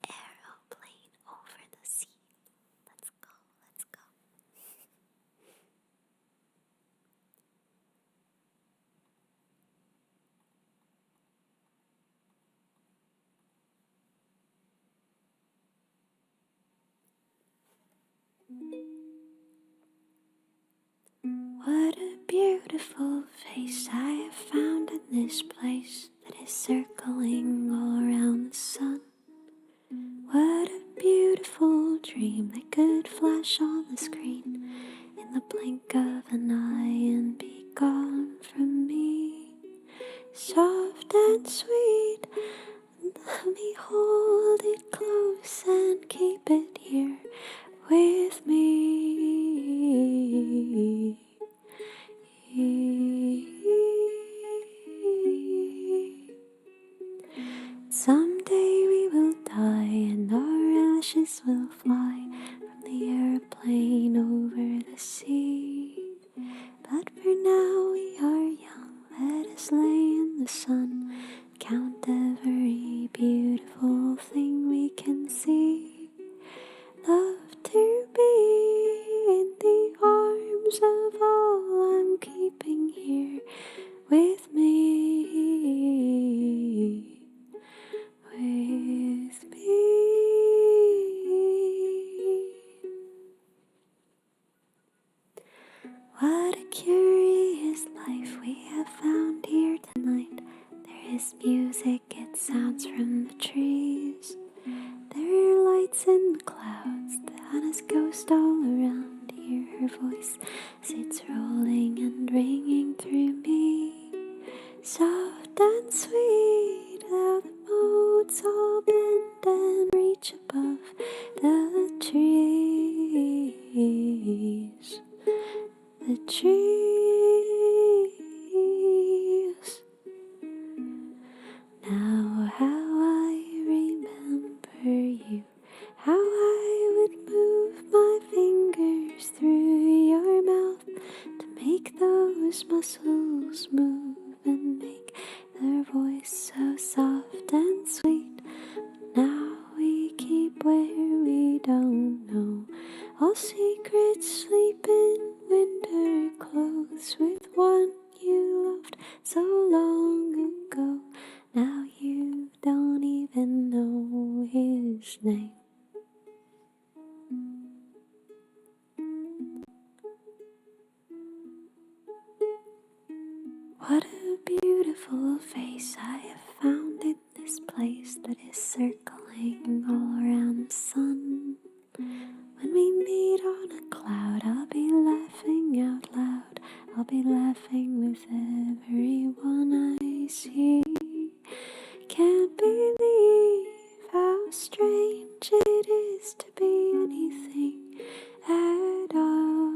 Aeroplane over the sea. Let's go, let's go. What a beautiful face I have found in this place that is circling all around the sun. What a beautiful dream that could flash on the screen in the blink of an eye and be gone from me. Soft and sweet, let me hold it close and keep it here with me. Someday we will die and our ashes will fly from the airplane over the sea. But for now we are young, let us lay in the sun, count every beautiful thing we can see. Love to be in the arms of all I'm keeping here with me. With me. What a curious life we have found here tonight. There is music, it sounds from the trees. There are lights in the clouds, the honest ghost all around. Hear her voice as it's rolling and ringing through me. Soft and sweet, how the motes all bend and reach above the trees. The trees. Now how I remember you, how I would move my fingers through your mouth to make those muscles move and make their voice so soft and sweet. But now we keep where we don't know, all secrets sleep in winter clothes with one you loved so long ago. Now you don't even know his name. What a beautiful face I have found in this place that is circling all around the sun. When we meet on a cloud, I'll be laughing out loud. I'll be laughing with everyone I see. Can't believe how strange it is to be anything at all.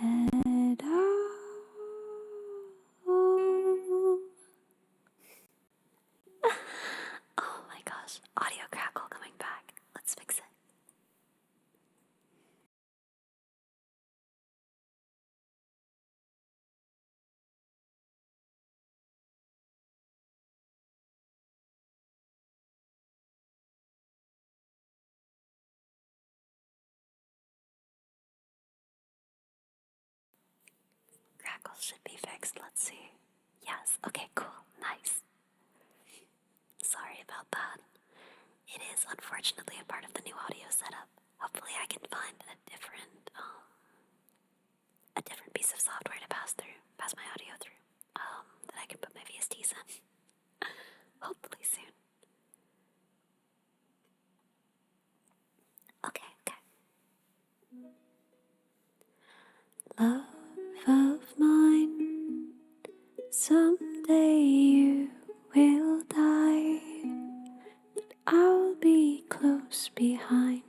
At all. Oh my gosh, audio crackle coming back. Let's fix it. Crackle should be fixed. Let's see. Yes. Okay, cool. Nice. Sorry about that. It is unfortunately a part of the new audio setup. Hopefully I can find a different piece of software to pass my audio through, that I can put my VSTs in. Hopefully soon. Okay. Love of mine, someday you will die, but I'll be close behind.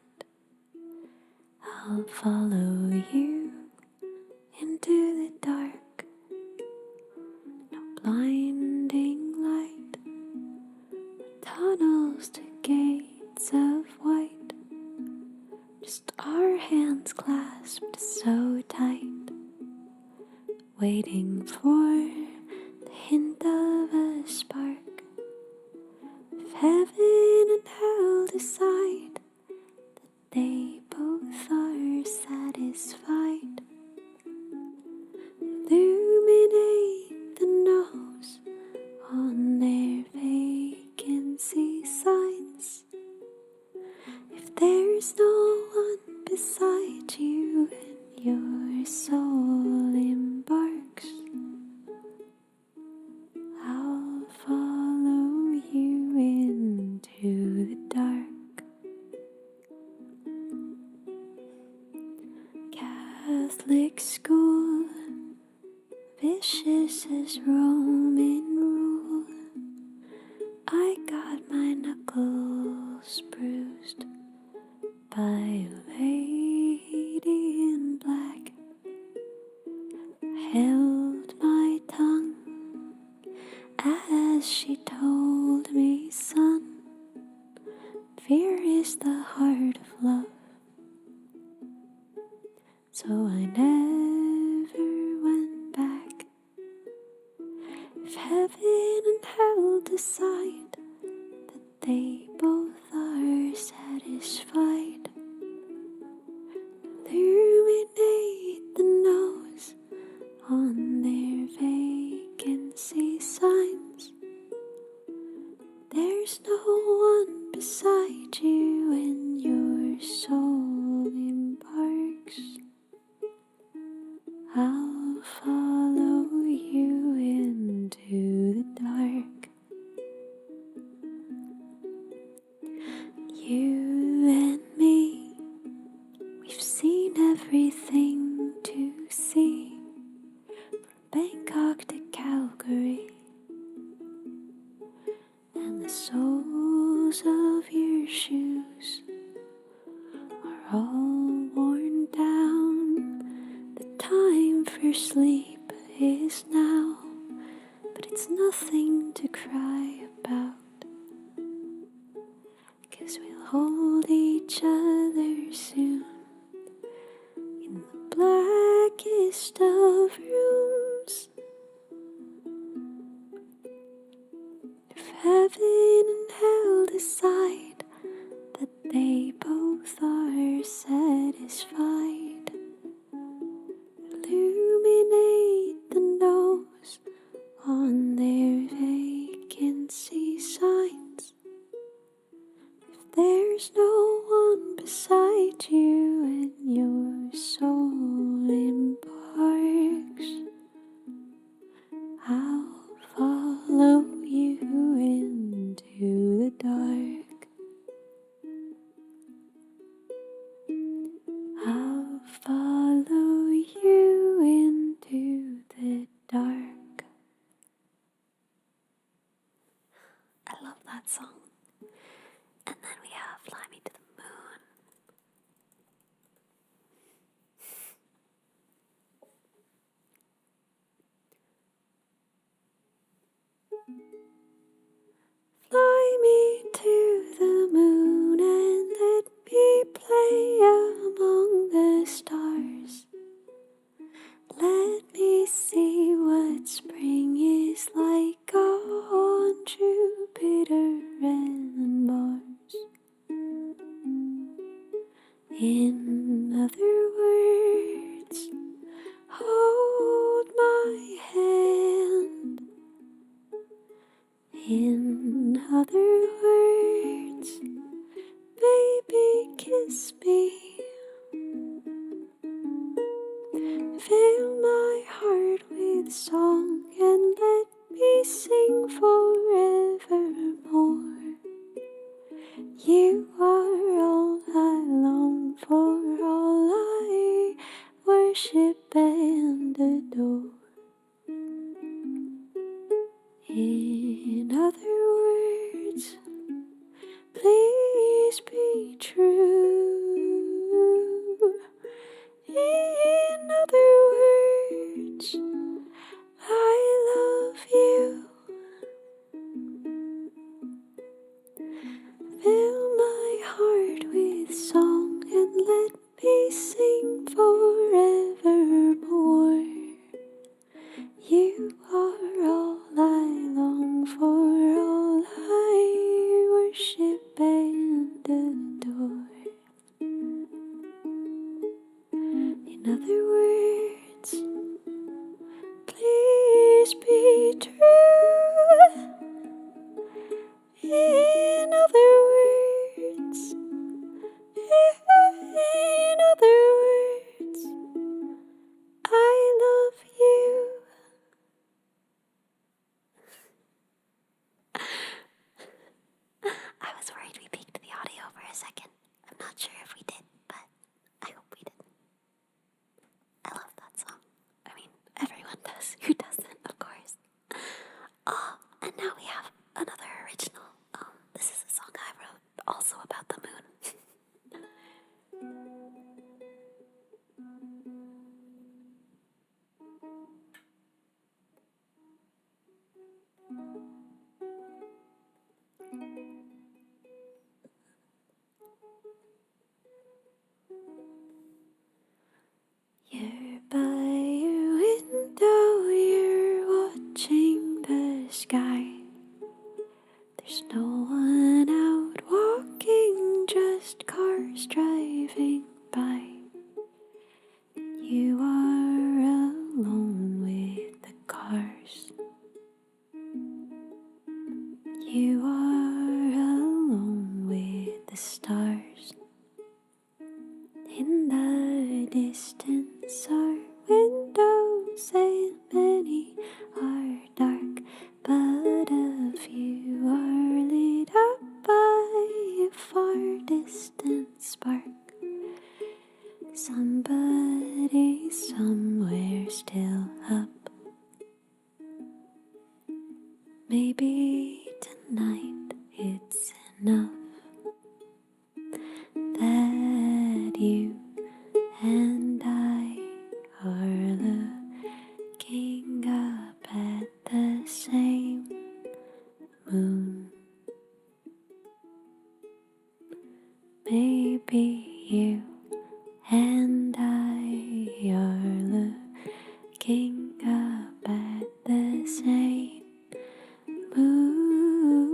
I'll follow you into the dark. No blinding light, tunnels to gates of white. Just our hands clasped so tight, waiting for the hint of a spark. If heaven and hell decide that they both are satisfied, illuminate the nose on their vacancy signs. If there's no one beside you and your soul embarks, I'll follow you into the dark. Catholic school, vicious as Roman rule. I got my knuckles bruised by a lady in black. Held my tongue as she told me, son, fear is the heart of love. So I never went back. If heaven and hell decide that they both are satisfied, illuminate the nose on their vacancy signs. There's no one beside you when your soul embarks. I'll follow you into the dark. You and me, we've seen everything to see, from Bangkok to Calgary, and the soles of your shoes are all worn down. The time for sleep is now, but it's nothing to cry about, 'cause we'll hold each other soon in the blackest of rooms. If heaven and hell decide that they both are satisfied, illuminate the nose on their vacancy signs. If there's no one beside you and your soul embarks, I'll follow you into the dark. I'll follow you into the dark. I love that song. And then we have Fly Me to the Moon. Fly me to the moon and let me play among the stars. Let me see what spring is like on Jupiter and Mars. In other words, hold my hand. In other words, baby, kiss me. Fill my heart with and adore. In other words, please be true. In other words, I love you. Fill my heart with song and let me sing forevermore. You are all I long for, all I worship and adore. In other words, please be true. In other words, in other words, I love you. I was worried we peaked the audio for a second. I'm not sure if we did, but I hope we did. I love that song. I mean, everyone does. Who doesn't, of course. Oh, and now we have another original. This is a song I wrote also about the moon. You're by your window, you're watching the sky. There's no one out walking, just cars driving by. You are alone with the cars. You are alone with the stars. In the distance are windows and many are dark, but a few are lit up by a far distant spark. Somebody somewhere still up. Maybe tonight it's enough that you and I are looking up at the same moon. Maybe you and I are looking up at the same moon.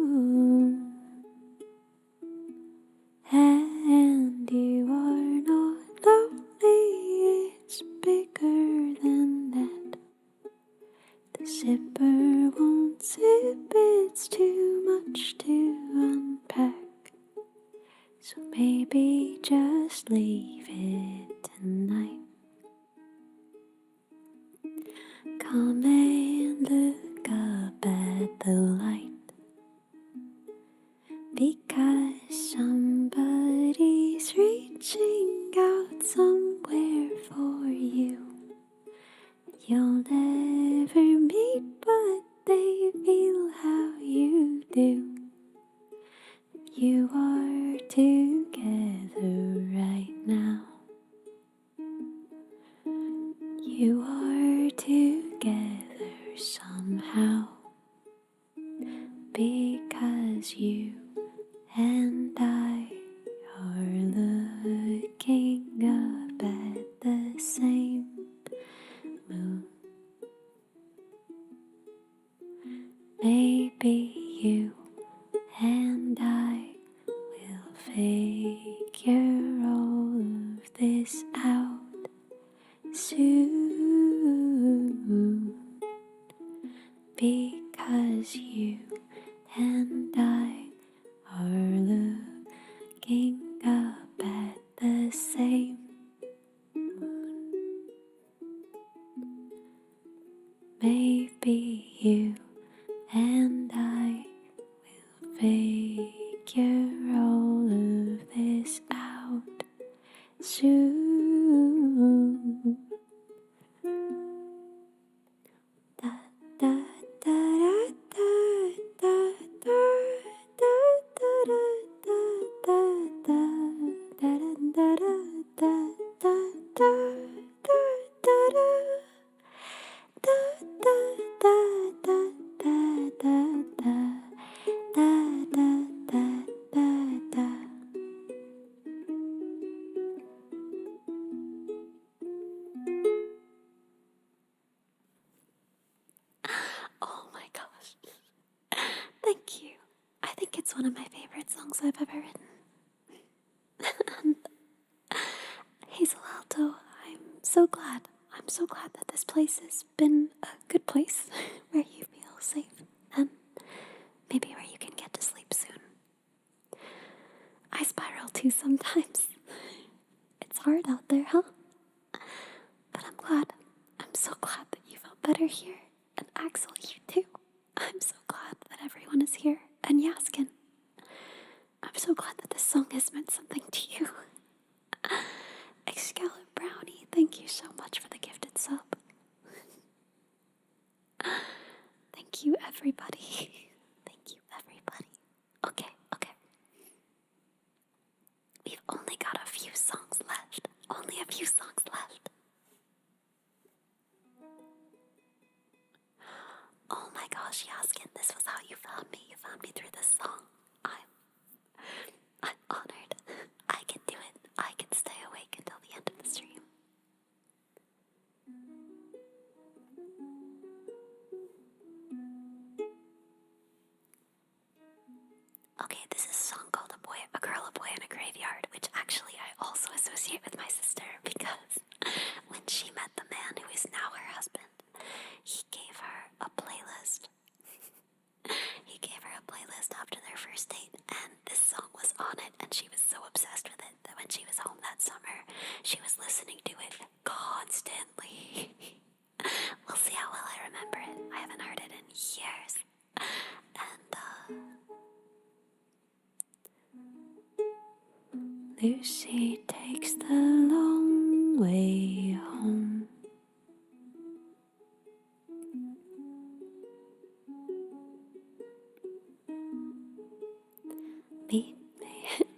And you are not lonely, it's bigger than that. The zipper won't zip, it's too much to unpack. So maybe just leave it tonight. Come and look up at the light. Because somebody's reaching out somewhere for you. You'll never meet, but they feel how you do. You are together right now. You are together somehow. Because you and I are looking up at the same moon. Maybe you and I will figure all of this out soon. Because you and I are looking up at the same moon. Maybe you and I will figure all of this out soon. one of my favorite songs I've ever written. And Hazel Alto, I'm so glad that this place has been a good place where you feel safe and maybe where you can get to sleep soon. I spiral too sometimes. It's hard out there, huh? But I'm so glad that you felt better here. And Axel, you too. I'm so glad that everyone is here. And Yaskin, I'm so glad that this song has meant something to you. Excalibur Brownie, thank you so much for the gifted sub. Thank you, everybody. Thank you, everybody. Okay. We've only got a few songs left. Only a few songs left. Oh my gosh, Yaskin, this was how you found me. You found me through this song. I'm honored. I can do it. I can stay awake until the end of the stream. Okay, this is a song called A Girl, a Boy in a Graveyard, which actually I also associate with my sister because when she met the man who is now her husband, he gave her a playlist. He gave her a playlist after their first date, and this song was on it, and she was so obsessed with it that when she was home that summer, she was listening to it constantly. We'll see how well I remember it. I haven't heard it in years. And, Lucy takes the long way home.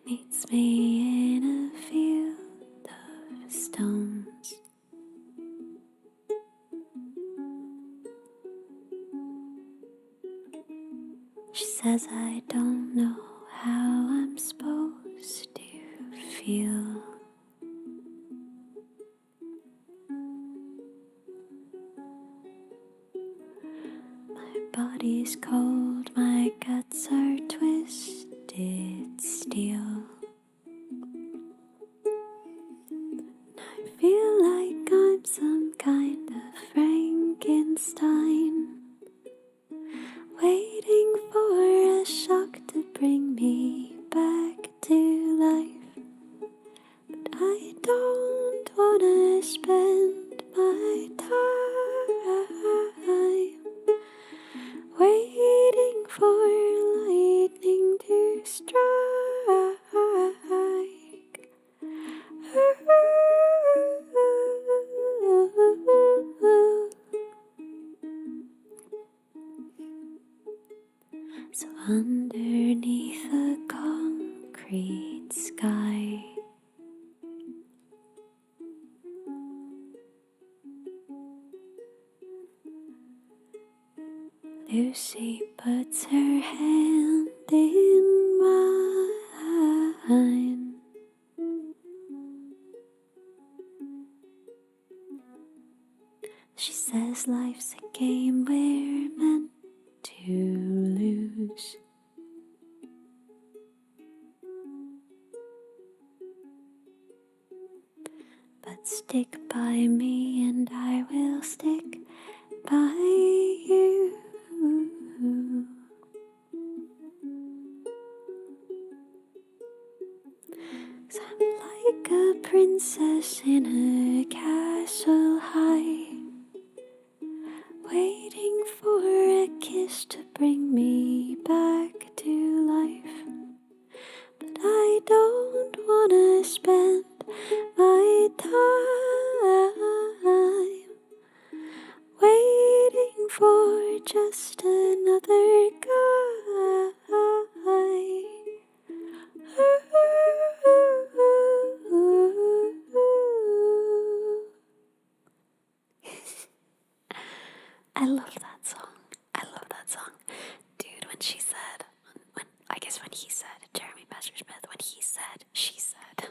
Meets me in a field of stones. She says I don't know how I'm supposed to feel. My body's cold, my guts are twisted steel. I feel like I'm some kind of Frankenstein, waiting for a shock to bring me back to life. But I don't wanna spend my time waiting for lightning to strike. So underneath a concrete sky, Lucy puts her hand in mine. She says life's a game we're meant to lose. But stick by me and I will stick by you. 'Cause I'm like a princess in a castle high, waiting for a kiss to bring me back to life. But I don't wanna spend my time waiting for just another guy. I love that song. Dude, when she said, when he said, Jeremy Messersmith, when he said, she said,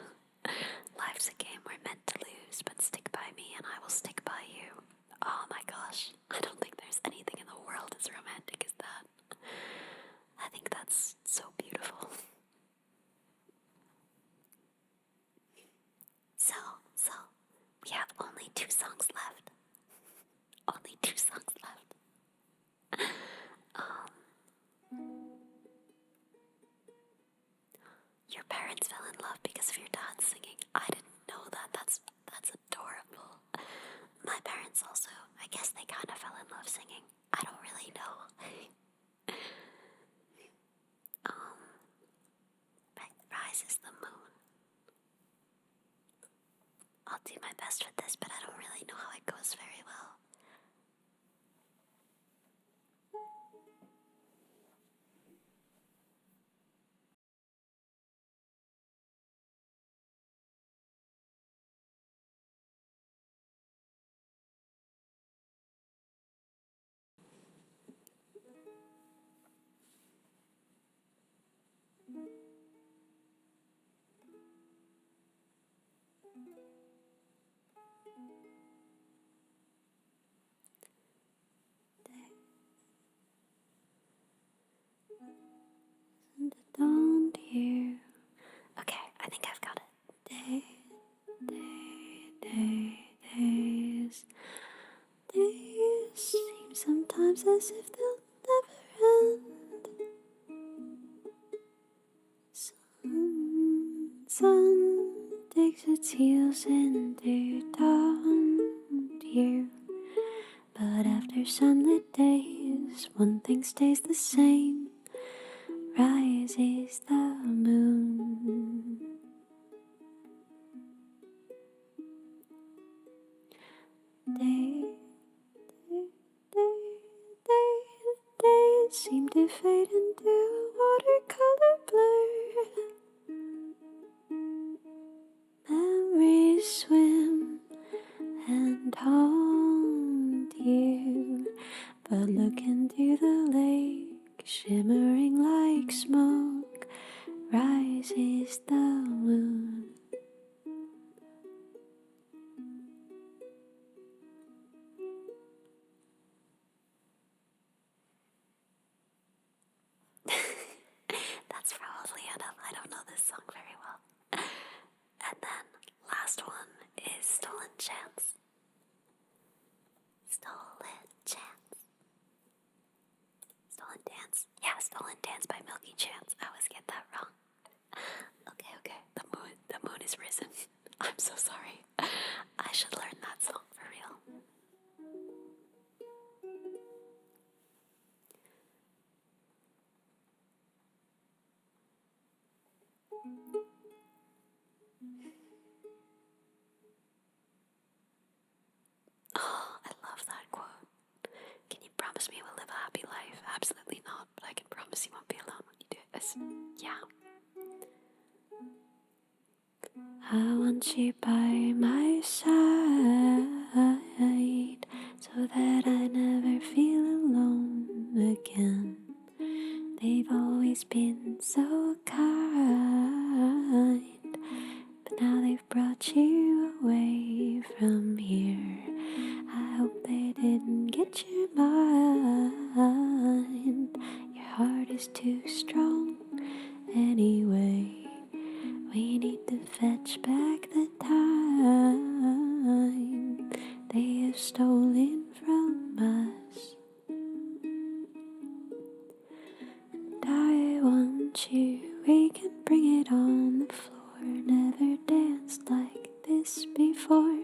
life's a game we're meant to lose, but stick by me and I will stick by you. Oh my gosh, I don't think there's anything in the world as romantic as that. I think that's so beautiful. 2 songs left. Your parents fell in love because of your dad singing. I didn't know that. That's adorable. My parents also, I guess they kind of fell in love singing. I don't really know. Reprise is the moon. I'll do my best with this, but I don't really know how it goes very well. Don't hear. Okay, I think I've got it. Days seem sometimes as if they'll never end. Sun digs its heels into dawn here. But after sunlit days, one thing stays the same. Rises the moon. Days seem to fade into a watercolor blur. Memories swim and haunt you, but look into the lake, shimmering like smoke, rises the moon. That's probably enough. I don't know this song very well. And then, last one is Stolen Chance. Stolen Chance. Stolen Dance. Yeah, Stolen Dance by Milky Chance. I always get that wrong. Okay. The moon is risen. I'm so sorry. I should learn that song for real. Oh, I love that quote. Can you promise me we'll live a happy life? Absolutely not, but I can promise you won't be alone when you do this. Yeah. I want you by my side so that I never feel alone again. They've always been so kind, but now they've brought you away from here. I hope they didn't get your mind. Your heart is too strong anyway. We need to fetch back the time they have stolen from us. And I want you, we can bring it on the floor. Never danced like this before.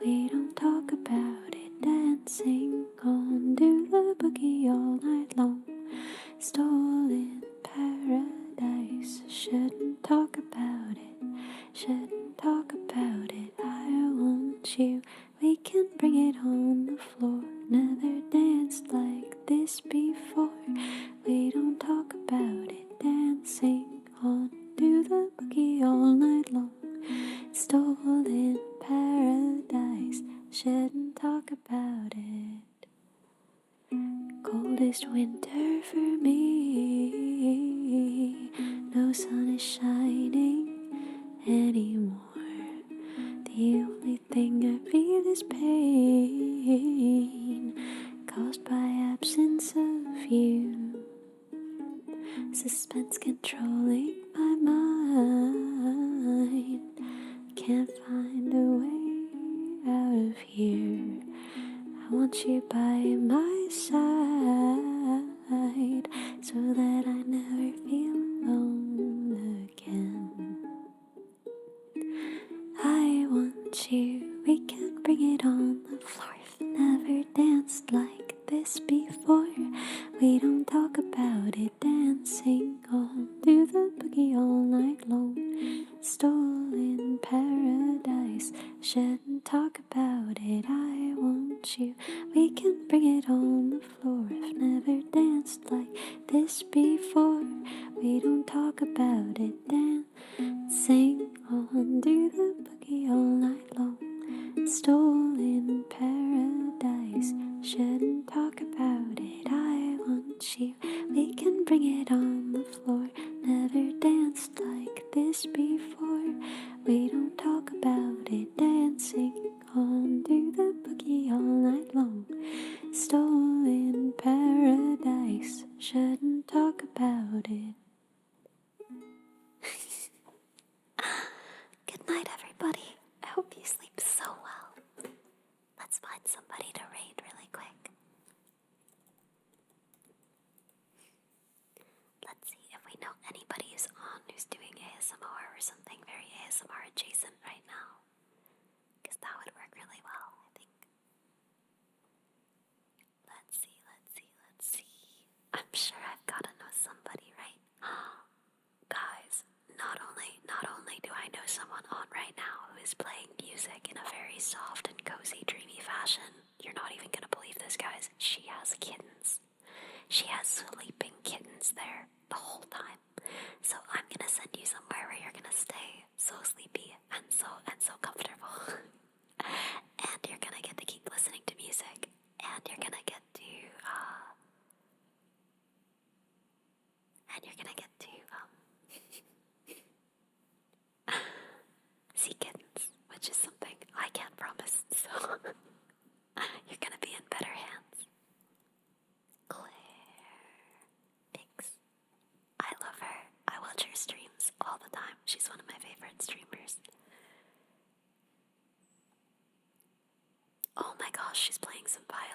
We don't talk about it, dancing on, do the boogie all night long. Stolen paradise, shouldn't talk about it, shouldn't talk about it. I want you, we can bring it on the floor. Never danced like this before. We don't talk about it, dancing on, do the boogie all night long. Stolen paradise, shouldn't talk about it. Coldest winter for me, no sun is shining anymore. The only thing I feel is pain, caused by absence of you. Suspense controlling my mind, can't find a way out of here. I want you by by my side so that I never feel alone again. I want you, we can bring it on the floor. We've never danced like this before. We don't talk about it, dancing on through the boogie all night long. Stolen paradise, shouldn't talk about it. I want you, we can bring it on the floor. I've never danced like this before. We don't talk about it, dancing on through the boogie all night long. Stolen paradise, shouldn't talk about it. I want you, we can bring it on the floor. Never danced like this before. We don't talk about it, dancing on through the boogie all night long. Stolen paradise, shouldn't talk about it. Good night, everybody. I hope you sleep so well. Let's find somebody to raid really quick. Let's see if we know anybody who's on who's doing ASMR or something very ASMR adjacent right now. Because that would work really well, I think. Let's see. I'm sure I've gotta know somebody, right? Guys, not only do I know someone on right now who is playing music in a very soft and cozy, dreamy fashion. You're not even gonna believe this, guys. She has kittens. She has sleeping kittens there the whole time. So I'm gonna send you somewhere where you're gonna stay so sleepy and so comfortable. And you're gonna get to keep listening to music. And you're gonna get to see kittens, which is something I can't promise, so you're gonna be in better hands. Claire Pix. I love her. I watch her streams all the time. She's one of my favorite streamers. Oh my gosh, she's playing some violin.